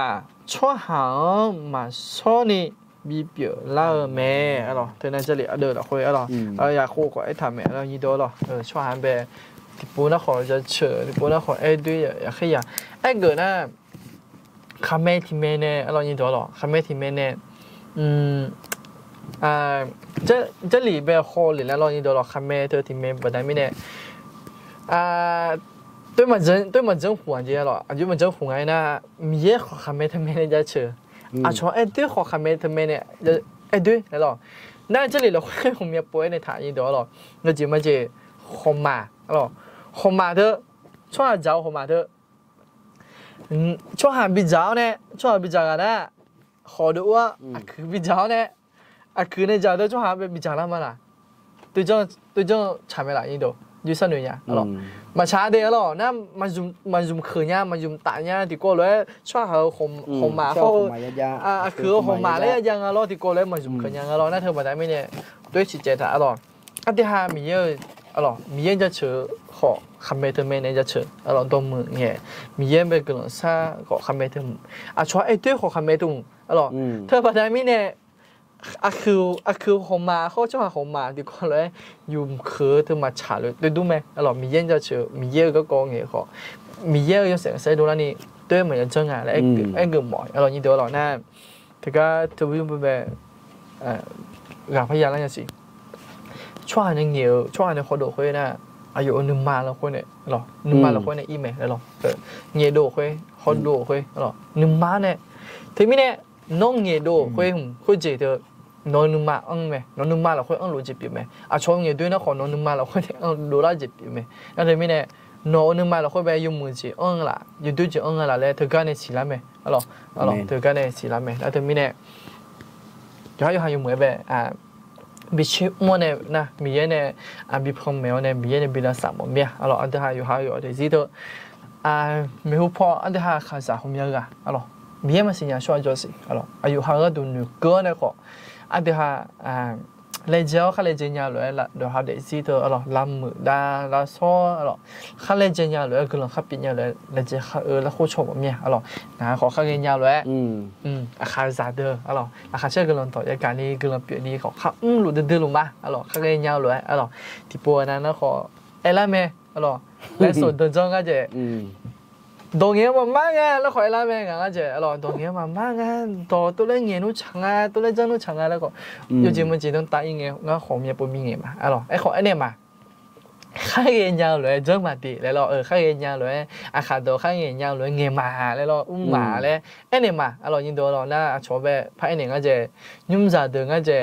ช่วหางมาชนี่มีเปล่าเล่าแม่หรอเธอใน这里เดือละคุยหรออยากคู่กับไอ้ทำแม่เรายี่ตัวหรอช่วหางแบบที่ปูน่าขอจะเชื่อที่ปูน่าขอด้วยอยากให้อยากไอ้เกิดน่ะคำแม่ที่แม่เนี่ยเรายี่ตัวหรอคำแม่ที่แม่เนี่ย这里边好里来เรายี่ตัวหรอคำแม่เธอที่แม่不但没呢对嘛真胡安姐了就嘛真胡安那มีเยอะขอคำแม่ที่แม่เนี่ยจะเชื่อชอบ对ขอคำแม่ที่แม่เนี่ย对来了那这里的会我们也不会那谈一多了，那怎么这红马了？红马的，创下找红马的，创下比找呢，创下比找个呢，好的话啊，คือ比找呢，啊，คือใน找的创下比找了嘛啦，对症产没啦，印度。ยูสนุยเนี่ยหรอมาช้าเดียวหรอนะมาจุ่มขืนเนี่ยมาจุ่มตาเนี่ยที่ก็เลยช่วยเขาหมมาเขาคือหมมาเลยยังหรอที่ก็เลยมาจุ่มขืนยังหรอนะเธอบอกได้ไหมเนี่ยด้วยจิตใจถ้าหรออันที่ห้ามีเยอะหรอมีเยอะจะเชื่อขอคำเมตเมเนี่ยจะเชื่อหรอตัวมือเนี่ยมีเยอะเป็นกลุ่มซาขอคำเมตช่วยไอ้ด้วยขอคำเมตุงหรอเธอบอกได้ไหมเนี่ยคือหมาเขาชอบหมาดีกว่าเลยยุ่มคือถึงมาฉาเลยดูไหมหรอมีเย็นจะเชื่อมีเยอะก็โกงเหรอมีเยอะจะเสียงใส่ดูแล้วนี่ด้วยเหมือนจะงานแล้วไอ้เกิดหมอยหรอนี่เดี๋ยวหรอหน้าถึงก็จะวิ่งไปแบบงานพยานแล้วยังสิช่วงนี้เงี้ยช่วงนี้เขาดูคุยนะอายุ1 มาแล้วคุยเนี่ยหรอ1 มาแล้วคุยเนี่ยอีเมลแล้วหรอเงี้ยดูคุยเขาดูคุยหรอ1 มาเนี่ยถึงไม่เนี่ยน้องเงี้ยดูคุยเจอน้องนุ่มมาไหมน้องนุ่มมาเราค่อยรู้จิตไหมช่วงนี้ด้วยนะขอน้องนุ่มมาเราค่อยรู้ละจิตไหมแล้วทีนี้เนี่ยน้องนุ่มมาเราค่อยไปยุ่งมือจิละยุ่งด้วยจิละเลยเธอก็เนี่ยสิละไหมเธอก็เนี่ยสิละไหมแล้วทีนี้เนี่ยย้ายยุ่งมือแบบบิชิมัวเนี่ยนะมีเนี่ยบิพงแมวเนี่ยมีเนี่ยบิลสามโมเมียอันที่อยู่เดี๋ยวจีตัวไม่รู้พออันที่ข้าศึกของเมียกันมีมาสิ่งอย่างช่วยจ่อสิอายุก็ดูหนุ่มเกินเลยก็อันที่เลยเจ้าข้าเลยเจียร์เลยละเดี๋ยวเขาเดี๋ยวซีเธอลำมือดาลาซ้อข้าเลยเจียร์เลยก็ลองข้าปิญญาเลยเลยเจ้าแล้วคู่ชมแบบนี้นะขอข้าเงียร์เลยข้าซาเดอร์ข้าเชื่อก็ลองต่อจากการนี้ก็ลองเปลี่ยนนี้ขอข้าหลุดเดือดลงมาข้าเงียร์เลยที่ปัวนั้นนะขอละเมและส่วนตัวจ้องก็จะตรงนี้มันมากไงแล้วขอละเมงั้นก็จะตรงนี้มันมากไงตัวเล่นเงี้ยนู้ช่างตัวเล่นจังนู้ช่างแล้วก็อยู่จริงมันจีต้องตายยังไงงั้นขอมีปุ่มมีเงี้ยมาไอ้ขอไอ้เนี่ยมาข้าเงียร์เลยจังมาดีแล้วข้าเงียร์เลยขาตัวข้าเงียร์เลยเงี้ยมาแล้วมาเลยไอ้เนี่ยมายินดีน่าชอบแบบพายเนี่ยก็จะยุ่งจัดเดินก็จะ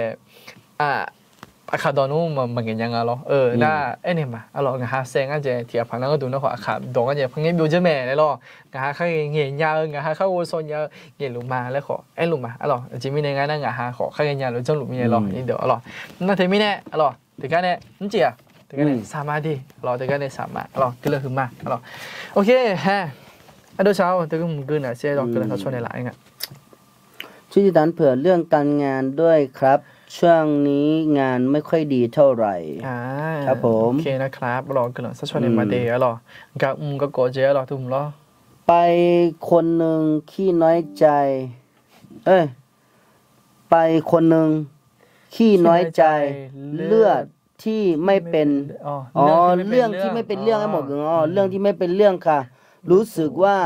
ขาดนู้มันเงี้ยยังน่าไอ้เนี่ยมางาเซ็งก็จะที่พังนั่งก็ดูนะขอขาดก็จะพังเงี้ยบิวจะแม่แล้วงาข้าเงี้ยยังงาข้าวัวซอนยังเงี้ยลุมาแล้วขอไอ้ลุมาจิมิเนี่ยงั้นงาขอข้าเงี้ยหรือจังลุมีนี่เดี๋ยวน่าถึงมิเนี่ยถึงกันเนี่ยนั่นจีถึงกันเนี่ยสามารถดีถึงกันเนี่ยสามารถก็เลยขึ้นมาโอเคฮะเดี๋ยวเช้าถึงก็มึงกินเสียก็เลยเขาชวนในหลายงั้นช่วยดันเผื่อเรื่องการงานด้วยครับช่วงนี้งานไม่ค่อยดีเท่าไหร่ครับผมโอเคนะครับก็เลยสักชวนในมาเดย์กับก็โกเจทุ่มไปคนหนึ่งขี้น้อยใจไปคนหนึ่งขี้น้อยใจเลือดที่ไม่เป็นเรื่องที่ไม่เป็นเรื่องให้หมดเรื่องที่ไม่เป็นเรื่องค่ะรู้สึกว่า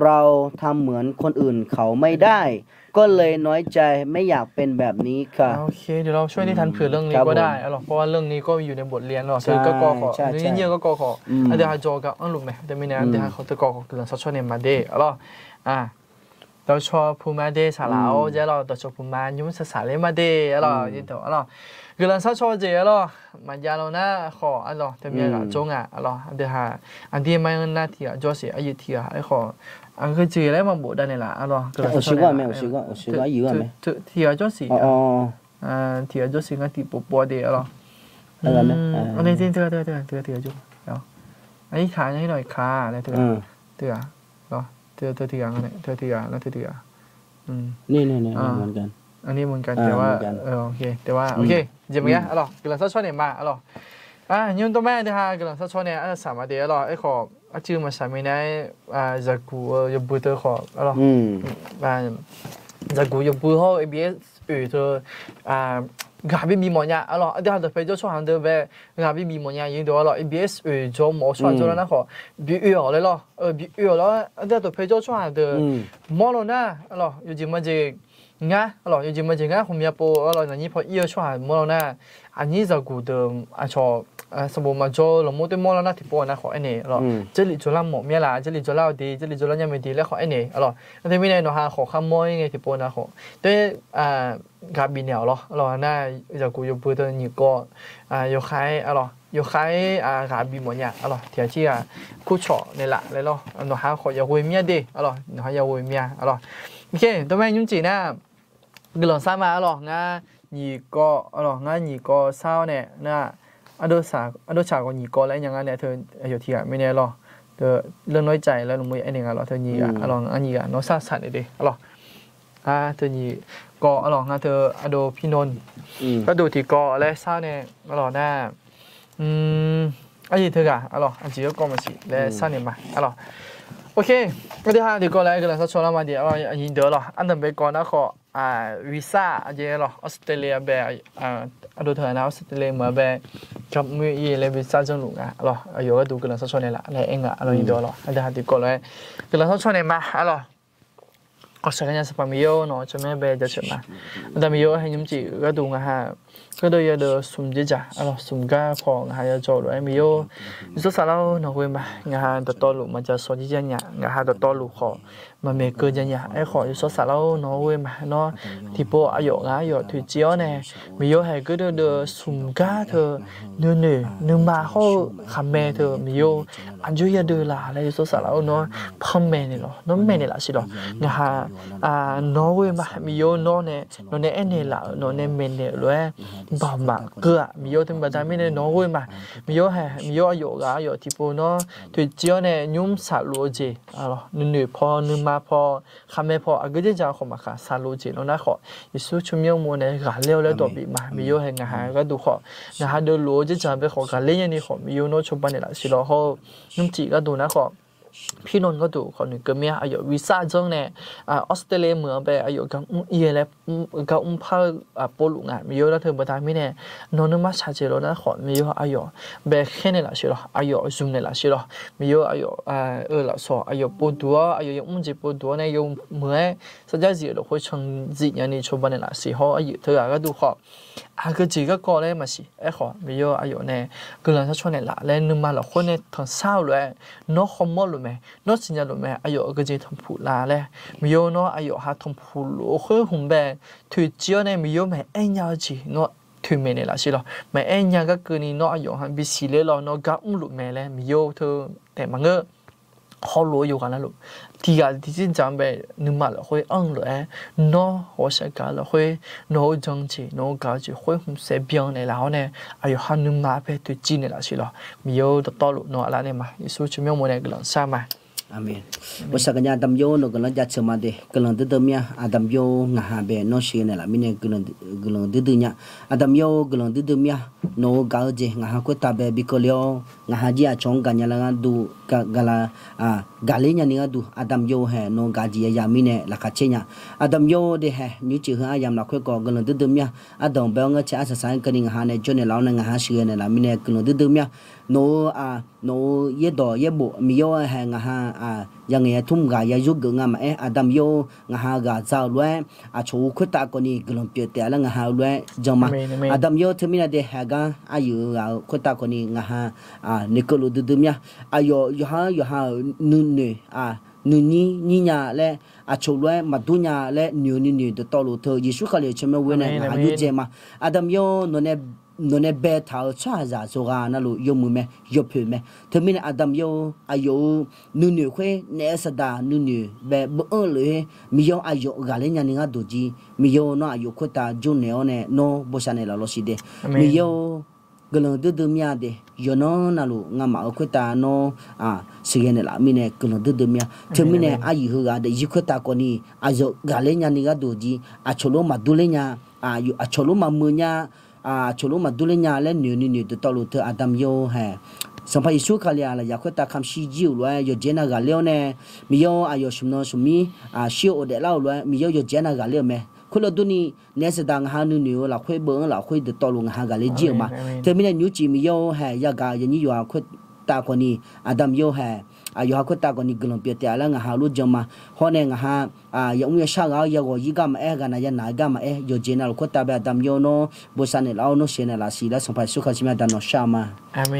เราทำเหมือนคนอื่นเขาไม่ได้ก็เลยน้อยใจไม่อยากเป็นแบบนี้ค่ะโอเคเดี๋ยวเราช่วยที่ทันเผื่อเรื่องนี้ก็ได้เพราะว่าเรื่องนี้ก็อยู่ในบทเรียนคือก็กอขอนี่เยอะก็กอขอเดี๋ยวจอกับรู้ไหมแต่ไม่แน่เดี๋ยวเขาจะกอขอคือเราช่วยในมาเดย์เราชอบพูมาเดย์สาระเจ้าเราชอบพูมายุ่งสาระมาเดย์ยิ่งตัวคือเราชอบเจ้ามันยาเราหน้าขอแต่เมียกับจงเดี๋ยวอันที่ไม่หน้าที่จ่อเสียอายุที่ไอ้ขอคือจีแล้วมันบดได้เนี่ยละ我习惯没我习惯一个没ที่จ่อสีที่จ่อสีก็ที่ปวดเดียวอันนี้จริงเถื่อจุ๊บอันนี้ขาให้หน่อยขาอะไรเถื่อเถื่อกันเนี่ยเถื่อแล้วเถื่อนี่เหมือนกันอันนี้เหมือนกันแต่ว่าโอเคแต่ว่าโอเคจะมีอะไรกำลังชอบเนี่ยมายุ่งตัวแม่ที่ฮะกำลังชอบเนี่ยสามารถเดี๋ยวไอ้ขอชื่อมาสามีได้จากกูยบูเตอร์ขอจากกูยบูเขาABS เธอกาบิมีหมอนยาเดี๋ยวเราไปจะช่วยหันเดินไปกาบิมีหมอนยายิ่งตัวABS จอหมอช่วยตัวนั้นขอบิเลยบิแล้วเดี๋ยวเราไปจะช่วยหันเดินมอลน่ะอยู่จริงมันจะ งะอร่อยจริงๆมันจริงงะผมอยากโปอร่อยอย่างนี้พอเอี้ยวช่วยมอเราหน้าอันนี้จะกูเดิมชอสมบูรณ์มาโจเราโมตัวมอเราหน้าที่ปอนะขอไอ้เนี่ยอร่อยเจลิจุลาหมกเมียละเจลิจุลาดีเจลิจุลายังไม่ดีแล้วขอไอ้เนี่ยอร่อยแต่ไม่ได้เนาะฮะขอข้ามมอยไงที่ปอนะขอด้วยกาบินเหนียวหรออร่อยหน้าจะกูอยู่เพื่อตัวนี้ก็อยู่ขายอร่อยอยู่ขายกาบิหมดเนี่ยอร่อยเที่ยวที่คู่ชอเนี่ยละเลยหรอเนาะฮะขออย่าคุยเมียดีอร่อยเนาะอย่าคุยเมียอร่อยโอเคตัวแม่ยุ่งจีน่ากลังสามาอร่อยง่ายี่ก็อร่อยง่ายี่ก็เศร้าเนี่ยน่ะอโดชาก็ยี่ก็แล้วอย่างงั้นเนี่ยเธออยู่ที่ไม่แน่หรอเธอเรื่องน้อยใจแล้วลงมือไอ้เนี่ยอร่อยเธอยี่อร่อยอันยี่น้องซาสันเลยอร่อยเธอยี่ก็อร่อยง่าเธออโดพี่นนท์ก็ดูที่ก็และเศร้าเนี่ยอร่อยน่าอันยี่เธอกะอร่อยอันยี่ก็มาสิและเศร้าเนี่ยมาอร่อยโอเคก็ที่ห้าที่ก็แล้วก็แล้วสักช่วงละมาเดี๋ยวอันนี้เดี๋ยวหรออันนั้นไปก่อนนะขอวีซ่าอันนี้หรอออสเตรเลียแบบดูเถอะนะออสเตรเลียเหมือนแบบกับมืออีเลยวีซ่าจังหลุงหรออายุก็ดูก็แล้วสักช่วงนี้ละแล้วเองอะไรนี้เดี๋ยวหรออันที่ห้าที่ก็แล้วก็แล้วสักช่วงนี้มาหรอก็ใช้กันอย่างสปามิโอเนาะจะไม่แบบจะเชื่อมาแต่มิโอให้ยุ่งจีก็ดูงะฮะก็โดยเดี๋ยวสุ่มจีจ่ะสุ่มก้าพองะฮะจะจอดไว้มิโอสุดท้ายแล้วเนาะเว้ยมางะฮะตัวโตลุมันจะสอนจีจ่ะเนี่ยงะฮะตัวโตลุขอมันไม่เกินจีเนี่ยไอ้ขอสุดท้ายแล้วเนาะเว้ยมาเนาะที่พวกอายุงะอายุถือเจียวเนี่ยมิโอให้ก็เดี๋ยวสุ่มก้าเธอเนื้อมาเขาคำแม่เธอมิโออันจุยเดือละอะไรสุดท้ายแล้วเนาะพังแม่เนี่ยหรอเนาะแม่เนี่ยละสิหรองะฮะน้องเว้ยมามีโยน้องเนี่ยน้องเนี่ยเอ็นเนี่ยละน้องเนี่ยเมนเนี่ยเลยบ่าวมาเกลือมีโยถึงปัจจัยไม่เนี่ยน้องเว้ยมามีโยมีโยอายุก็อายุที่พวกน้องถือเจียวเนี่ยยุ่มสาลูจีอะไรนึ่งพอนึ่งมาพอคำไม่พออาก็จะจะขอมาค่ะสาลูจีน้องน่าขอยิสุชุมยงมัวเนี่ยกาเลี้ยวแล้วตัวบีมามีโยให้งาก็ดูของาเดินรู้จะจะไปขอกาเลี้ยนี่ขอมีโยน้องชุบปันเนี่ยละสิเราเขานุ่มจีก็ดูนะขอพี่นนท์ก็ดูคนหนึ่งก็มีอายุวีซ่าจังเนี่ยออสเตรเลียเหมือนไปอายุกับเอียแล้วกับพาโปลุงมีเยอะแล้วเธอบัดไม่เนี่ยนนท์มาชาเจโร่นะขอมีเยอะอายุแบบแค่เนี่ยละใช่หรออายุซุ่มเนี่ยละใช่หรอมีเยอะอายุละสออายุปูตัวอายุยังจีปูตัวเนี่ยยังเหมือนสัญญาจีเราคุยชงจีอย่างนี้ชมบันเนี่ยละสิเขาอายุเธอก็ดูขอก็จีก็ก่อเลยมาสิไอ้ขอมีเยอะอายุเนี่ยก็เลยถ้าชวนเนี่ยละแล้วนึกมาเราคนเนี่ยทั้งเศร้าเลยนกขมอดเลยไหมนอกจากนั้นแม่อายุก็จะทำผู้ลาเลยมีโยนอายุหาทำผู้ลูกคือหุ่นแบบถือเจ้าเนี่ยมีโยแม่เอ็นยาจีนอถือเมเนี่ยละใช่หรอแม่เอ็นยาก็คือนี่นออายุหันบิสิเลหรอนอกับลูกแม่เลยมีโยเธอแต่มันก็เขารู้อยู่กันแล้วลูกที่จริงจังแบบนึกมาแล้วค่อยอังเลยนอหัวใจกันแล้วค่อยนอจังจีนอกาจีค่อยหุ่นเสียเบี้ยเนี่ยแล้วเนี่ยอายุหันนึกมาแบบตัวจีเนี่ยละใช่หรอมีโยต่อลูกนออะไรเนี่ยมายิสุชิมยงโมเนี่ยก็หลังสามาAmin. Wasakanya Adam yo no galan jat semade galan dedemya Adam yo ngahabe no shine la mine galan dedunya Adam yo galan dedemya no gaje ngaha ko tabe bikolyo ngahaji a chong ganya la du gala galinya ni du Adam yo he no gaji ya mine la kachenya Adam yo de he ni chi ha yam la ko galan dedemya Adam be nga cha sa san kaning ha ne jone law na ngaha shine la mine galan dedemya no ye do ye bo mi yo ha ngaha yang ye thum ga ya yu ga ma Adam yo ngaha ga za lwe chu khutta ko ni glom pye te la ngaha lwe jama Adam yo themina de ha ga ayu ga khutta ko ni ngaha nikolo de dumya ayo yo ha nu ni nya le chu lwe madunya le ni de to lo tho Yesu kha le cheme we ne ha yu je ma Adam yo no ne be thao cha za so ga na lo yo mu me yo phe me themina Adam yo ayo nu khwe ne sa da nu be bo le mi yo ayo ga le nya ni ga do ji mi yo no ayo khota jo ne o ne no bo sa ne la lo si de mi yo galang de mia de yo no na lo nga ma khota no si ne la mi ne galang de mia themina ayo ga de yi khota ko ni ayo ga le nya ni ga do ji a cholo ma du le nya ayo a cholo ma mu nya cholo ma dulenya le ni de tolo te Adam yo he sampa Yesu khalia la yakhota kham shi ji lo yo jena ga leo ne mi yo ayo shumno shumi shi o de lao lo mi yo jena ga leo me khulo duni ne se dang ha nu ni la khoi bo la khoi de tolo nga ga le ji ma te mi ne nyu ji mi yo he ya ga yin yo khot ta ko ni Adam yo he อยู่หาคนตาก็นี่กลุ่มเปียแต่แล้วงาหารู้จังมาฮอเนี่ยงาหาอย่างมีช่างเอาอย่างว่ายี่กามกันนะยันไหนกามอยู่เจนัลคนตาแบบดำโยโนบุษเนี่ยเราโนเชนลาสีแล้วสมภารสุขชิมาดันโนชามาอาเม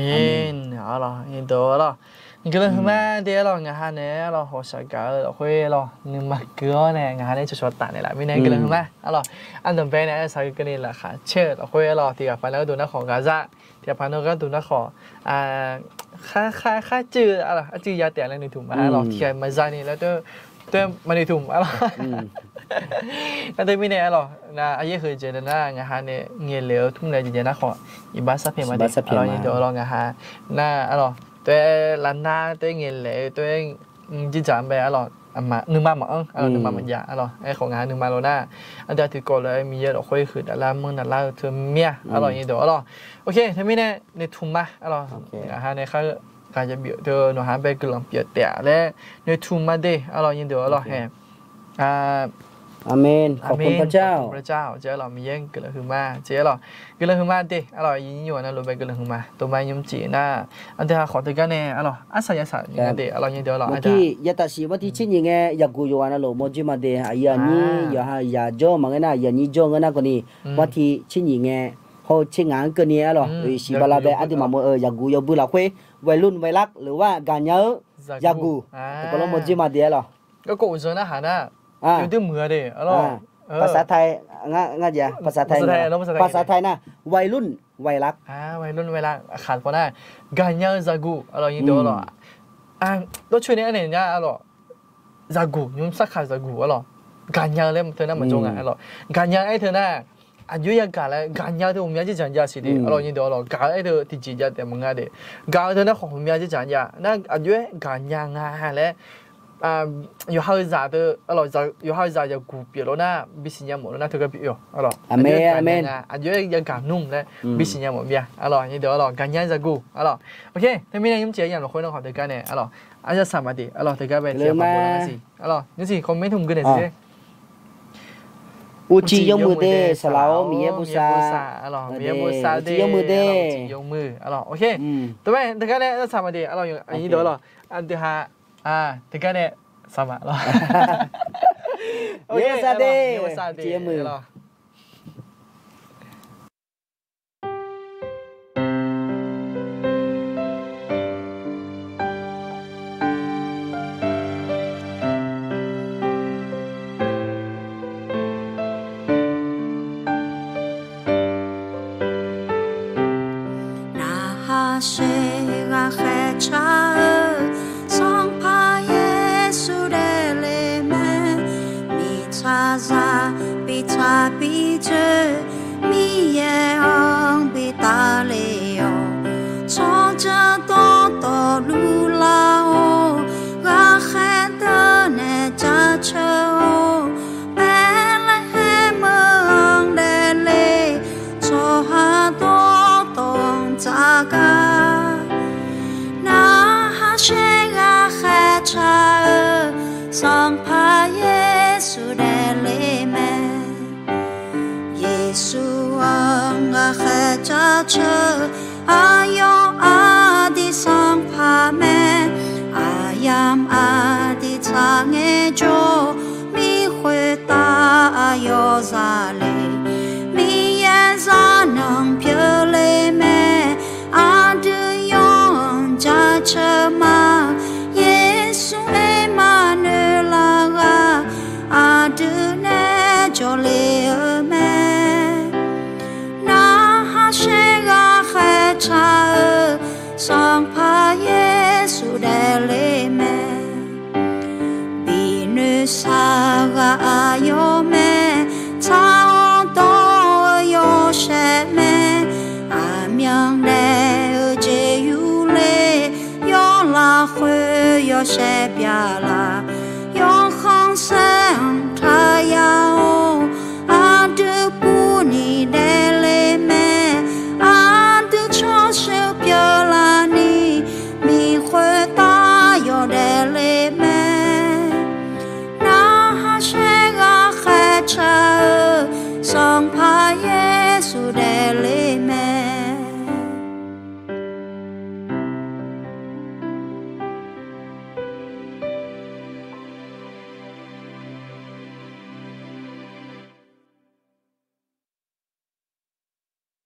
นเอาล่ะยินดีล่ะก็เลยมาเดี๋ยวเรางาเนี่ยเราหัวใจก็เราคุยเรานึกมาเกลือเนี่ยงาเนี่ยจะชดตาเนี่ยแหละไม่แน่ก็เลยมาเอาล่ะอันต่อไปเนี่ยใส่กันนี่แหละค่ะเชื่อเราคุยเราที่กับฟันแล้วดูนักของกาซาที่กับฟันแล้วก็ดูนักของค่าจืดอะไรจืดยาแต่อะไรในถุงมาเราที่มาซานี่แล้วตัวมันในถุงอะไรนั่นตัวไม่แน่หรอกนะไอ้ยังเคยเจอนะงาเนี่ยเงี้ยเหลวทุ่มเลยจริงๆนะขออีบาสเพมาดิเราอย่างเดียวเรางาน่าอะไรตัวล้านหน้าตัวเงี้ยเหลวตัวจีจ่าไปอะไรมาหนึ่งมาหมอนหนึ่งมามันยาอะไรไอ้ของงานหนึ่งมาโลน่าอันเดียวถือก่อนเลยมีเยอะเราคุยคือแต่ละเมืองแต่ละเธอเมียอะไรอย่างเดียวอะไรโอเคถ้าไม่แน่ในถุงมาอะไรในข้าการจะเบียดเธอหนูหาไปกลุ่มเบียดแต่และในทุ่มมาเดอร่อยยินดีอร่อยแฮมอาเมนขอบคุณพระเจ้าพระเจ้าเจ้าเรามีเย่งกลุ่มหือมาเจ้าเรากลุ่มหือมาเดอร่อยยินอยู่นะรู้ไปกลุ่มหือมาตัวไม่ยุ่งจีน่าอันเดียวขอตัวกันเนี่ยอร่อยอาศัยศาสตร์ยังไงเดอร่อยยินดีอร่อยอาจารย์ที่ยาตาชีว่าที่ชิ้นยังไงอยากกูอยู่นะลูกโมจิมาเดออยานี่อยาโจมังนะอยานี่โจงันนะคนนี้ว่าที่ชิ้นยังไงเขาชิ้นงานกันเนี่ยหรอชีบาลาเบอดีมาโมอยากกูอยากบุลาคุยวัยรุ่นวัยรักหรือว่าการเยอะอยากกูแต่ก็ลงโมจิมาเดอหรอก็กูจะนะหานะอยู่ที่เมืองเดอร่อยภาษาไทยง่ายภาษาไทยภาษาไทยนะวัยรุ่นวัยรักวัยรุ่นวัยรักขาดพอได้การเยอะจากกูอะไรอย่างเดียวหรอตัวช่วยเนี่ยเนี่ยเนี่ยหรอจากกูยุ่งสักขาดจากกูหรอการเยอะเลยเธอน่ามันจงอ่ะหรอการเยอะไอ้เธอน่ะอายุยังการเลยการเยอะที่ผมอยากจะจันยาสิเดอะไรอย่างเดียวหรอการไอ้เธอที่จีนจะมึงอ่ะเดการเธอน่ะของผมอยากจะจันยาน่ะอายุการยังอ่ะเลย有好日的，有好日就古别了那，比新年冇那这个比哟，阿妹阿妹，有一讲弄嘞，比新年冇比，你得干年在古，OK，他明天我们接样了，回来好得干呢，阿就三万的，得干呗，贴发布那些，你是คอมเมนต์ถุงกันเลยอุจิยมือเดสลาวมีเยบุษามีเยบุษาเดอุจิยมือเดอุจิยมือโอเคตัวแม่แต่กันเนี่ยสามวันเดอยู่อันนี้เดี๋ยวอันที่ห้าแต่กันเนี่ยสามวันเยบุษาเดอุจิยมือ雪边啦，永恒生太阳。